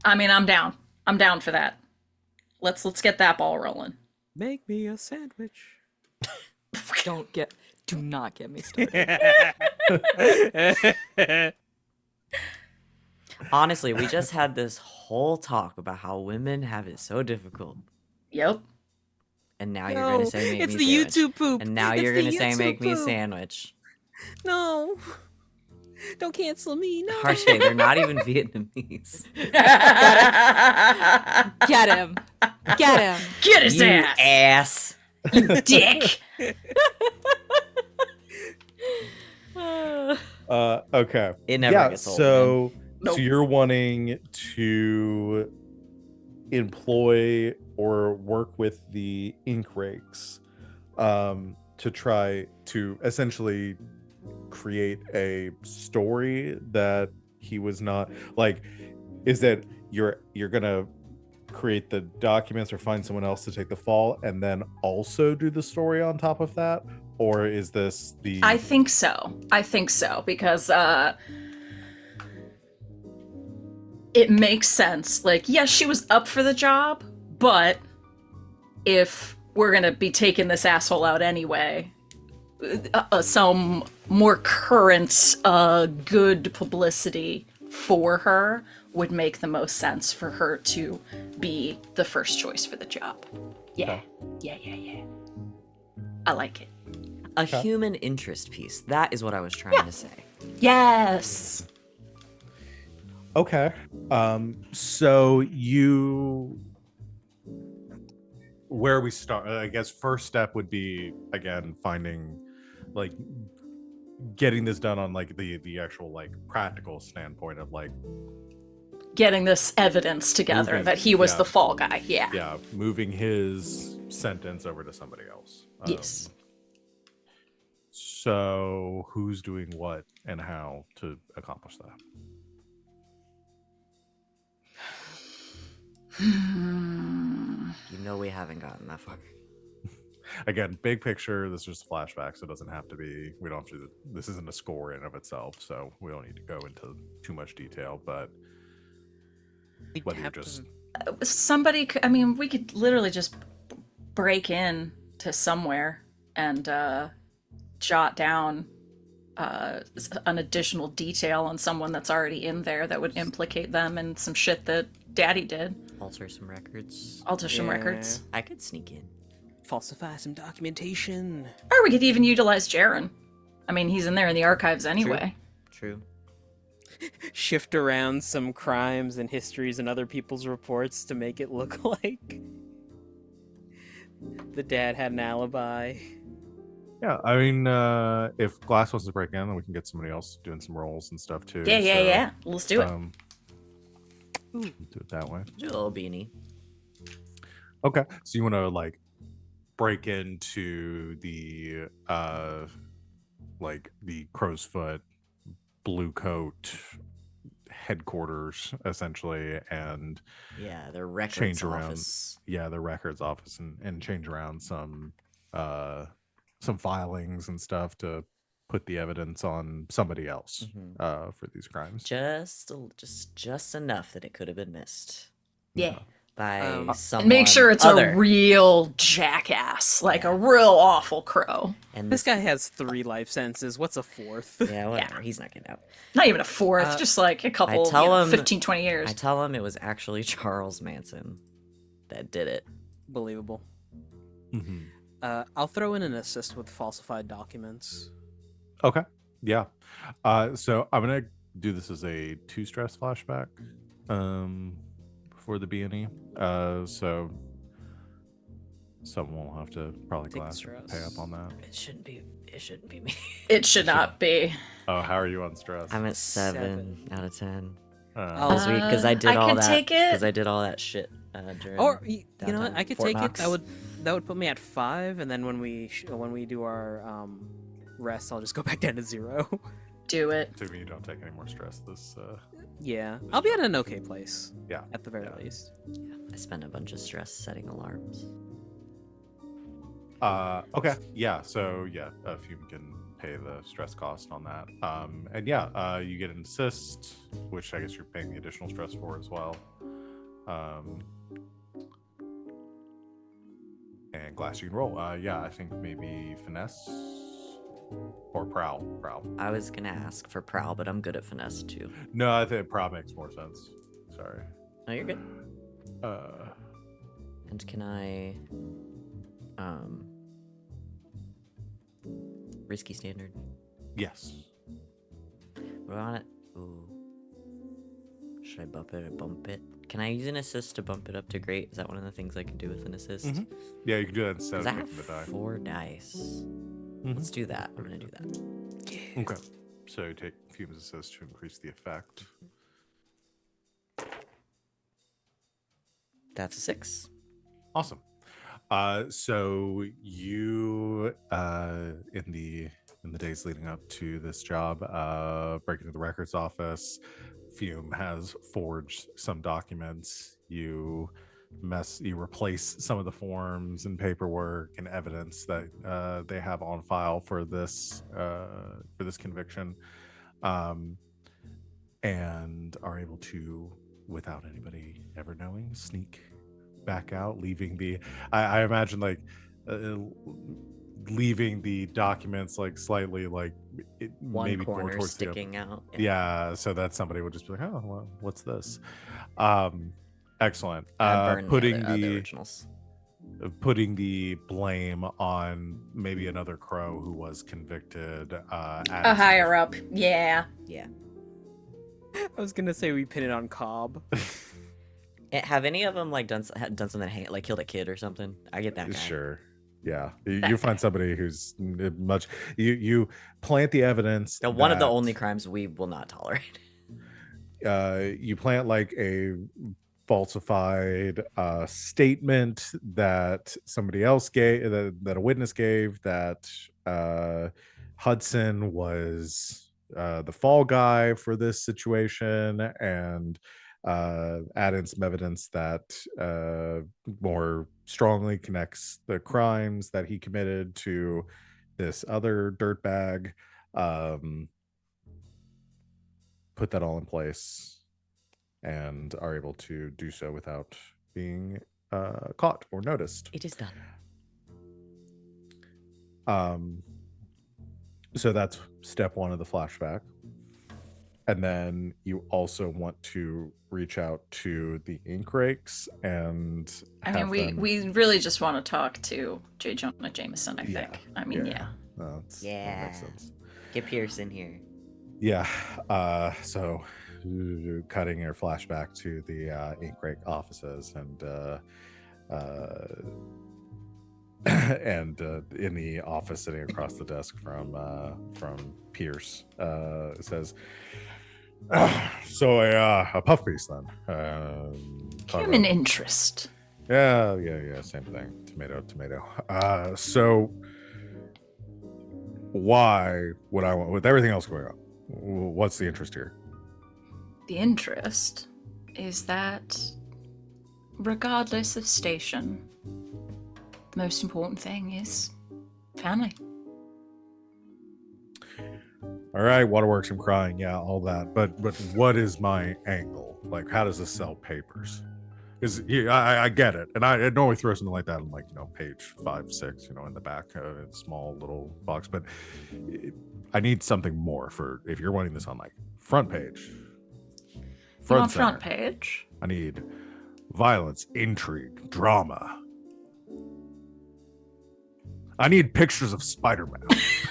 I mean, I'm down. I'm down for that. Let's get that ball rolling. Make me a sandwich. Do not get me started. Honestly, we just had this whole talk about how women have it so difficult, Yep. and now you're gonna No, say make it's me the a sandwich. YouTube poop. And now It's you're the gonna say YouTube make me a poop. sandwich. No. Don't cancel me. No. Harshay, they're not even Vietnamese. Get him. Get him. Get his You ass, ass. dick. Okay. It never Yeah. gets old. So, Nope. so you're wanting to employ or work with the ink rakes, to try to essentially create a story that he was not like. Is that you're gonna create the documents or find someone else to take the fall and then also do the story on top of that, or is this the? I think so. Because it makes sense. Like, yes, she was up for the job, but if we're gonna be taking this asshole out anyway, some more current good publicity for her would make the most sense for her to be the first choice for the job. Yeah. Yeah. I like it. A human interest piece. That is what I was trying to say. Yes. Okay. So you, where we start, I guess first step would be again finding, like, getting this done on like the actual like practical standpoint of like, Getting this evidence together Moving, that he was yeah. the fall guy. Yeah. yeah, moving his sentence over to somebody else. Yes. So who's doing what and how to accomplish that? You know we haven't gotten that far. Again, big picture, this is just flashback, so it doesn't have to be, we don't have to, this isn't a score in of itself, so we don't need to go into too much detail, but We'd whether you're have to- just Somebody could, I mean, we could literally just break in to somewhere and jot down an additional detail on someone that's already in there that would implicate them in some shit that Daddy did. Alter some records. Alter some Yeah. records. I could sneak in. Falsify some documentation. Or we could even utilize Jaren. I mean, he's in there in the archives anyway. True. Shift around some crimes and histories and other people's reports to make it look like the dad had an alibi. yeah, I mean, if Glass wants to break in, then we can get somebody else doing some roles and stuff too. Yeah. Let's do it. Do it that way. Do a little beanie. Okay, so you want to like break into the like the Crow's Foot Blue Coat headquarters essentially, and Yeah, the records Change around. office. yeah, the records office, and change around some filings and stuff to put the evidence on somebody else Mhm. for these crimes. Just enough that it could have been missed Yeah. by someone. And make sure it's other. a real jackass, like a real awful crow. And This guy has 3 life sentences. What's a 4th? Yeah, whatever. He's not getting out. Not even a fourth, just like a couple, tell him- 15, 20 years. I tell him it was actually Charles Manson that did it. Believable. Mhm. I'll throw in an assist with falsified documents. Okay. Yeah. So I'm gonna do this as a 2 stress flashback for the B&E. So someone will have to probably Take the Glass stress. pay up on that. It shouldn't be me. It should not be. Oh, how are you on stress? I'm at 7 7. out of 10 Oh. this week because I did I all can that. take it. Because I did all that shit during. Or you know what? downtime. I could Fort take Knox. it. That would put me at 5, and then when we do our rest, I'll just go back down to 0. Do it. Assuming you don't take any more stress this. Yeah, I'll be at an okay place. Yeah. At the very Yeah. least. I spend a bunch of stress setting alarms. Okay. Yeah. So yeah, Fume can pay the stress cost on that. And yeah, you get an assist, which I guess you're paying the additional stress for as well. And Glass you can roll. Yeah, I think maybe finesse or prowl. Prowl. I was gonna ask for prowl, but I'm good at finesse too. No, I think prowl makes more sense. Sorry. No, you're good. Uh, And can I, risky standard? yes. What on it? Ooh. Should I bump it or bump it? Can I use an assist to bump it up to great? Is that one of the things I can do with an assist? Mhm. Yeah, you can do that instead Because of I have making the die. 4 dice. Mhm. Let's do that. I'm gonna do that. Okay. So you take Fume's assist to increase the effect. That's a 6. Awesome. So you in the days leading up to this job, break into the records office. Fume has forged some documents. You replace some of the forms and paperwork and evidence that they have on file for this conviction, and are able to, without anybody ever knowing, sneak back out, leaving the I imagine like leaving the documents like slightly like One maybe more corner towards the sticking out. yeah, so that somebody would just be like, oh well, what's this? Excellent. I burned Putting the the originals. putting the blame on maybe another crow who was convicted, A higher up. Yeah. Yeah. I was gonna say we pin it on Cobb. Have any of them like done something like killed a kid or something? I get that guy. Sure. Yeah, you find somebody who's much. You plant the evidence. One of the that, only crimes we will not tolerate. you plant like a falsified statement that somebody else gave, that a witness gave, that Hudson was the fall guy for this situation, and add in some evidence that more strongly connects the crimes that he committed to this other dirtbag. Put that all in place and are able to do so without being caught or noticed. It is done. So that's step one of the flashback. And then you also want to reach out to the ink rakes and I mean, we really just want to talk to J. Jonah Jameson, I Yeah, think. I mean, yeah. That Yeah. makes sense. Get Pierce in here. Yeah. So cutting your flashback to the ink rake offices and and in the office sitting across the desk from Pierce, it says, so a puff piece then. Human interest. Yeah, same thing. Tomato. So why would I want, with everything else going on, what's the interest here? The interest is that, regardless of station, the most important thing is family. All right, waterworks, I'm crying, yeah, all that. But what is my angle? Like, how does this sell papers? Because I get it, and I normally throw something like that on, like, page 5, 6, in the back, a small little box. But I need something more for if you're wanting this on like front page. You want Front front page? I need violence, intrigue, drama. I need pictures of Spider-Man.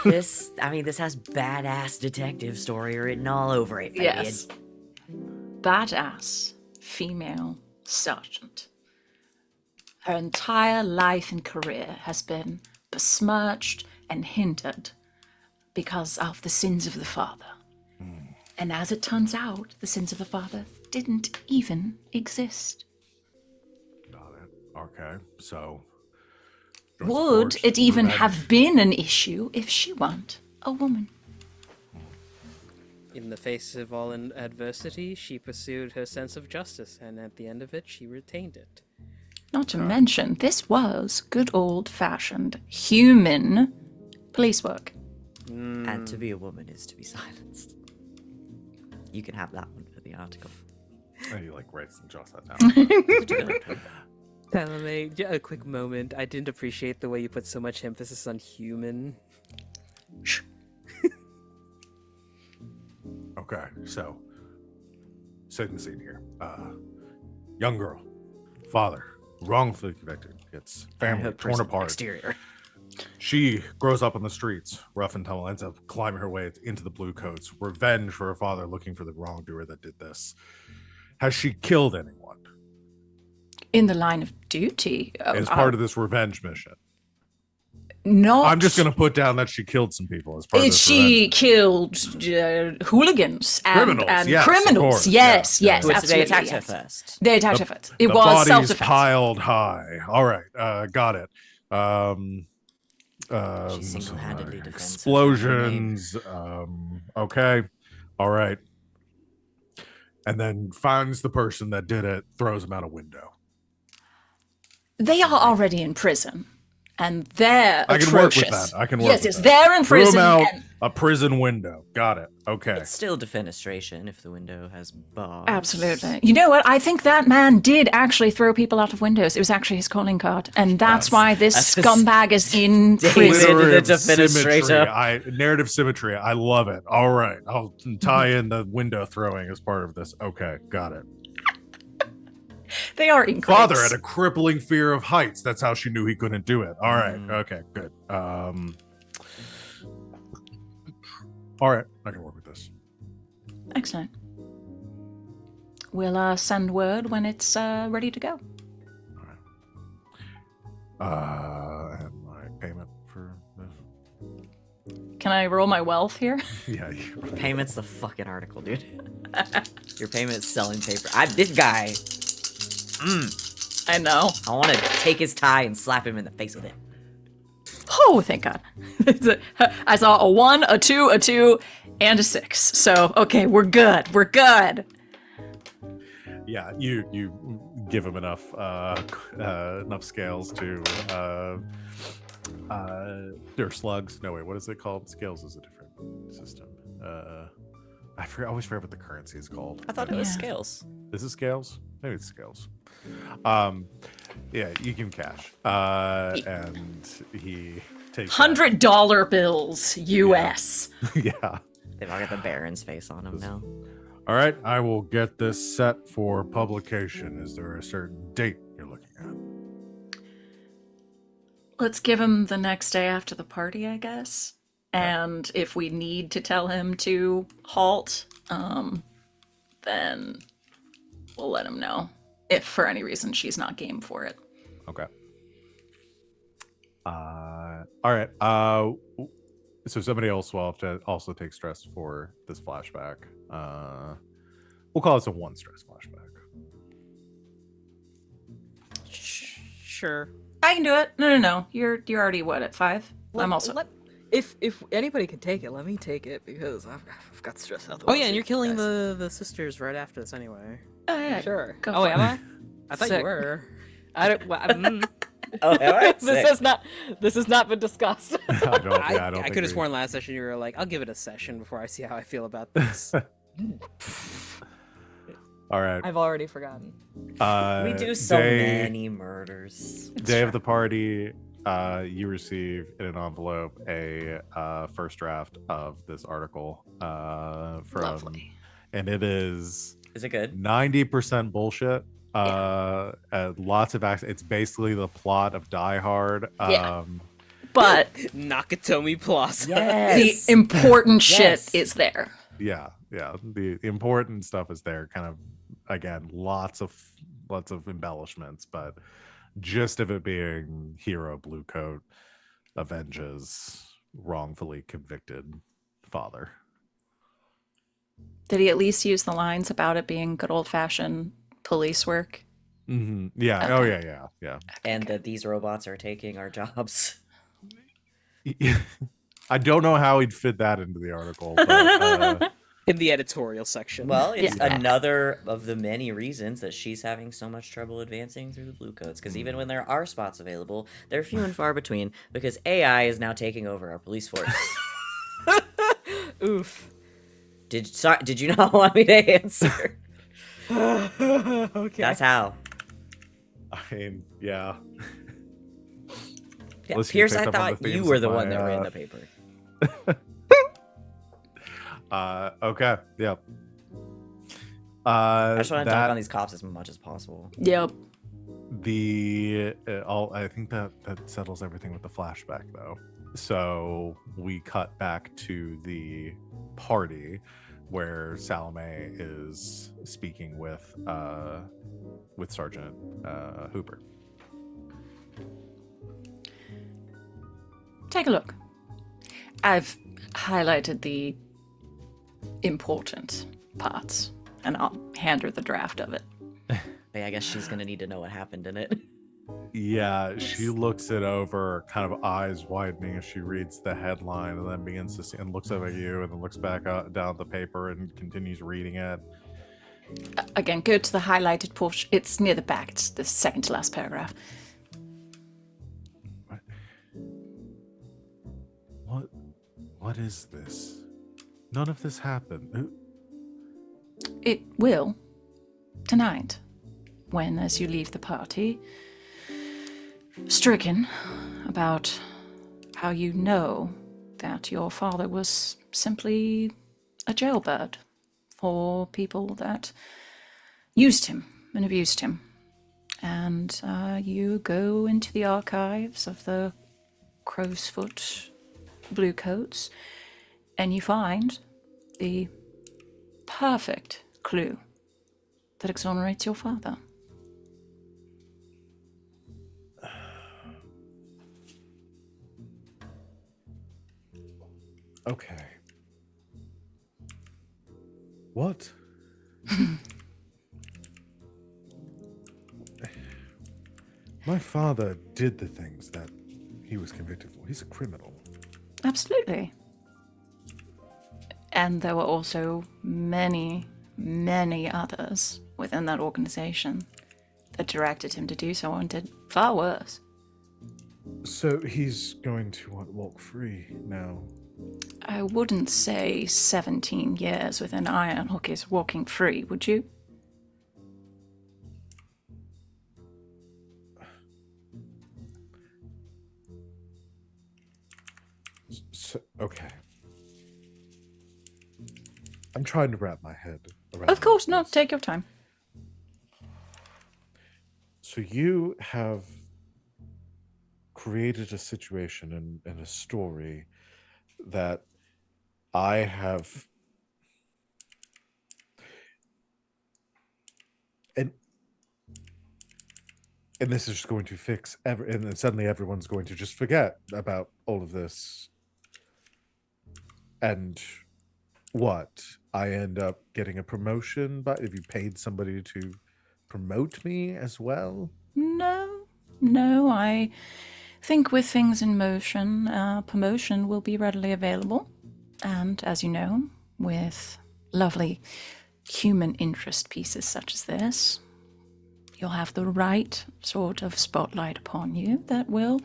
This has badass detective story written all over it. Yes. Badass female sergeant. Her entire life and career has been besmirched and hindered because of the sins of the father. And as it turns out, the sins of the father didn't even exist. Got it. Okay, so Would it even have been an issue if she weren't a woman. In the face of all adversity, she pursued her sense of justice, and at the end of it, she retained it. Not to mention, this was good old-fashioned human police work. And to be a woman is to be silenced. You can have that one for the article. Oh, you like write some jots that down. Salome, a quick moment. I didn't appreciate the way you put so much emphasis on human. Okay, so setting the scene here. Young girl, father, wrongfully convicted, gets family torn Prison apart. Exterior. She grows up on the streets, rough and tumble, ends up climbing her way into the blue coats. Revenge for her father, looking for the wrongdoer that did this. Has she killed anyone In the line of duty. as part of this revenge mission? Not. I'm just going to put down that she killed some people as part of this She revenge. killed hooligans and Criminals, and yes, of criminals. course, Yes, yeah, yes, Who absolutely. they attacked her yes. first. They attacked her first. It The was bodies self-defense. piled high. All right, got it. She single-handedly defends her Explosions. Okay, all right. And then finds the person that did it, throws him out a window. They are already in prison, and they're I can work with atrocious. that. I can work Yes, with yes, that. they're in Threw him prison. out and- a prison window. Got it. Okay. It's still defenestration if the window has bars. Absolutely. You know what? I think that man did actually throw people out of windows. It was actually his calling card, and that's why this that's a scumbag is in David. prison. the Narrative defenestrator. narrative symmetry. I love it. All right. I'll tie in the window throwing as part of this. Okay. Got it. They are in Father crates. had a crippling fear of heights. That's how she knew he couldn't do it. All right. Mm. Okay. Good. All right. I can work with this. Excellent. We'll send word when it's ready to go. And my payment for this. Can I roll my wealth here? Yeah. Payment's the fucking article, dude. Your payment's selling paper. This guy. I know. I want to take his tie and slap him in the face with it. Oh, thank God. I saw a 1, a 2, a 2, and a 6. So, okay, we're good. We're good. Yeah. You give him enough enough scales to they're slugs. No wait, what is it called? Scales is a different system. I always forget what the currency is called. I thought it was Yeah. scales. Is it scales? Maybe it's scales. Yeah, you give him cash. And he takes that. $100 bills, US. Yeah. They've all got the Baron's face on them now. All right, I will get this set for publication. Is there a certain date you're looking at? Let's give him the next day after the party, I guess. And if we need to tell him to halt, then we'll let him know. If for any reason she's not game for it. Okay. All right. So somebody else will have to also take stress for this flashback. We'll call this a 1 stress flashback. Sure. I can do it. No. You're already what at 5? I'm also. If anybody can take it, let me take it because I've got stress out the Oh way. yeah, and you're killing the sisters right after this anyway. Oh, yeah. Sure. Go Oh, for am it. I? I thought Sick. you were. I don't. Oh, alright, this has not been discussed. I don't. Yeah, I don't. Oh, I think could have we- sworn last session you were like, I'll give it a session before I see how I feel about this. All right. I've already forgotten. we do so day, many murders. Day of the party. You receive in an envelope a first draft of this article from, Lovely. and it is Is it good? 90% bullshit. Lots of acts. It's basically the plot of Die Hard. Yeah. But Nakatomi Plaza. Yes. the important Yes. shit is there. Yeah. The important stuff is there. Kind of again, lots of embellishments, but gist of it being hero blue coat avenges wrongfully convicted father. Did he at least use the lines about it being good old fashioned police work? Mm-hmm. Yeah. Oh yeah. Yeah. And that these robots are taking our jobs. Yeah. I don't know how he'd fit that into the article. But, In the editorial section. Well, it's Yeah. another of the many reasons that she's having so much trouble advancing through the blue coats. Because even when there are spots available, they're few and far between because AI is now taking over our police force. Oof. Did you not want me to answer? Okay. That's how. I mean, yeah. Yeah, Listen, you Pierce, picked I up on thought the you themes were of the my, one that ran the paper. Okay. Yeah. I just want to dunk that on these cops as much as possible. Yep. I think that settles everything with the flashback though. So we cut back to the party where Salome is speaking with Sergeant Hooper. Take a look. I've highlighted the important parts, and I'll hand her the draft of it. Hey, I guess she's gonna need to know what happened in it. Yeah, she looks it over, kind of eyes widening as she reads the headline, and then begins to see and looks up at you, and then looks back down at the paper and continues reading it. Again, go to the highlighted portion. It's near the back. It's the second to last paragraph. What is this? None of this happened. It will tonight, when, as you leave the party, stricken about how you know that your father was simply a jailbird for people that used him and abused him. And you go into the archives of the Crowsfoot Bluecoats, and you find the perfect clue that exonerates your father. Okay. What? My father did the things that he was convicted for. He's a criminal. Absolutely. And there were also many, many others within that organization that directed him to do so and did far worse. So he's going to walk free now. I wouldn't say 17 years within Ironhook is walking free, would you? So, okay. I'm trying to wrap my head around Of course, no, this. take your time. So you have created a situation and a story that I have, and this is just going to fix and then suddenly everyone's going to just forget about all of this. And what? I end up getting a promotion, but if you paid somebody to promote me as well? No, I think with things in motion, promotion will be readily available. And as you know, with lovely human interest pieces such as this, you'll have the right sort of spotlight upon you that will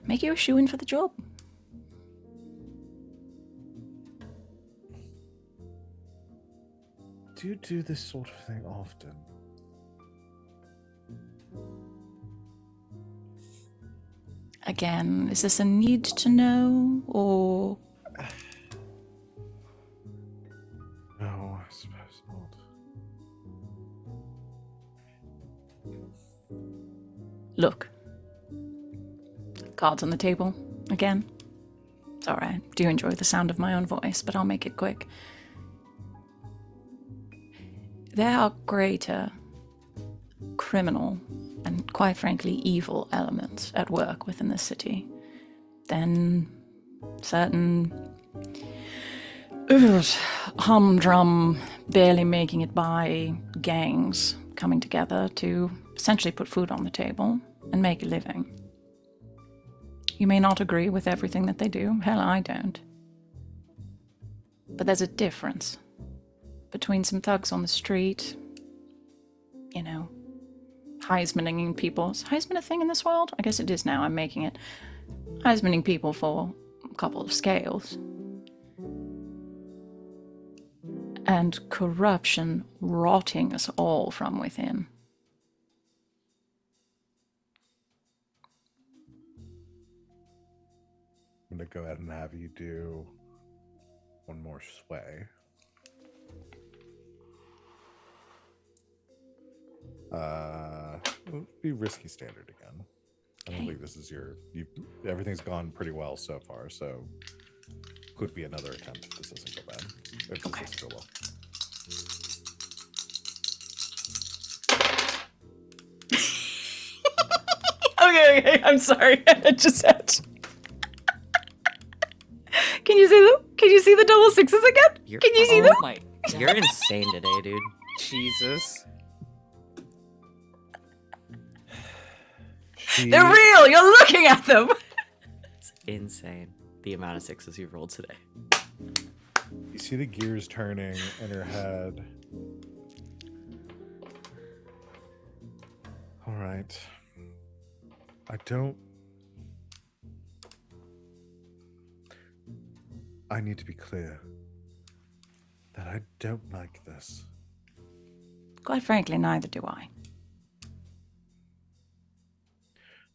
make you a shoo-in for the job. Do you do this sort of thing often? Again, is this a need to know, or No, I suppose not. look? Cards on the table again. It's all right. Do enjoy the sound of my own voice, but I'll make it quick. There are greater criminal and, quite frankly, evil elements at work within the city than certain humdrum, barely making it by gangs coming together to essentially put food on the table and make a living. You may not agree with everything that they do. Hell, I don't. But there's a difference between some thugs on the street, you know, Heismaning people. Is Heisman a thing in this world? I guess it is now. I'm making it. Heismaning people for a couple of scales. And corruption rotting us all from within. I'm going to go ahead and have you do one more sway. It'll be risky standard again. I don't think this is everything's gone pretty well so far, so could be another attempt if this doesn't go bad. If this doesn't go well. Okay, I'm sorry. I just had to. Can you see them? Can you see the double sixes again? Can you see them? my You're insane today, dude. Jesus. They're real. You're looking at them. It's insane the amount of sixes you've rolled today. You see the gears turning in her head. All right. I need to be clear that I don't like this. Quite frankly, neither do I.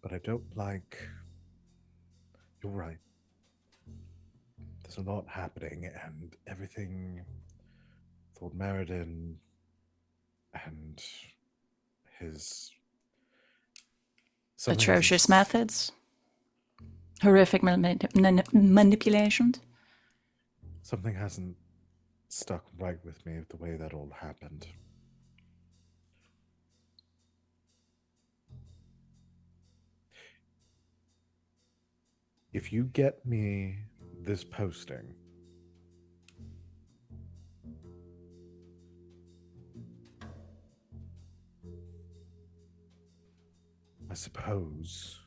But I don't like. You're right. There's a lot happening, and everything. Lord Meriden and his. something Atrocious hasn't- methods. Horrific manipulations. Something hasn't stuck right with me the way that all happened. If you get me this posting, I suppose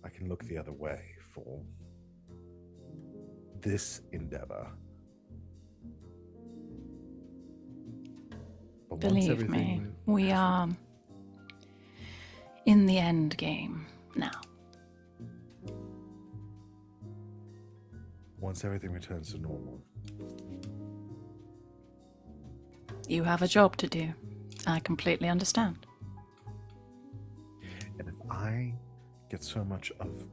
I can look the other way for this endeavor. But once Believe me, everything we has- are in the end game now. Once everything returns to normal, You have a job to do. I completely understand. and if I get so much of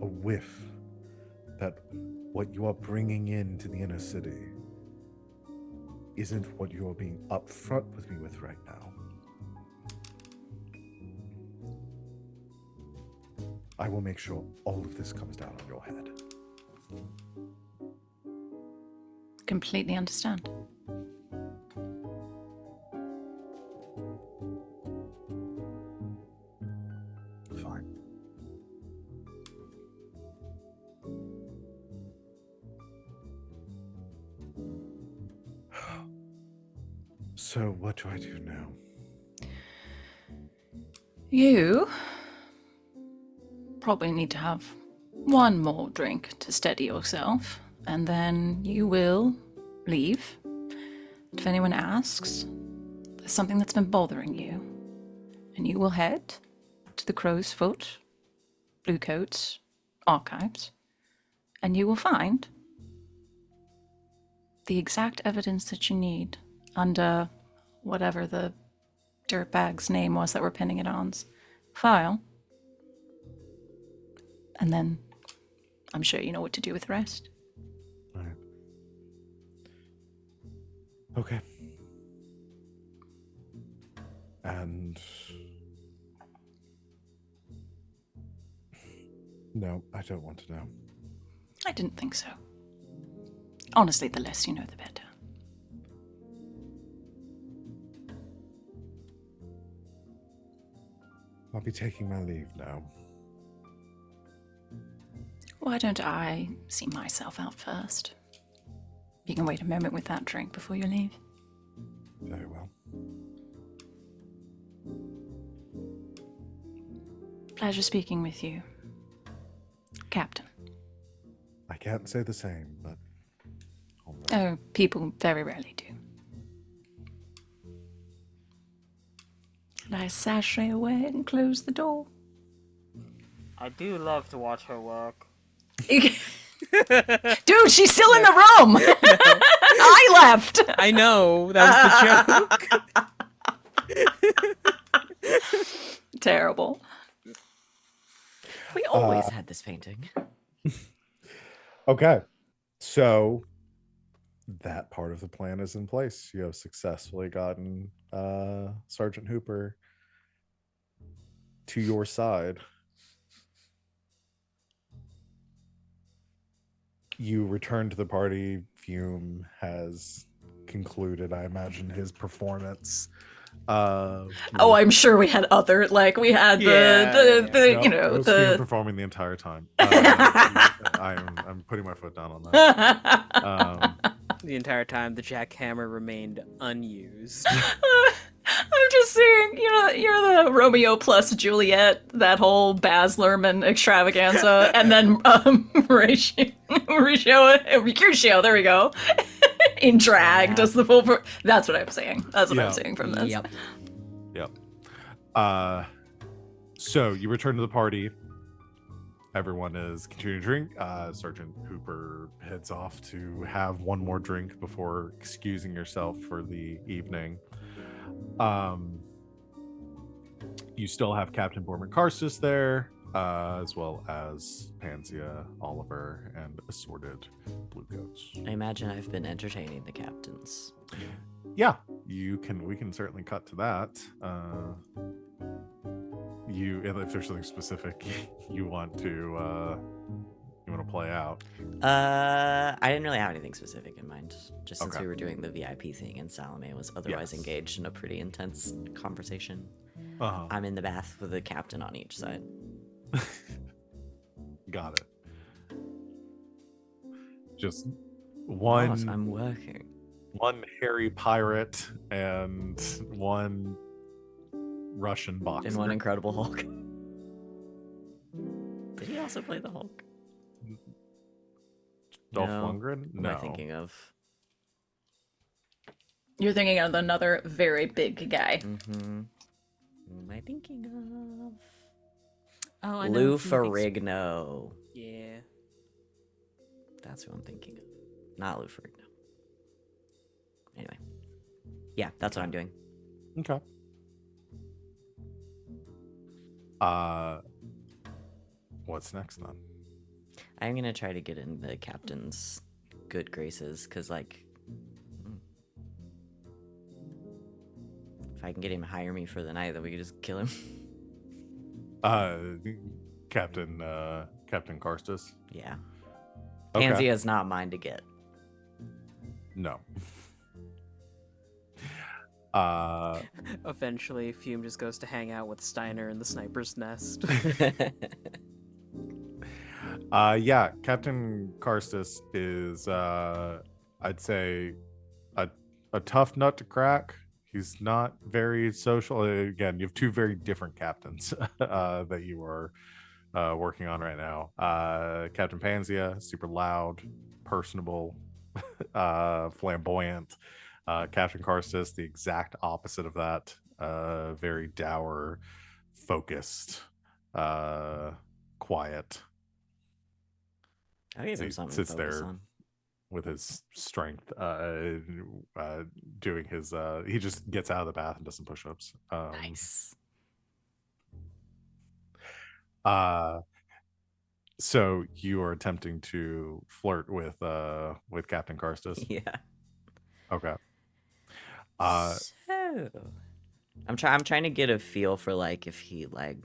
a whiff that what you are bringing into the inner city isn't what you are being upfront with me with right now, I will make sure all of this comes down on your head. Completely understand. Fine. So, what do I do now? You probably need to have one more drink to steady yourself, and then you will leave. If anyone asks, there's something that's been bothering you, and you will head to the Crow's Foot, Bluecoats archives, and you will find the exact evidence that you need under whatever the dirtbag's name was that we're pinning it on's file. And then I'm sure you know what to do with the rest. All right. Okay. And no, I don't want to know. I didn't think so. Honestly, the less you know, the better. I'll be taking my leave now. Why don't I see myself out first? You can wait a moment with that drink before you leave. Very well. Pleasure speaking with you, Captain. I can't say the same, but Oh, people very rarely do. And I sashay away and close the door. I do love to watch her work. Dude, she's still in the room! I left! I know, that was the joke. Terrible. We always had this painting. Okay. So that part of the plan is in place. You have successfully gotten Sergeant Hooper to your side. You return to the party. Fume has concluded, I imagine, his performance. Oh, I'm sure we had other, like, we had No, it was Fume performing the entire time. I'm putting my foot down on that. The entire time, the jackhammer remained unused. I'm just saying, you're the Romeo plus Juliet, that whole Baz Luhrmann extravaganza, and then Mercutio, there we go, in drag, does the full. That's what I'm saying. That's what I'm saying from this. Yep. So you return to the party. Everyone is continuing to drink. Sergeant Hooper heads off to have one more drink before excusing yourself for the evening. You still have Captain Borman Karstis there, as well as Pansia, Oliver, and assorted bluecoats. I imagine I've been entertaining the captains. Yeah, we can certainly cut to that. If there's something specific you want to play out. I didn't really have anything specific in mind. Just since Okay. we were doing the VIP thing and Salome was otherwise Yes. engaged in a pretty intense conversation. Uh-huh. I'm in the bath with a captain on each side. Got it. Just Boss, one I'm working. hairy pirate and one Russian boxer. In one Incredible Hulk. Did he also play the Hulk? Dolph No. Lundgren? What No. am I thinking of? You're thinking of another very big guy. Mm-hmm. Who am I thinking of? Oh, I Lou who he thinks- Ferrigno. Yeah. That's who I'm thinking of. Not Lou Ferrigno. Anyway. Yeah, that's what I'm doing. Okay. What's next then? I'm gonna try to get in the captain's good graces, because, like, if I can get him to hire me for the night, then we could just kill him. Captain Karstis? Yeah. Okay. Pansy is not mine to get. No. Eventually, Fume just goes to hang out with Steiner in the sniper's nest. Yeah, Captain Karstis is I'd say a tough nut to crack. He's not very social. Again, you have two very different captains that you are working on right now. Captain Pansia, super loud, personable, flamboyant. Captain Karstis, the exact opposite of that. Very dour, focused, quiet. I gave him He something sits to focus there on. with his strength, doing his he just gets out of the bath and does some push-ups. Nice. So you are attempting to flirt with Captain Karstis. Yeah. Okay. So, I'm trying to get a feel for, like, if he, like,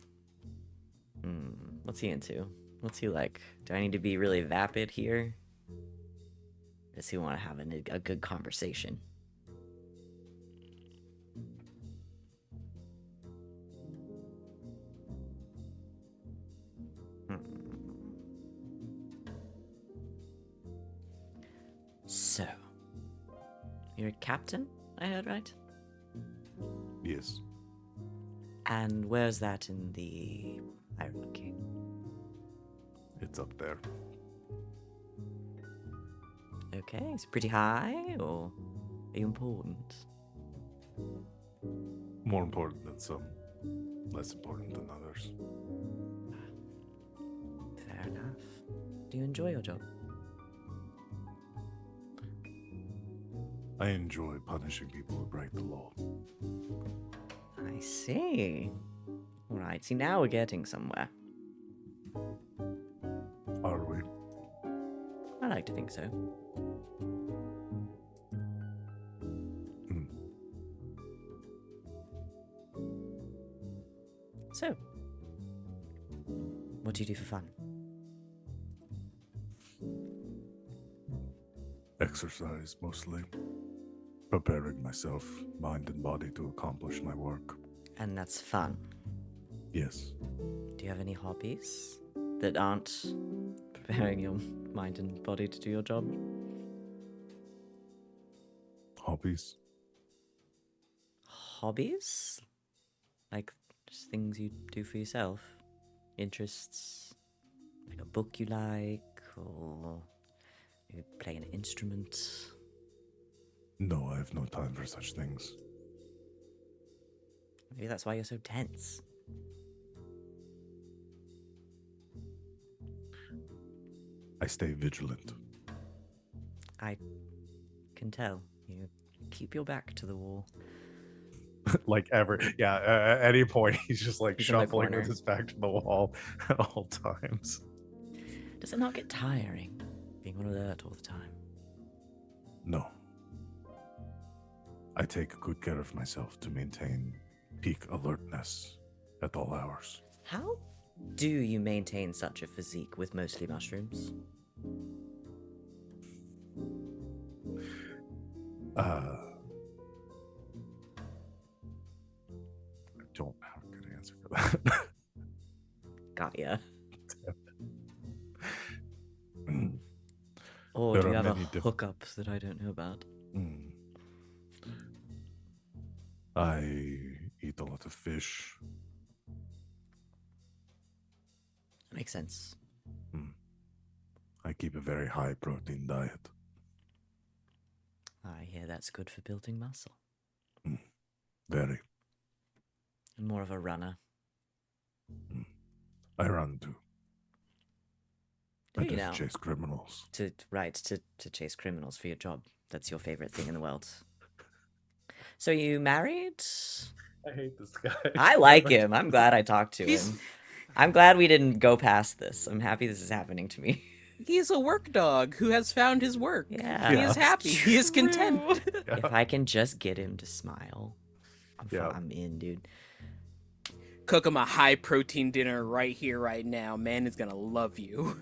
what's he into? What's he like? Do I need to be really vapid here? Or does he want to have a good conversation? So, you're a captain, I heard, right? Yes. And where's that in the hierarchy? It's up there. Okay, it's pretty high, or are you important? More important than some, less important than others. Fair enough. Do you enjoy your job? I enjoy punishing people who break the law. I see. Alright, see, now we're getting somewhere. Are we? I like to think so. Hmm. So, what do you do for fun? Exercise, mostly. Preparing myself, mind and body, to accomplish my work. And that's fun. Yes. Do you have any hobbies that aren't preparing your mind and body to do your job? Hobbies? Hobbies? Like just things you do for yourself? Interests? Like a book you like? Or you play an instrument? No, I have no time for such things. Maybe that's why you're so tense. I stay vigilant. I can tell. You keep your back to the wall. Like ever. Yeah, at any point he's just like He's in the shuffling corner. with his back to the wall at all times. Does it not get tiring being on alert all the time? No. I take good care of myself to maintain peak alertness at all hours. How do you maintain such a physique with mostly mushrooms? I don't have a good answer for that. Got ya. Mm, Or There do you are have a many diff- hookup that I don't know about? mm. I eat a lot of fish. Makes sense. I keep a very high protein diet. I hear that's good for building muscle. Very. And more of a runner. I run too. Do I you just now? chase criminals. To chase criminals for your job. That's your favorite thing in the world. So you married? I hate this guy. I like him. I'm glad I talked to He's- him. I'm glad we didn't go past this. I'm happy this is happening to me. He's a work dog who has found his work. Yeah. He Yeah. is happy. He is content. If I can just get him to smile, Yeah. I'm in, dude. Cook him a high protein dinner right here, right now. Man is gonna love you.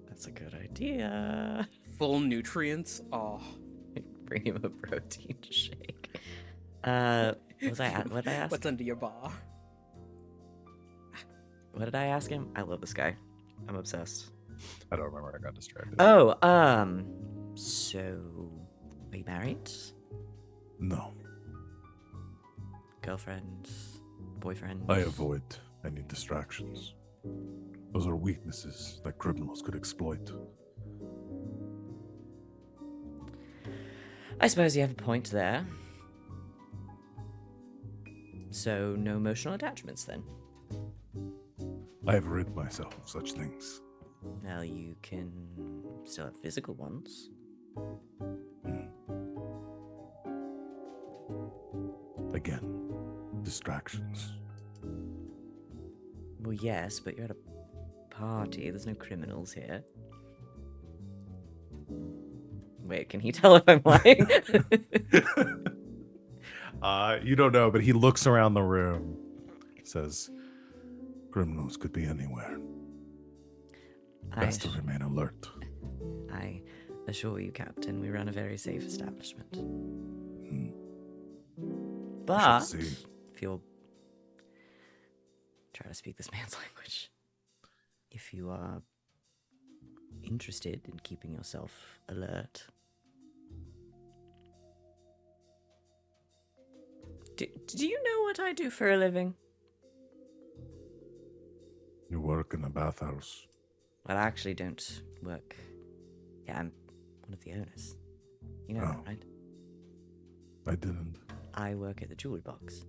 That's a good idea. Full nutrients. Oh, Bring him a protein shake. What did I ask? what's under your bar? What did I ask him? I love this guy. I'm obsessed. I don't remember. I got distracted. Oh, so are you married? No, Girlfriend? Boyfriend? I avoid any distractions. Those are weaknesses that criminals could exploit. I suppose you have a point there. So no emotional attachments then. I have rid myself of such things. Now you can still have physical ones. Again, distractions. Well, yes, but you're at a party. There's no criminals here. Wait, can he tell if I'm lying? You don't know, but he looks around the room. Says criminals could be anywhere. I, Best to remain alert. I assure you, Captain, we run a very safe establishment. Hmm. But see. if you're try to speak this man's language, if you are interested in keeping yourself alert, do you know what I do for a living? You work in a bathhouse. Well, I actually don't work. Yeah, one of the owners. You know that, Oh. right? I didn't. I work at the jewelry box.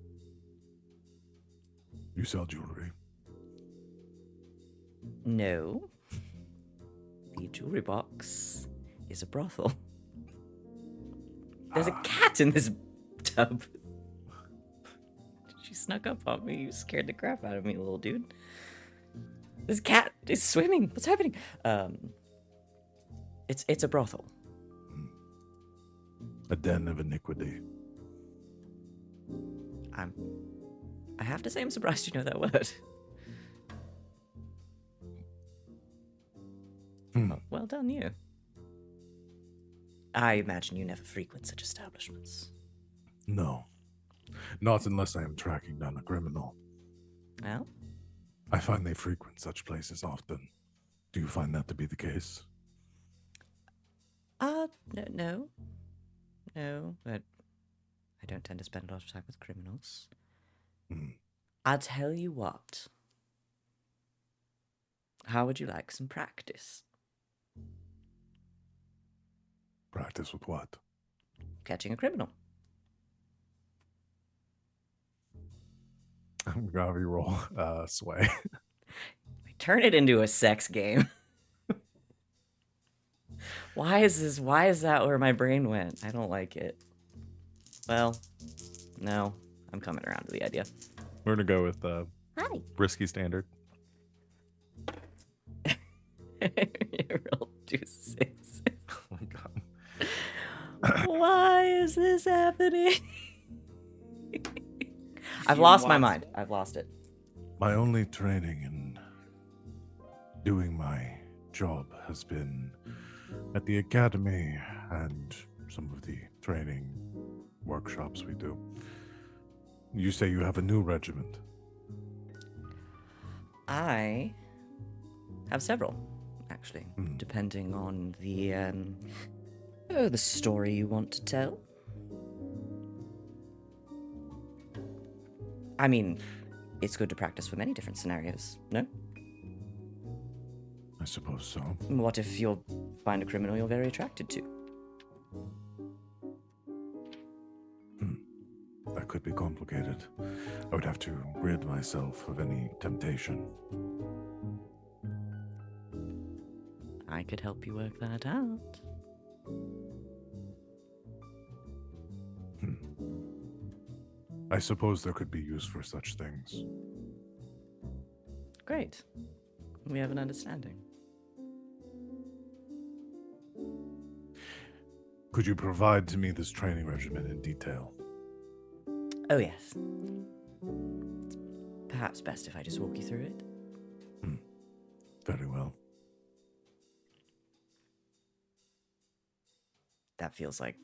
You sell jewelry. No. The jewelry box is a brothel. There's a cat in this tub. She snuck up on me. You scared the crap out of me, little dude. This cat is swimming. What's happening? It's a brothel. A den of iniquity. I have to say I'm surprised you know that word. Well done, you. I imagine you never frequent such establishments. No. Not unless I am tracking down a criminal. Well, I find they frequent such places often. Do you find that to be the case? no. No, but I don't tend to spend a lot of time with criminals. Hmm. I'll tell you what. How would you like some practice? Practice with what? Catching a criminal. I'm gonna have you roll sway. Turn it into a sex game. Why is that where my brain went? I don't like it. Well, no. I'm coming around to the idea. We're gonna go with Hi. risky standard. You rolled 2 6s. Oh my god. Why is this happening? I've lost my mind. I've lost it. My only training in doing my job has been at the academy and some of the training workshops we do. You say you have a new regiment. I have several, actually, Hmm. depending on the story you want to tell. I mean, it's good to practice for many different scenarios, no? I suppose so. What if you find a criminal you're very attracted to? That could be complicated. I would have to rid myself of any temptation. I could help you work that out. I suppose there could be use for such things. Great. We have an understanding. Could you provide to me this training regimen in detail? Oh, yes. It's perhaps best if I just walk you through it. Very well. That feels like...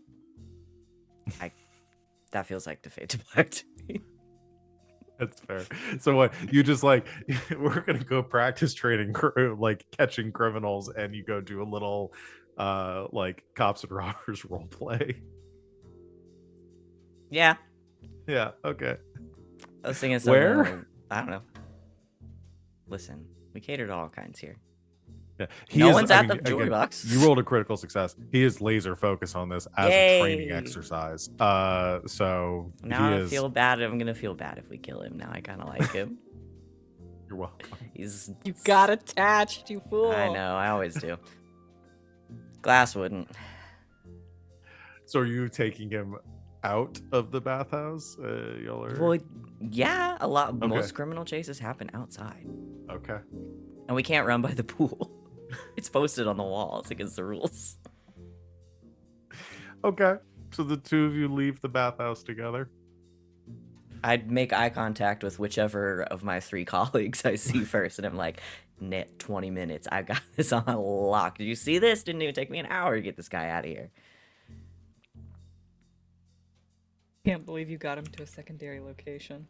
That feels like defeat to black to me. That's fair. So what? You just like we're gonna go practice training, like catching criminals, and you go do a little, like cops and robbers role play. Yeah. Yeah. Okay. I was thinking Where? I don't know. Listen, we cater to all kinds here. Yeah. No one's at the jewelry box. You rolled a critical success. He is laser focused on this as a training Yay. exercise. So Now he I is. feel bad. I'm gonna feel bad if we kill him. Now I kind of like him. You're welcome. He's. You got attached, you fool. I know. I always do. Glass wouldn't. So are you taking him out of the bathhouse? Y'all are. Well, yeah. A lot. Okay. Most criminal chases happen outside, Okay. and we can't run by the pool. It's posted on the wall. It's against the rules. Okay. So the two of you leave the bathhouse together. I'd make eye contact with whichever of my 3 colleagues I see first, and I'm like, "Net 20 minutes. I got this on lock. Did you see this? Didn't even take me an hour to get this guy out of here." Can't believe you got him to a secondary location.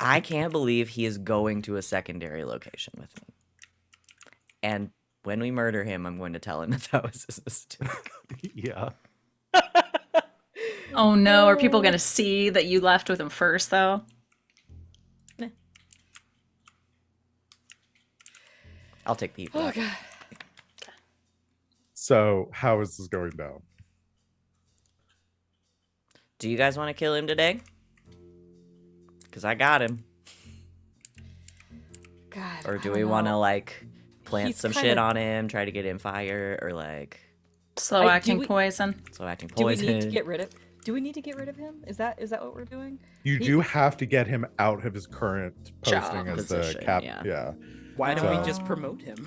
I can't believe he is going to a secondary location with me. And when we murder him, I'm going to tell him that was his mistake. Yeah. Oh no, are people gonna see that you left with him first though? I'll take the heat for Oh that. god. So how is this going down? Do you guys want to kill him today? Because I got him. God. Or I do don't we want to know. like plant He's some kinda- shit on him, try to get him fired, or like Slow acting we- poison. slow acting Do we poison? need to get rid of? Do we need to get rid of him? Is that what we're doing? You do have to get him out of his current Job posting as position, the cap. yeah. Yeah. Why don't we So- just promote him?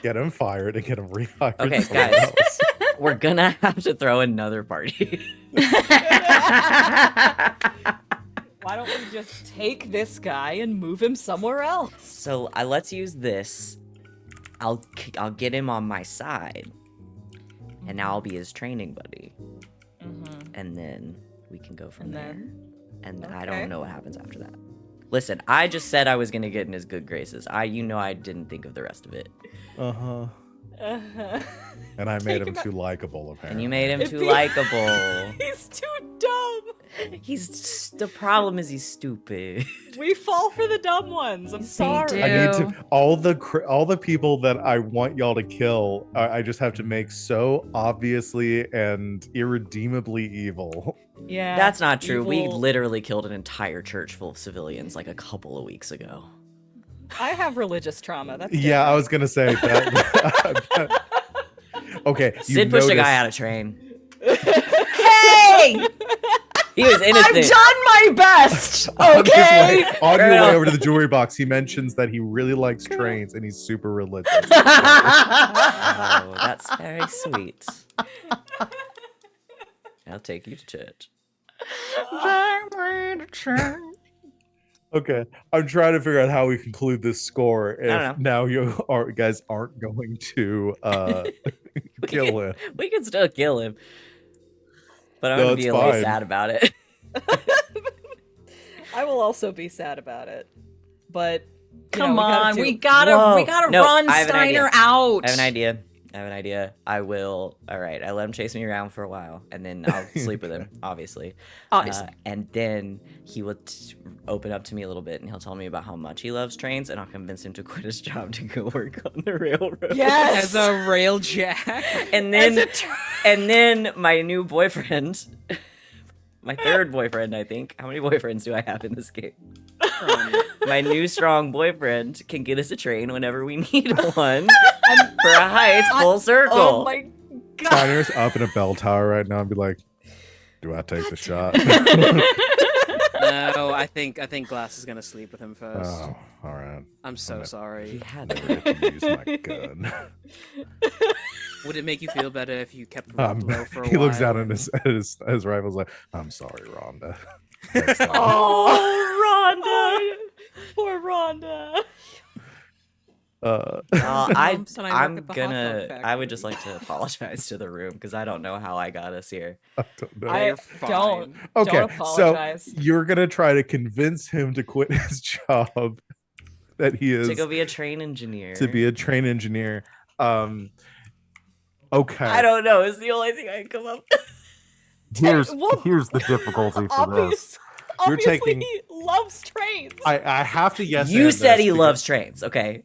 Get him fired and get him rehired. Okay, somewhere guys. else. We're gonna have to throw another party. Why don't we just take this guy and move him somewhere else? So let's use this. I'll get him on my side, and now I'll be his training buddy, and then we can go from And there. then? And I Okay. don't know what happens after that. Listen, I just said I was gonna get in his good graces. I didn't think of the rest of it. Uh-huh. Uh-huh. And I made Take him him out. too likable, And apparently. you made him If too he- likable. He's too dumb. The problem is he's stupid. We fall for the dumb ones. I'm They sorry. do. I need to all the people that I want y'all to kill. I just have to make so obviously and irredeemably evil. Yeah. That's not true. We evil- literally killed an entire church full of civilians like a couple of weeks ago. I have religious trauma. That's Yeah, I was gonna say that. Okay, you Sid pushed a noticed- guy out of train. Hey! He was I've innocent. done my best. On his Okay. way- on your Girl. way over to the jewelry box, he mentions that he really likes trains and he's super religious. Oh, that's very sweet. I'll take you to church. Okay, I'm trying to figure out how we conclude this score if don't now guys aren't going to kill him. We can still kill him. But I'm No, gonna it's be a little fine. sad about it. I will also be sad about it. But you know, Come on, do- we gotta Whoa. No, run I have an idea. Steiner out. I have an idea. I will. All right. I let him chase me around for a while, and then I'll sleep with him, obviously. Obviously. And then he will open up to me a little bit, and he'll tell me about how much he loves trains, and I'll convince him to quit his job to go work on the railroad. Yes. As a rail jack. And As then, a and then my new boyfriend, my third boyfriend, I think. How many boyfriends do I have in this game? My new strong boyfriend can get us a train whenever we need one for a heist full circle. Oh my god. Steiner's up in a bell tower right now and be like, "Do I take the shot?" No, I think Glass is gonna sleep with him first. Oh, all right. I'm so He He sorry. had Never get to use my gun. Would it make you feel better if you kept Rob low for a he while? looks down at his rifles like, "I'm sorry, Rhonda." Next time. Oh, Rhonda. Poor Rhonda. Well, Mom said I work I'm at the hot dog gonna. I would factory. just like to apologize to the room because I don't know how I got us here. I don't know. I you're don't. fine. Okay, Don't so apologize. you're gonna try to convince him to quit his job that he is To go be a train engineer. to be a train engineer. Okay. I don't know. It's the only thing I can come up with. Here's Well, here's the difficulty for this. You're Obviously, taking- he loves trains. I have to yes. You and said this he because- loves trains, okay?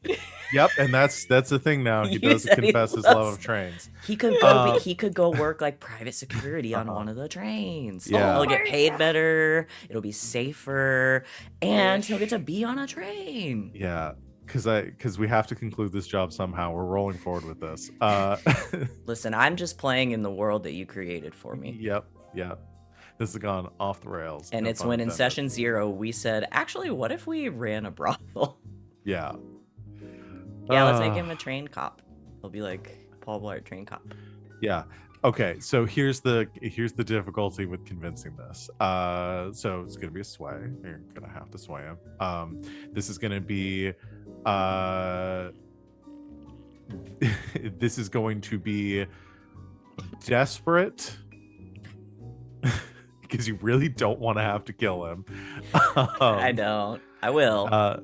Yep, and that's the thing now. He You does said he confess his love loves- of trains. He could go. Uh, He could go work like private security on Uh-huh. one of the trains. Yeah. He'll get paid better. It'll be safer, and he'll get to be on a train. Yeah, because we have to conclude this job somehow. We're rolling forward with this. Listen, I'm just playing in the world that you created for me. Yep. This has gone off the rails. And no it's pun when in intended. session 0 we said, actually, what if we ran a brothel? Yeah. Yeah, let's make Uh, him a train cop. He'll be like Paul Blart, train cop. Yeah. Okay. So here's the difficulty with convincing this. So it's gonna be a sway. You're gonna have to sway him. This is gonna be this is going to be desperate because you really don't want to have to kill him. I don't. I will.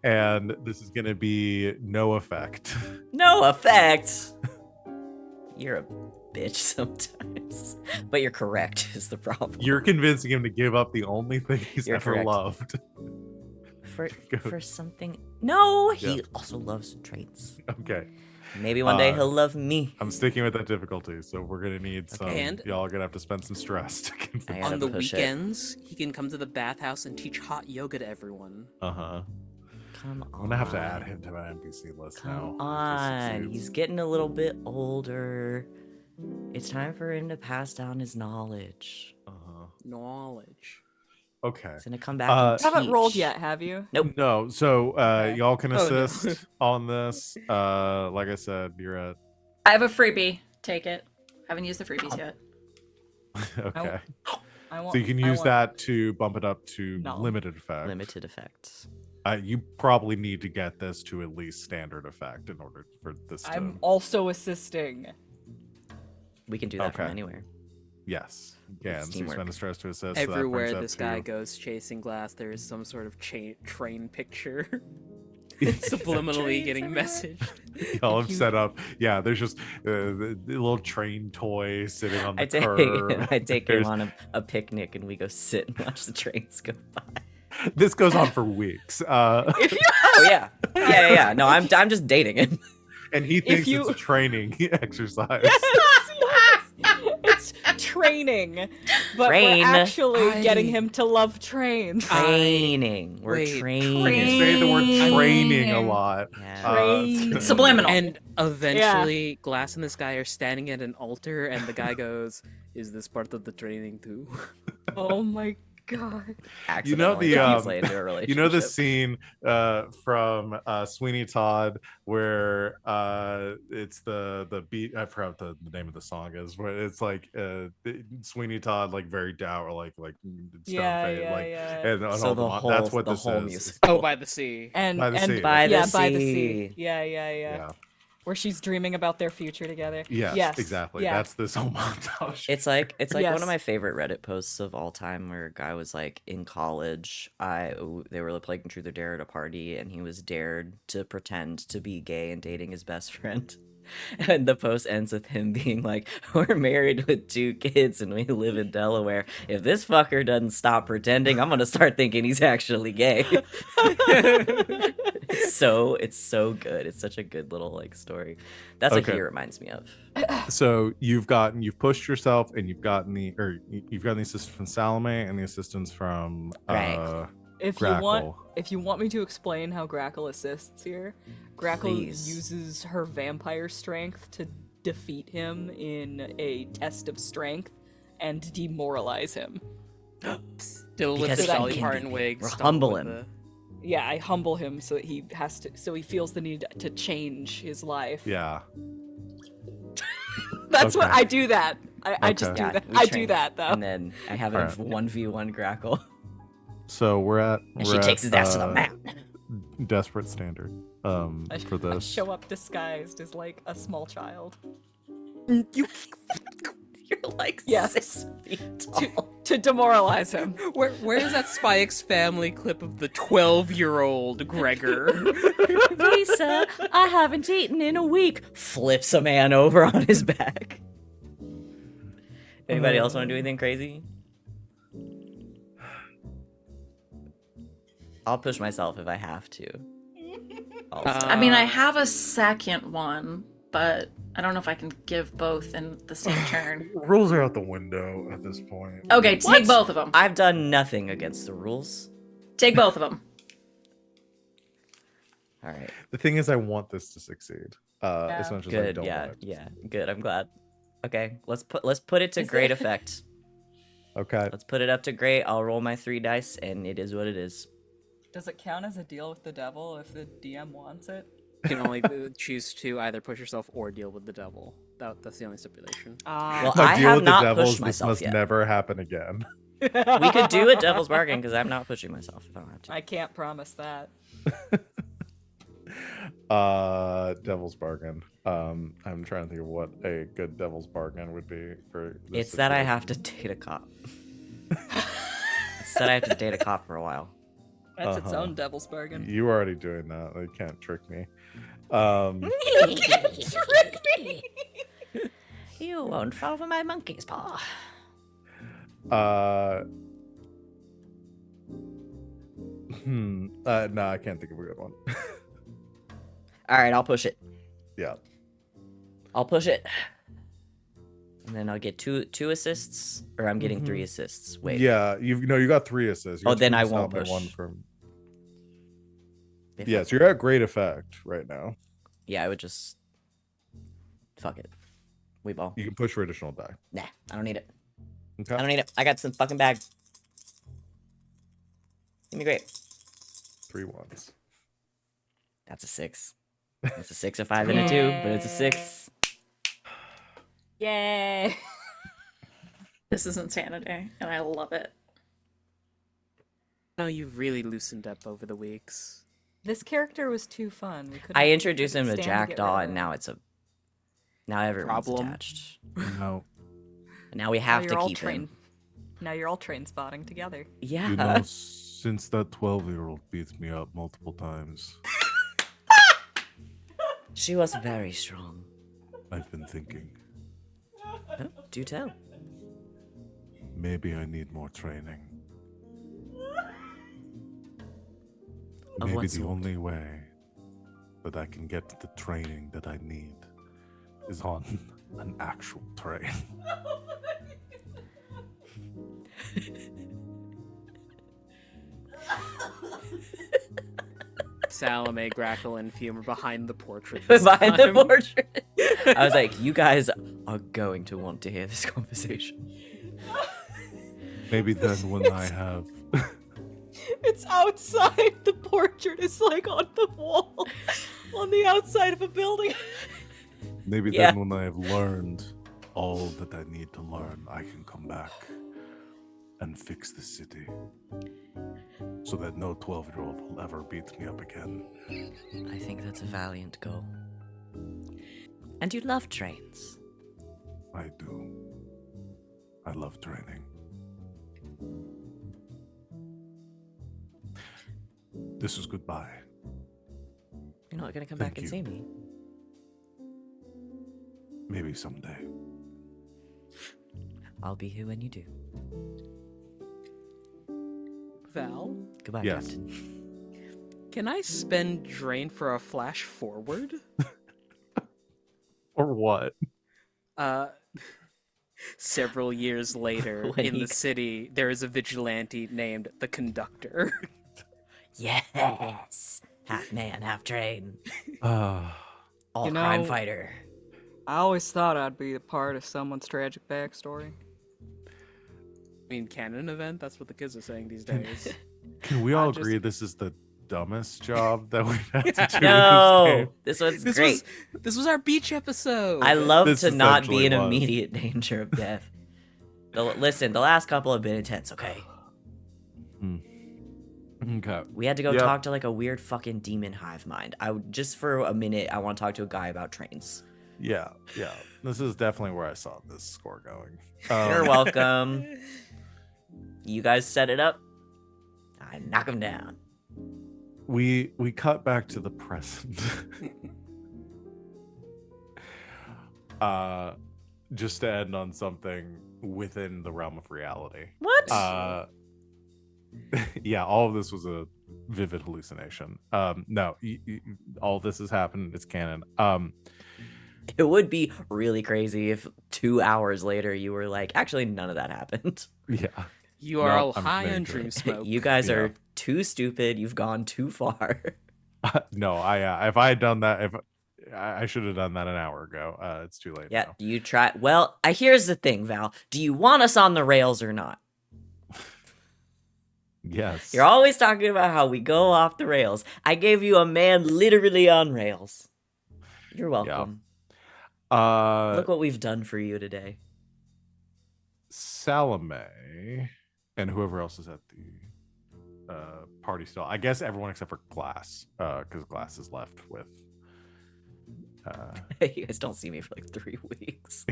And this is gonna be no effect. No effect. You're a bitch sometimes. But you're correct is the problem. You're convincing him to give up the only thing he's You're ever correct. loved. for Go. for something. No, he Yeah. also loves trains. Okay. Maybe one day he'll love me. I'm sticking with that difficulty, so we're gonna need some. And- y'all are gonna have to spend some stress to I convince. gotta On the push it. weekends, he can come to the bathhouse and teach hot yoga to everyone. Come on. I'm gonna have to add him to my NPC list now. Come on. He's getting a little bit older. It's time for him to pass down his knowledge. Knowledge. Okay. He's gonna come back and You haven't rolled teach. yet, have you? No, so y'all can Oh, no. assist on this. Like I said, you're at I have a freebie. Take it. Haven't used the freebies yet. okay. I want, So you can I use want- that to bump it up to No. limited effect. Limited effects. You probably need to get this to at least standard effect in order for this to. I'm also assisting. We can do that from Okay. anywhere. Yes. Again, so you teamwork. spend a stress to assist. so that brings Everywhere up this to- guy goes chasing glass, there is some sort of train picture Trains subliminally getting everywhere. messaged. Y'all If have you- set up. Yeah, there's just the little train toy sitting on the I take curb. I take him There's- on a picnic and we go sit and watch the trains go by. This goes on for weeks. If you Oh yeah. No, I'm just dating him. And he thinks you- it's a training exercise. It's training, but Train. we're actually getting I- him to love trains. Training. We're Wait, training. You say the word Training. training a lot. Yeah. Train. It's subliminal. And eventually, Glass and this guy are standing at an altar, and the guy goes, "Is this part of the training too?" Oh my god. You know Accidentally the translate into a you relationship. know the scene from Sweeney Todd where it's the beat. I forgot what the name of the song is. Where it's like Sweeney Todd like very dour, like stone Yeah, face, yeah, like yeah. and So the that's whole- what the this whole is. music. Oh, by the sea. And By the and sea. By the yeah, by the sea. sea. Yeah. Yeah. Where she's dreaming about their future together. Yes, exactly. Yeah. That's this whole montage. It's like one Yes. of my favorite Reddit posts of all time, where a guy was like in college. They were playing Truth or Dare at a party, and he was dared to pretend to be gay and dating his best friend. And the post ends with him being like, "We're married with 2 kids and we live in Delaware. If this fucker doesn't stop pretending, I'm gonna start thinking he's actually gay." It's so good. It's such a good little like story. That's what Okay. he reminds me of. So you've pushed yourself, and you've gotten the assistance from Salome and the assistance from Greg. If Grackle. you want me to explain how Grackle assists here, Grackle Please. uses her vampire strength to defeat him in a test of strength and demoralize him. Still with Because the he Dolly can Parton be. wig. Or stumble humble with him. the- Yeah, I humble him so that he feels the need to change his life. Yeah. That's what Okay. I do that. I just Okay. do that. we I do train. that though. And then I have him Alright. 1v1 Grackle. So we're at. And she takes his ass to the map. Desperate standard. I For I this. show up disguised as like a small child You're like Yes. 6 feet tall. to demoralize him. Where is that Spy X Family clip of the 12-year-old Gregor? Lisa, I haven't eaten in a week. Flips a man over on his back. Anybody else want to do anything crazy? I'll push myself if I have to. Also. I mean, I have a second one, but I don't know if I can give both in the same turn. Rules are out the window at this point. Okay, take What? both of them. I've done nothing against the rules. Take both of them. All right. The thing is, I want this to succeed. Yeah. As much as I Good. don't Yeah. want it. Yeah. Good. I'm glad. Okay. Let's put it to Is great it- effect. Okay. Let's put it up to great. I'll roll my 3 dice, and it is what it is. Does it count as a deal with the devil if the DM wants it? You can only choose to either push yourself or deal with the devil. That's the only stipulation. Well, My I deal have with the not devils, pushed this myself must yet. never happen again. We could do a devil's bargain because I'm not pushing myself if I don't have to. I can't promise that. Devil's bargain. I'm trying to think of what a good devil's bargain would be for this It's that I situation. have to date a cop. It's that I have to date a cop for a while. That's its Uh-huh. own devil's bargain. You already doing that. They can't trick me. You won't fall for my monkey's paw. No, I can't think of a good one. All right, I'll push it. Yeah. I'll push it. And then I'll get two assists, or I'm getting 3 assists. Wait. Yeah, you got 3 assists. You Oh, got then 2 I from won't Salome, push. 1 from. If Yeah, I- so you're at great effect right now. Yeah, I would just. Fuck it. We ball. You can push for additional die. Nah, I don't need it. Okay. I don't need it. I got some fucking bag. Give me great. 3 ones. That's a 6. That's a 6, a 5, and a 2, but it's a 6. Yay! This is insanity, and I love it. No, you've really loosened up over the weeks. This character was too fun. We couldn't. I introduced him to stand get Jackdaw, rid and of now him. it's a. Now everyone's Problem. attached. No, And now we Now have you're to all keep train. him. Now you're all train spotting together. Yeah. you know, since that 12-year-old beats me up multiple times, She was very strong. I've been thinking Oh, do tell. maybe I need more training. Of Maybe what the sort? only way that I can get the training that I need is on an actual train. Salome, Grackle, and Fume are behind the portrait. This Behind the time. portrait. I was like, you guys are going to want to hear this conversation. Maybe then when I have It's outside. The portrait is like on the wall, on the outside of a building. maybe Yeah. then when I have learned all that I need to learn, I can come back and fix the city. So that no 12-year-old will ever beat me up again. I think that's a valiant goal. And you love trains. I do. I love training. This is goodbye. You're not gonna come Thank back and you. see me. Maybe someday. I'll be here when you do. Val, Goodbye, Yes. Captain. can I spend Drain for a flash forward? Or what? Several years later, When in he- the city, there is a vigilante named the Conductor. Yes! Half man, half train. Uh, All You crime know- fighter. I always thought I'd be a part of someone's tragic backstory. I mean, canon event? That's what the kids are saying these days. can we all just- agree this is the dumbest job that we've had to do in this No! game? This one's This great. was our beach episode. I love This to not be essentially in was. immediate danger of death. Listen, the last couple have been intense, okay? Okay. We had to go Yep. talk to like a weird fucking demon hive mind. Just for a minute, I want to talk to a guy about trains. Yeah, yeah. This is definitely where I saw this score going. You're welcome. You guys set it up. I knock him down. We cut back to the present. Just to end on something within the realm of reality. What? Yeah, all of this was a vivid hallucination. No, all this has happened. It's canon. It would be really crazy if 2 hours later you were like, actually, none of that happened. Yeah. You are No, all I'm high very on good. dream smoke. You guys Yeah. are too stupid. You've gone too far. No, if I had done that, if I should have done that an hour ago. It's too late. Yeah, now. you try. Well, here's the thing, Val. Do you want us on the rails or not? Yes. You're always talking about how we go off the rails. I gave you a man literally on rails. You're welcome. Look what we've done for you today. Salome and whoever else is at the party still. I guess everyone except for Glass, because Glass is left with. You guys don't see me for like 3 weeks.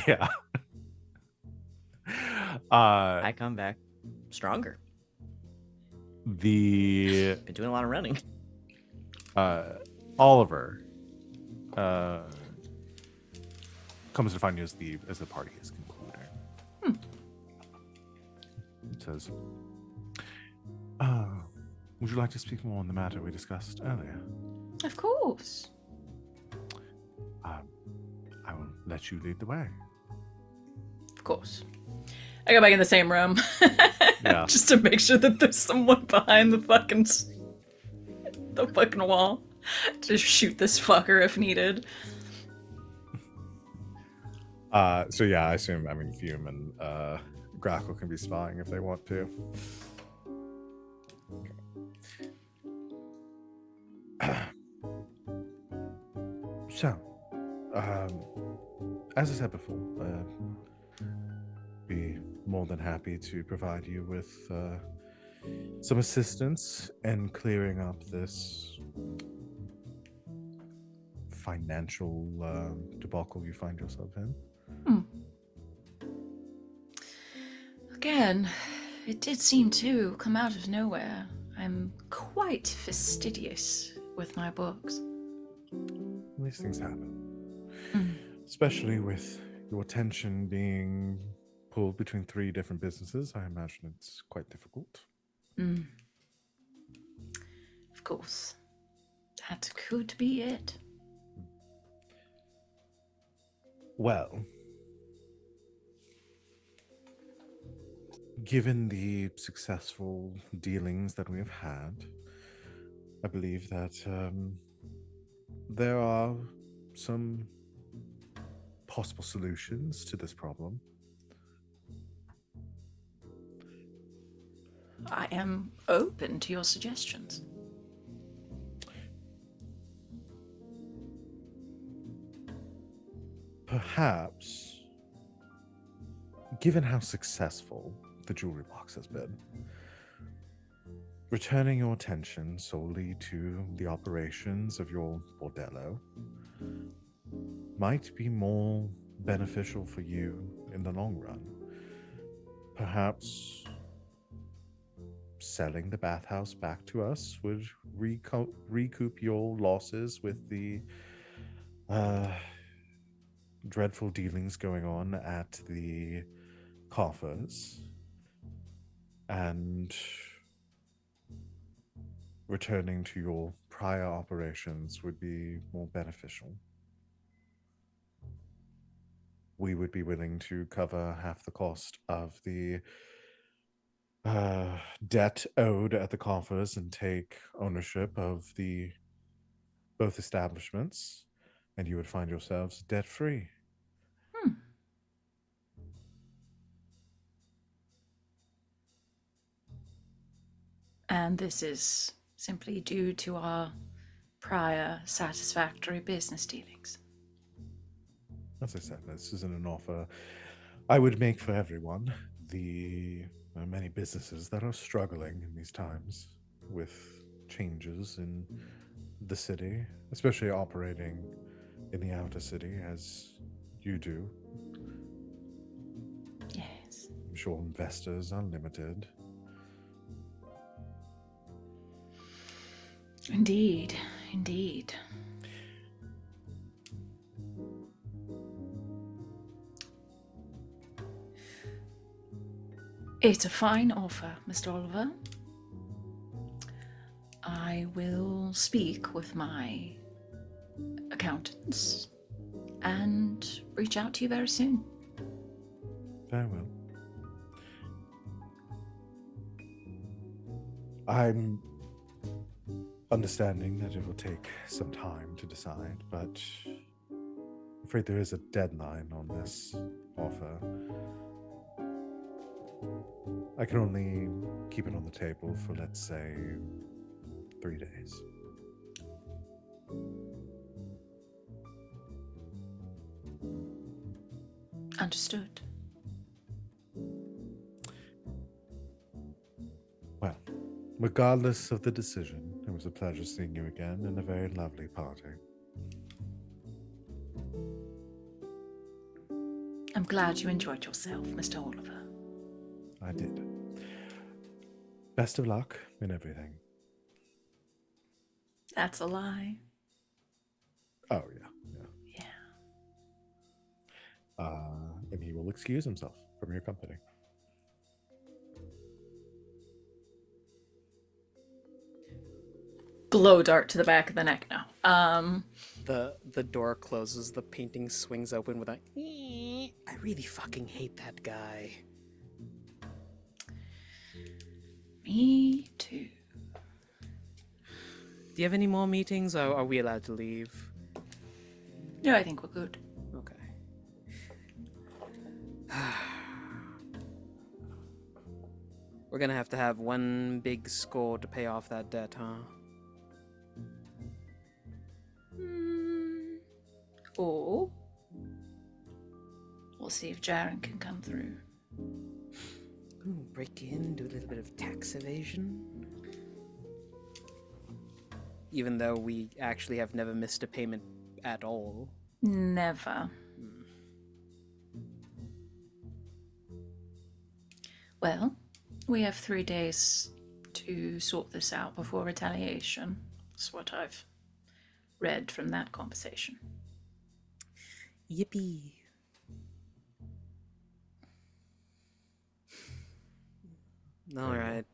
Yeah. I come back stronger. The Been doing a lot of running. Oliver comes to find you as the party is concluding. It says, would you like to speak more on the matter we discussed earlier? Of course. I let you lead the way. Of course. I go back in the same room. Yeah. Just to make sure that there's someone behind the fucking wall to shoot this fucker if needed. So yeah, I assume, Fume and Grackle can be spying if they want to. So, as I said before, be more than happy to provide you with some assistance in clearing up this financial debacle you find yourself in. Again, it did seem to come out of nowhere. I'm quite fastidious with my books. These things happen, especially with your attention being pulled between 3 different businesses. I imagine it's quite difficult. Of course. That could be it. Well, given the successful dealings that we have had, I believe that there are some possible solutions to this problem. I am open to your suggestions. Perhaps, given how successful the jewelry box has been, returning your attention solely to the operations of your bordello might be more beneficial for you in the long run. Perhaps selling the bathhouse back to us would recoup your losses with the dreadful dealings going on at the coffers, and returning to your prior operations would be more beneficial. We would be willing to cover half the cost of the debt owed at the coffers and take ownership of the both establishments, and you would find yourselves debt-free. And this is simply due to our prior satisfactory business dealings. As I said, this isn't an offer I would make for everyone. There are many businesses that are struggling in these times with changes in the city, especially operating in the outer city as you do. Yes. I'm sure investors are limited. Indeed, indeed. It's a fine offer, Mr. Oliver. I will speak with my accountants and reach out to you very soon. Very well. I'm understanding that it will take some time to decide, but I'm afraid there is a deadline on this offer. I can only keep it on the table for, let's say, 3 days. Understood. Well, regardless of the decision, it was a pleasure seeing you again and a very lovely party. I'm glad you enjoyed yourself, Mr. Oliver. I did. Best of luck in everything. That's a lie. Oh, yeah. Yeah. And he will excuse himself from your company. Blow dart to the back of the neck. No. The door closes, the painting swings open with a I really fucking hate that guy. Me too. Do you have any more meetings, or are we allowed to leave? No, I think we're good. Okay. We're gonna have to have one big score to pay off that debt, huh? Or we'll see if Jaren can come through. Ooh, break in, do a little bit of tax evasion. Even though we actually have never missed a payment at all. Never. Well, we have 3 days to sort this out before retaliation. That's what I've read from that conversation. Yippee. All right.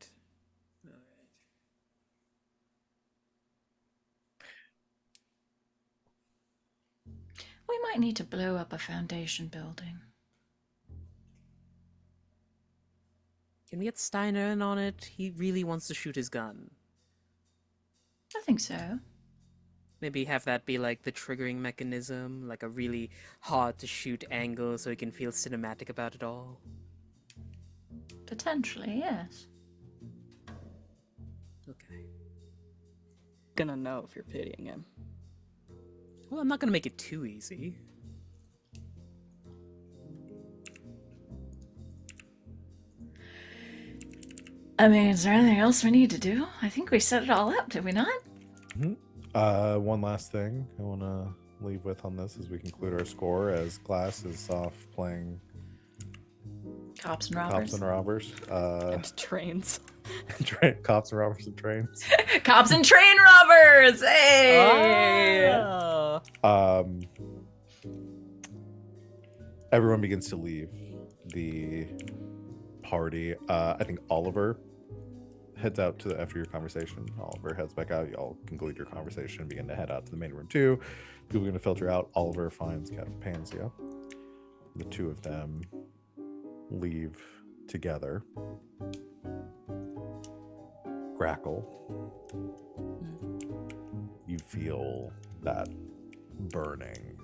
We might need to blow up a foundation building. Can we get Steiner in on it? He really wants to shoot his gun. I think so. Maybe have that be like the triggering mechanism, like a really hard to shoot angle so he can feel cinematic about it all. Potentially, yes. Okay. Gonna know if you're pitying him. Well, I'm not gonna make it too easy. I mean, is there anything else we need to do? I think we set it all up, did we not? One last thing I want to leave with on this as we conclude our score, as Glass is off playing Cops and robbers. Cops and Robbers. And trains. Cops and Robbers and Trains. Cops and train robbers! Hey! Oh. Everyone begins to leave the party. I think Oliver heads out to after your conversation. Oliver heads back out. Y'all conclude your conversation, begin to head out to the main room too. People are going to filter out. Oliver finds Captain Pansia. The two of them leave together. Grackle. You feel that burning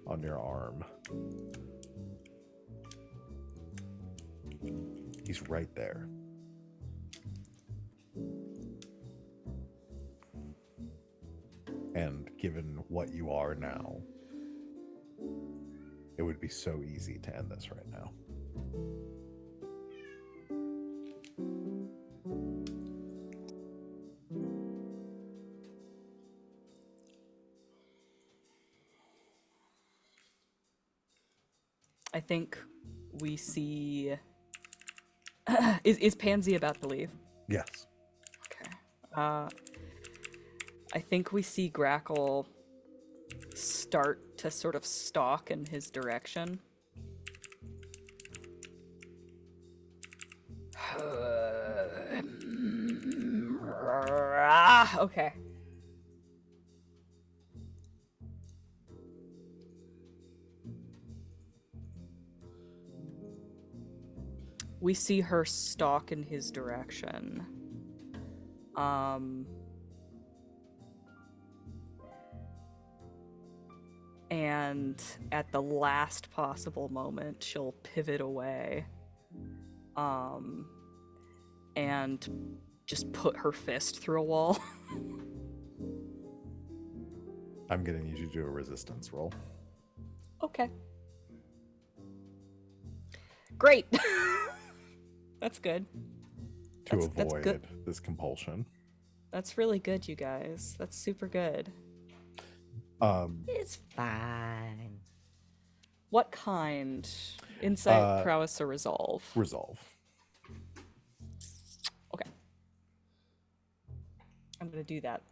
on your arm. He's right there. And given what you are now, it would be so easy to end this right now. I think we see. Is Pansy about to leave? Yes. Okay. I think we see Grackle start to sort of stalk in his direction. Okay. We see her stalk in his direction. And at the last possible moment, she'll pivot away. And just put her fist through a wall. I'm going to need you to do a resistance roll. Okay. Great. That's good. To That's avoid good. this compulsion. That's really good, you guys. That's super good. It's fine. What kind? Insight, prowess, or resolve? Resolve. Okay. I'm gonna do that.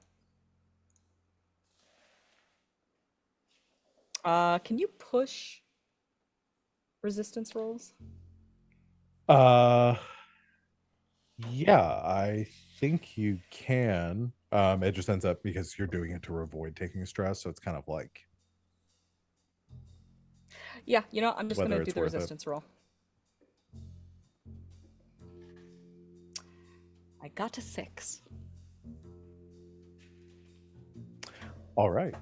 Can you push resistance rolls? Yeah, I think you can. It just ends up because you're doing it to avoid taking stress, so it's kind of like Yeah, you know, I'm just Whether gonna do it's the worth it. resistance roll. I got a 6. all right.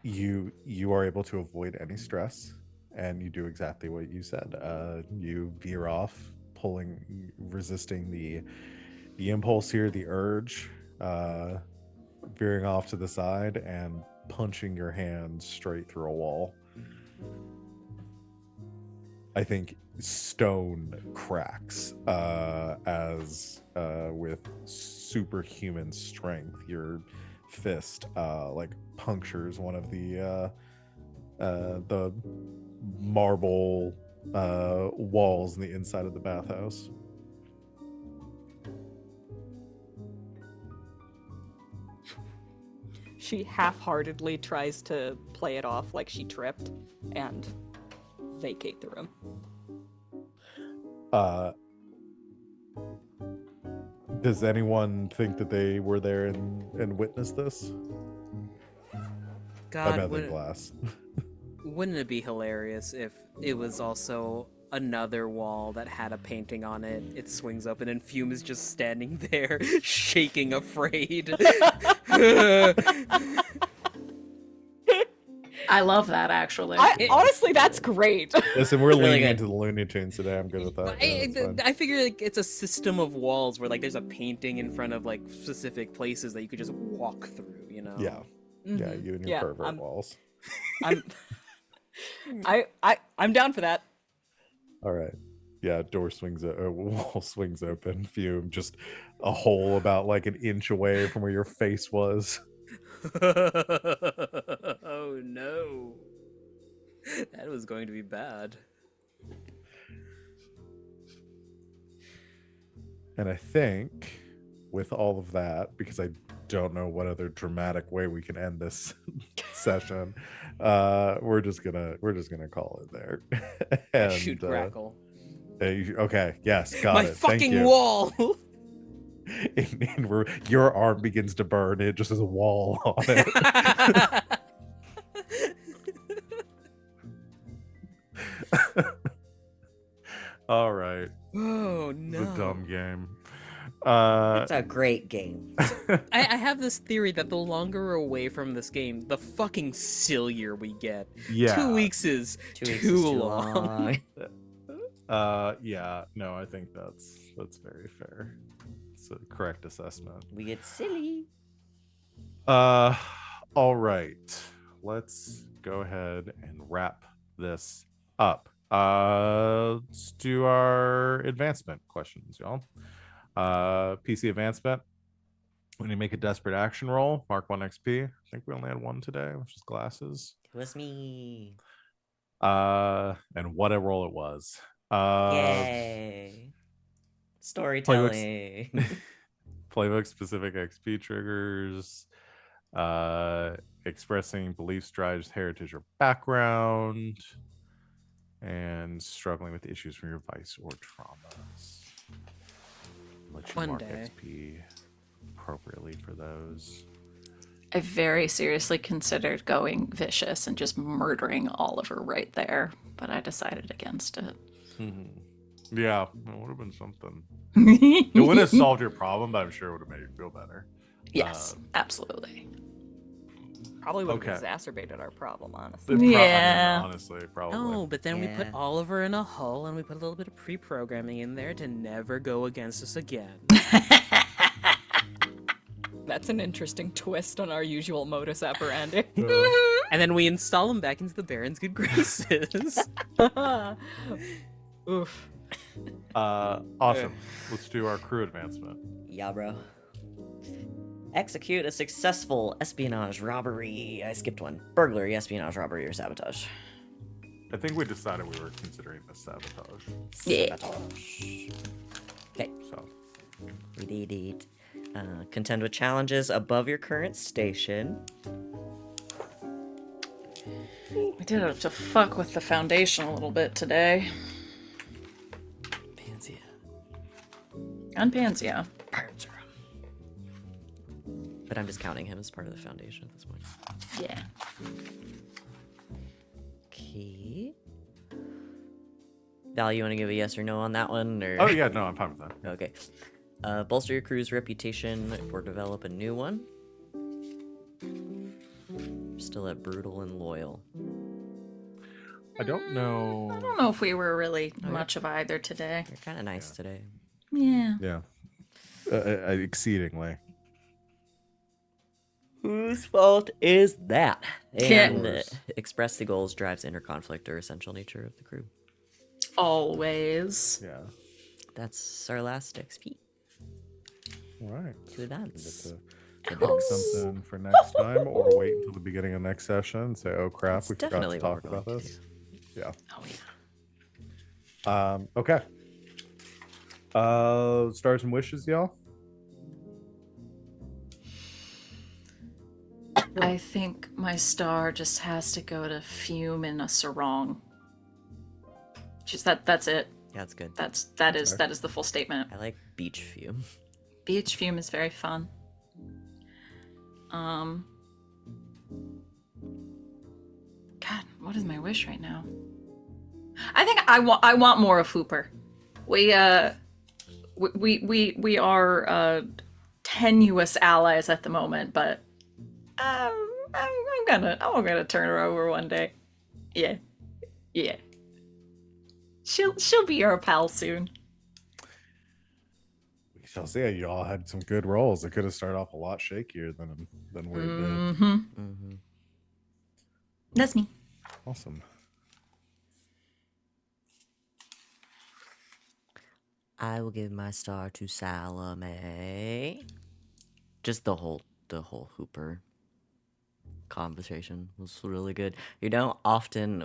You are able to avoid any stress, and you do exactly what you said. You veer off, resisting the impulse here, the urge, veering off to the side and punching your hand straight through a wall. I think stone cracks as with superhuman strength, your fist like punctures one of the marble walls in the inside of the bathhouse. She half-heartedly tries to play it off like she tripped and vacate the room. Does anyone think that they were there and witnessed this? I God, bet they glass. wouldn't it be hilarious if it was also another wall that had a painting on it? It swings open and Fume is just standing there, shaking, afraid. I love that actually. Honestly, that's great. Listen, we're Really leaning good. into the Looney Tunes today. I'm good with that. Yeah, that's fine. I figure like it's a system of walls where like there's a painting in front of like specific places that you could just walk through. You know? Yeah, yeah, you and your Yeah, pervert I'm- walls. I'm I'm down for that. All right. Yeah, wall swings open. Fume, just a hole about like an inch away from where your face was. Oh no. That was going to be bad. And I think with all of that, because I don't know what other dramatic way we can end this session, we're just gonna call it there. And, Shoot Grackle. Okay, yes, got My it. Thank fucking you. wall! And your arm begins to burn. It just has a wall on it. All right, Oh it's no. a dumb game. It's a great game. I have this theory that the longer we're away from this game, the fucking sillier we get. Yeah. 2 weeks is 2 weeks too is too long. long. Yeah, no, I think that's very fair. It's a correct assessment. We get silly. All right. Let's go ahead and wrap this up. Let's do our advancement questions, y'all. PC advancement. When you make a desperate action roll, mark 1 XP. I think we only had one today, which is glasses. It was me. And what a roll it was. Yay. Storytelling. Playbook specific XP triggers, expressing beliefs, drives, heritage, or background, and struggling with issues from your vice or traumas. Let you One mark day. XP appropriately for those. I very seriously considered going vicious and just murdering Oliver right there, but I decided against it. Yeah, it would have been something. It wouldn't have solved your problem, but I'm sure it would have made you feel better. Yes, absolutely. Probably would have Okay. exacerbated our problem, honestly. Yeah. Honestly, probably. No, but then we put Yeah. Oliver in a hull and we put a little bit of pre-programming in there to never go against us again. That's an interesting twist on our usual modus operandi. And then we install him back into the Baron's good graces. Oof. Awesome. Let's do our crew advancement. Yeah, bro. Execute a successful espionage robbery. I skipped one. Burglary, espionage, robbery, or sabotage. I think we decided we were considering this sabotage. Yeah. Sabotage. Okay, So we did it. Contend with challenges above your current station. We did have to fuck with the foundation a little bit today. Pansy. And Panzea. But I'm just counting him as part of the foundation at this point. Yeah. Okay. Val, you want to give a yes or no on that one? Or... Oh yeah, no, I'm fine with that. Okay. Bolster your crew's reputation or develop a new one. Still at brutal and loyal. I don't know. I don't know if we were really much of either today. You're kind of nice today. Yeah. Yeah, exceedingly. Whose fault is that? And Yours. express the goals, drives, inner conflict, or essential nature of the crew. Always. Yeah. That's our last XP. All right. To advance. Get to pick something for next time, or wait until the beginning of next session and say, "Oh crap, That's we forgot definitely to what talk we're about going to this." Yeah. Oh yeah. Okay. Stars and wishes, y'all. I think my star just has to go to Fume in a sarong. Just that's it. Yeah, that's good. That is the full statement. I like beach fume. Beach Fume is very fun. God, what is my wish right now? I think I want more of Hooper. We are tenuous allies at the moment, but I'm gonna turn her over one day. Yeah. She'll be our pal soon. We shall see. Y'all had some good rolls. It could have started off a lot shakier than where it did. Mm-hmm. Mm-hmm. That's me. Awesome. I will give my star to Salome. Just the whole Hooper conversation was really good. We don't often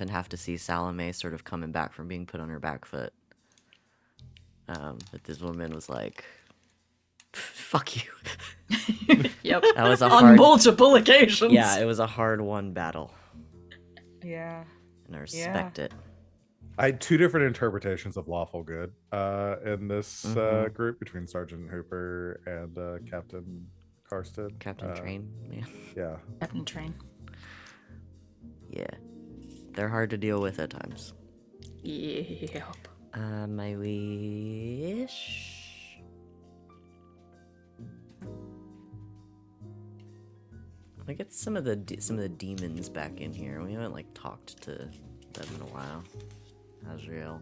have to see Salome sort of coming back from being put on her back foot. But this woman was like, "Fuck you." Yep. That was a On hard. multiple occasions. Yeah, it was a hard won battle, Yeah. and I respect it. I had two different interpretations of lawful good in this Mhm. group between Sergeant Hooper and Captain Karsten. Captain Train, yeah, Yeah. Captain Train. yeah, they're hard to deal with at times. Yep. My wish. I get some of the demons back in here. We haven't like talked to them in a while. Azrael,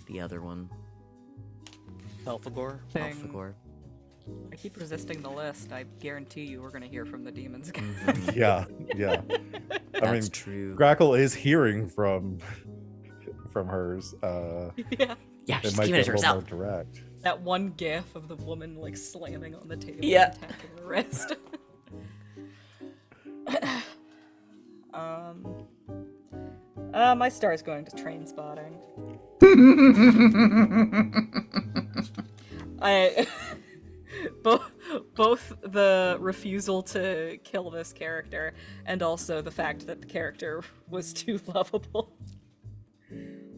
the other one, Belphegor. Thing. Alphagor. I keep resisting the list. I guarantee you we're gonna hear from the demons again. Mhm. Yeah. Yeah. I That's mean, true. Grackle is hearing from hers. Yeah. Yeah, It she's might keeping it get to a little more herself. direct. That one gif of the woman like slamming on the table Yeah. and attacking the wrist. My star is going to train spotting. I both the refusal to kill this character and also the fact that the character was too lovable.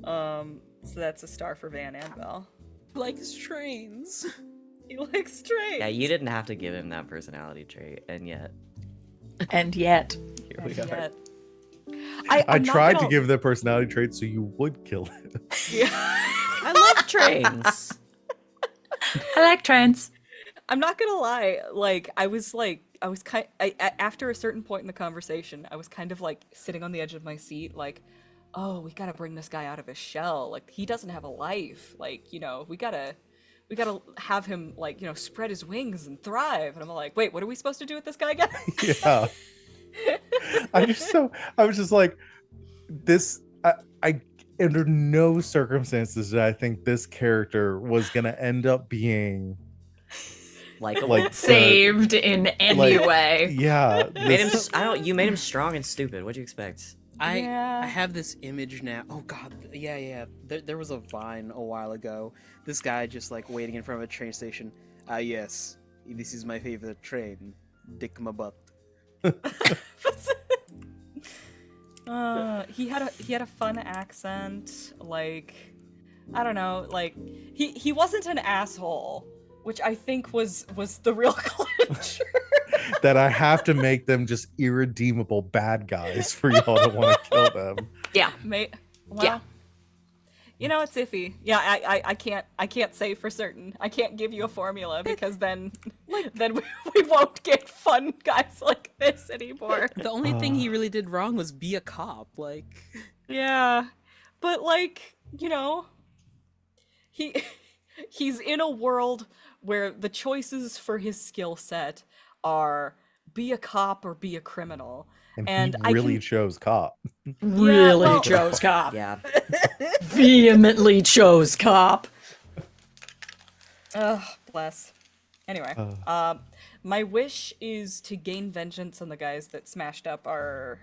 So that's a star for Van and Bell. Likes trains. He likes trains. Yeah, you didn't have to give him that personality trait, and yet And yet. here we And are. yet- I I'm not tried gonna- to give the personality trait so you would kill it. Yeah. I love trains. I like trains. I'm not gonna lie. Like I was after a certain point in the conversation, I was kind of like sitting on the edge of my seat, like, oh, we gotta bring this guy out of his shell. Like he doesn't have a life. Like we gotta have him like spread his wings and thrive. And I'm like, wait, what are we supposed to do with this guy again? Yeah. I was just like, this. I under no circumstances did I think this character was gonna end up being Like like Saved in any like- way. yeah. made him. this- You made him strong and stupid. What'd you expect? Yeah. I have this image now. Oh god, yeah. There was a Vine a while ago. This guy just like waiting in front of a train station. Ah yes, this is my favorite train. Dick my butt. He had a fun accent. Like I don't know, like he wasn't an asshole, which I think was the real clincher. That I have to make them just irredeemable bad guys for y'all to want to kill them. Yeah. Well, Yeah. you know, it's iffy. Yeah, I can't say for certain. I can't give you a formula because then we won't get fun guys like this anymore. The only thing he really did wrong was be a cop. Like, Yeah, but like, you know, he's in a world where the choices for his skill set are be a cop or be a criminal. And I he really can- chose cop. Really well- chose cop. Yeah. Vehemently chose cop. Ugh, bless. Anyway, my wish is to gain vengeance on the guys that smashed up the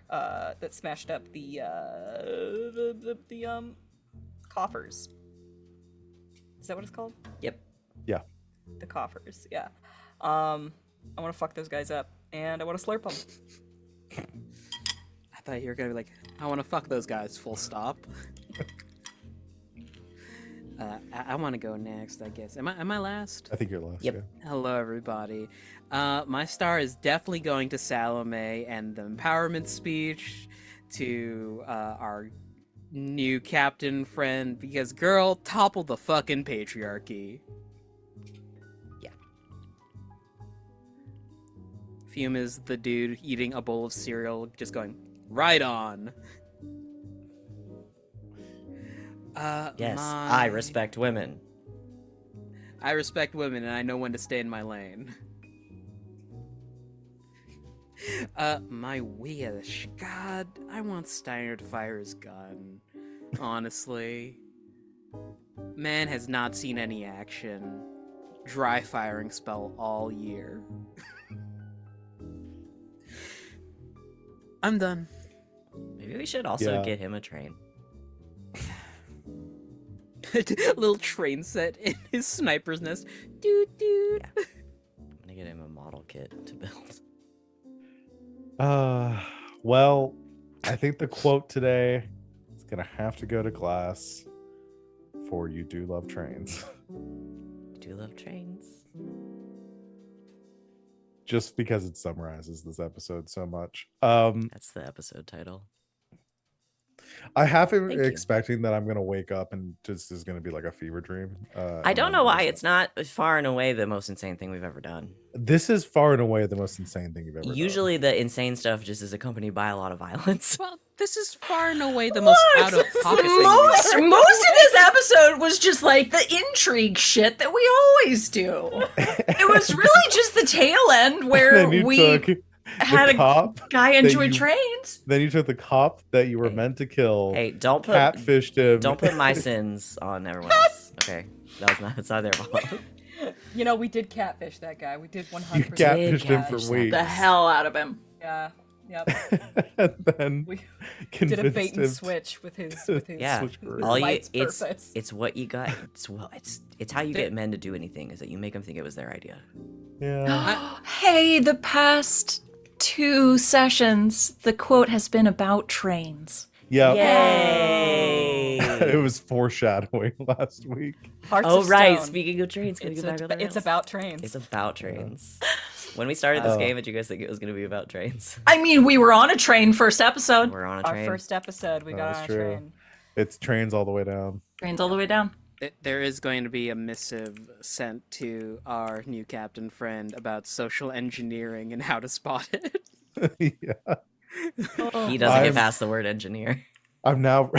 coffers. Is that what it's called? Yep. Yeah. The coffers, yeah. I want to fuck those guys up, and I want to slurp them. I thought you were gonna be like, I want to fuck those guys. Full stop. I want to go next, I guess. Am I last? I think you're last. Yep. Yeah. Hello, everybody. My star is definitely going to Salome and the empowerment speech, to our new captain friend, because girl, topple the fucking patriarchy. Yeah. Fume is the dude eating a bowl of cereal, just going, right on. Yes, I respect women. I respect women, and I know when to stay in my lane. My wish. God, I want Steiner to fire his gun. Honestly. Man has not seen any action. Dry firing spell all year. I'm done. Maybe we should also Yeah. get him a train. Little train set in his sniper's nest. Dude, dude. I'm gonna get him a model kit to build. Well, I think the quote today is gonna have to go to class for "You Do Love Trains," I do love trains. just because it summarizes this episode so much. That's the episode title. I have been Thank you. expecting that I'm gonna wake up and just is gonna be like a fever dream. I don't know why it's not far and away the most insane thing we've ever done. This is far and away the most insane thing you've ever done. Usually the insane stuff just is accompanied by a lot of violence. Well, this is far and away the most out of pocket thing. Most of this episode was just like the intrigue shit that we always do. It was really just the tail end where Then you we took had the a cop. guy that enjoy you- trains. Then you took the cop that you were Hey. meant to kill. Hey, don't put Catfished him. don't put my sins on everyone else. Okay, it's not their fault. You know, we did catfish that guy. We did 100%. You catfished him for catfish that weeks. The hell out of him. Yeah. Yep. And then We convinced did a bait and him switch with his Yeah, Switch careers. all you life's it's purpose. it's what you got. It's how you get men to do anything is that you make them think it was their idea. Yeah. Hey, the past 2 sessions, the quote has been about trains. Yeah. Yay! It was foreshadowing last week. Hearts Oh of right. Stone. Speaking of trains, can we It's, get back on the it's rails? about trains. It's about trains. When we started this Oh. game, did you guys think it was going to be about trains? I mean, we were on a train first episode. We're on a Our train. first episode, we Oh, got that's on a true. train. It's trains all the way down. Trains all the way down. There is going to be a missive sent to our new captain friend about social engineering and how to spot it. Yeah. He doesn't I've- get past the word engineer. I'm now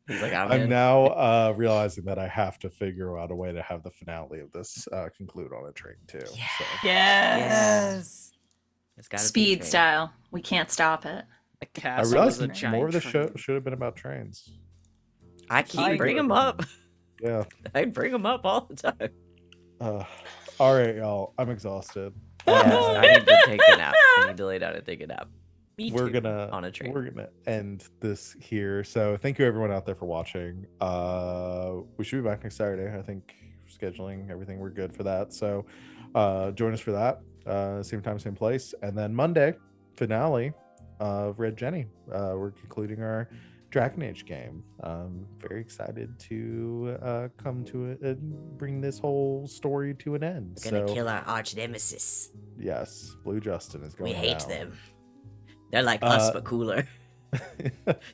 He's like, I'm I'm in. now realizing that I have to figure out a way to have the finale of this conclude on a train too. So. Yes. It's gotta be Speed train. style. We can't stop it. The I castle realized is a giant more of the train. show should have been about trains. I keep I bring agree. him up. Yeah. I bring him up all the time. All right, y'all. I'm exhausted. Yes, I need to take a nap. I need to lay down and take a nap. Me we're too. gonna on a train. We're gonna end this here. So thank you everyone out there for watching. We should be back next Saturday. I think scheduling everything we're good for that. So join us for that. Same time, same place. And then Monday finale of Red Jenny. We're concluding our Dragon Age game. Very excited to come to it and bring this whole story to an end. We're gonna So kill our arch nemesis. yes, Blue Justin is going. We hate down. them. They're like us, Uh, but cooler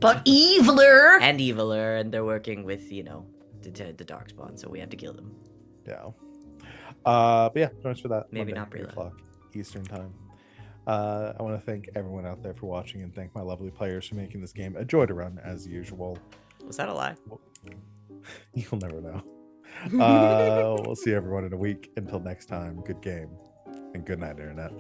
But eviler. and eviler, and they're working with the Darkspawn, so we have to kill them. Yeah. But yeah, join us for that. Maybe Monday, not 8 Brila. o'clock Eastern time. I want to thank everyone out there for watching and thank my lovely players for making this game a joy to run as usual. Was that a lie? You'll never know. We'll see everyone in a week. Until next time, good game and good night, Internet.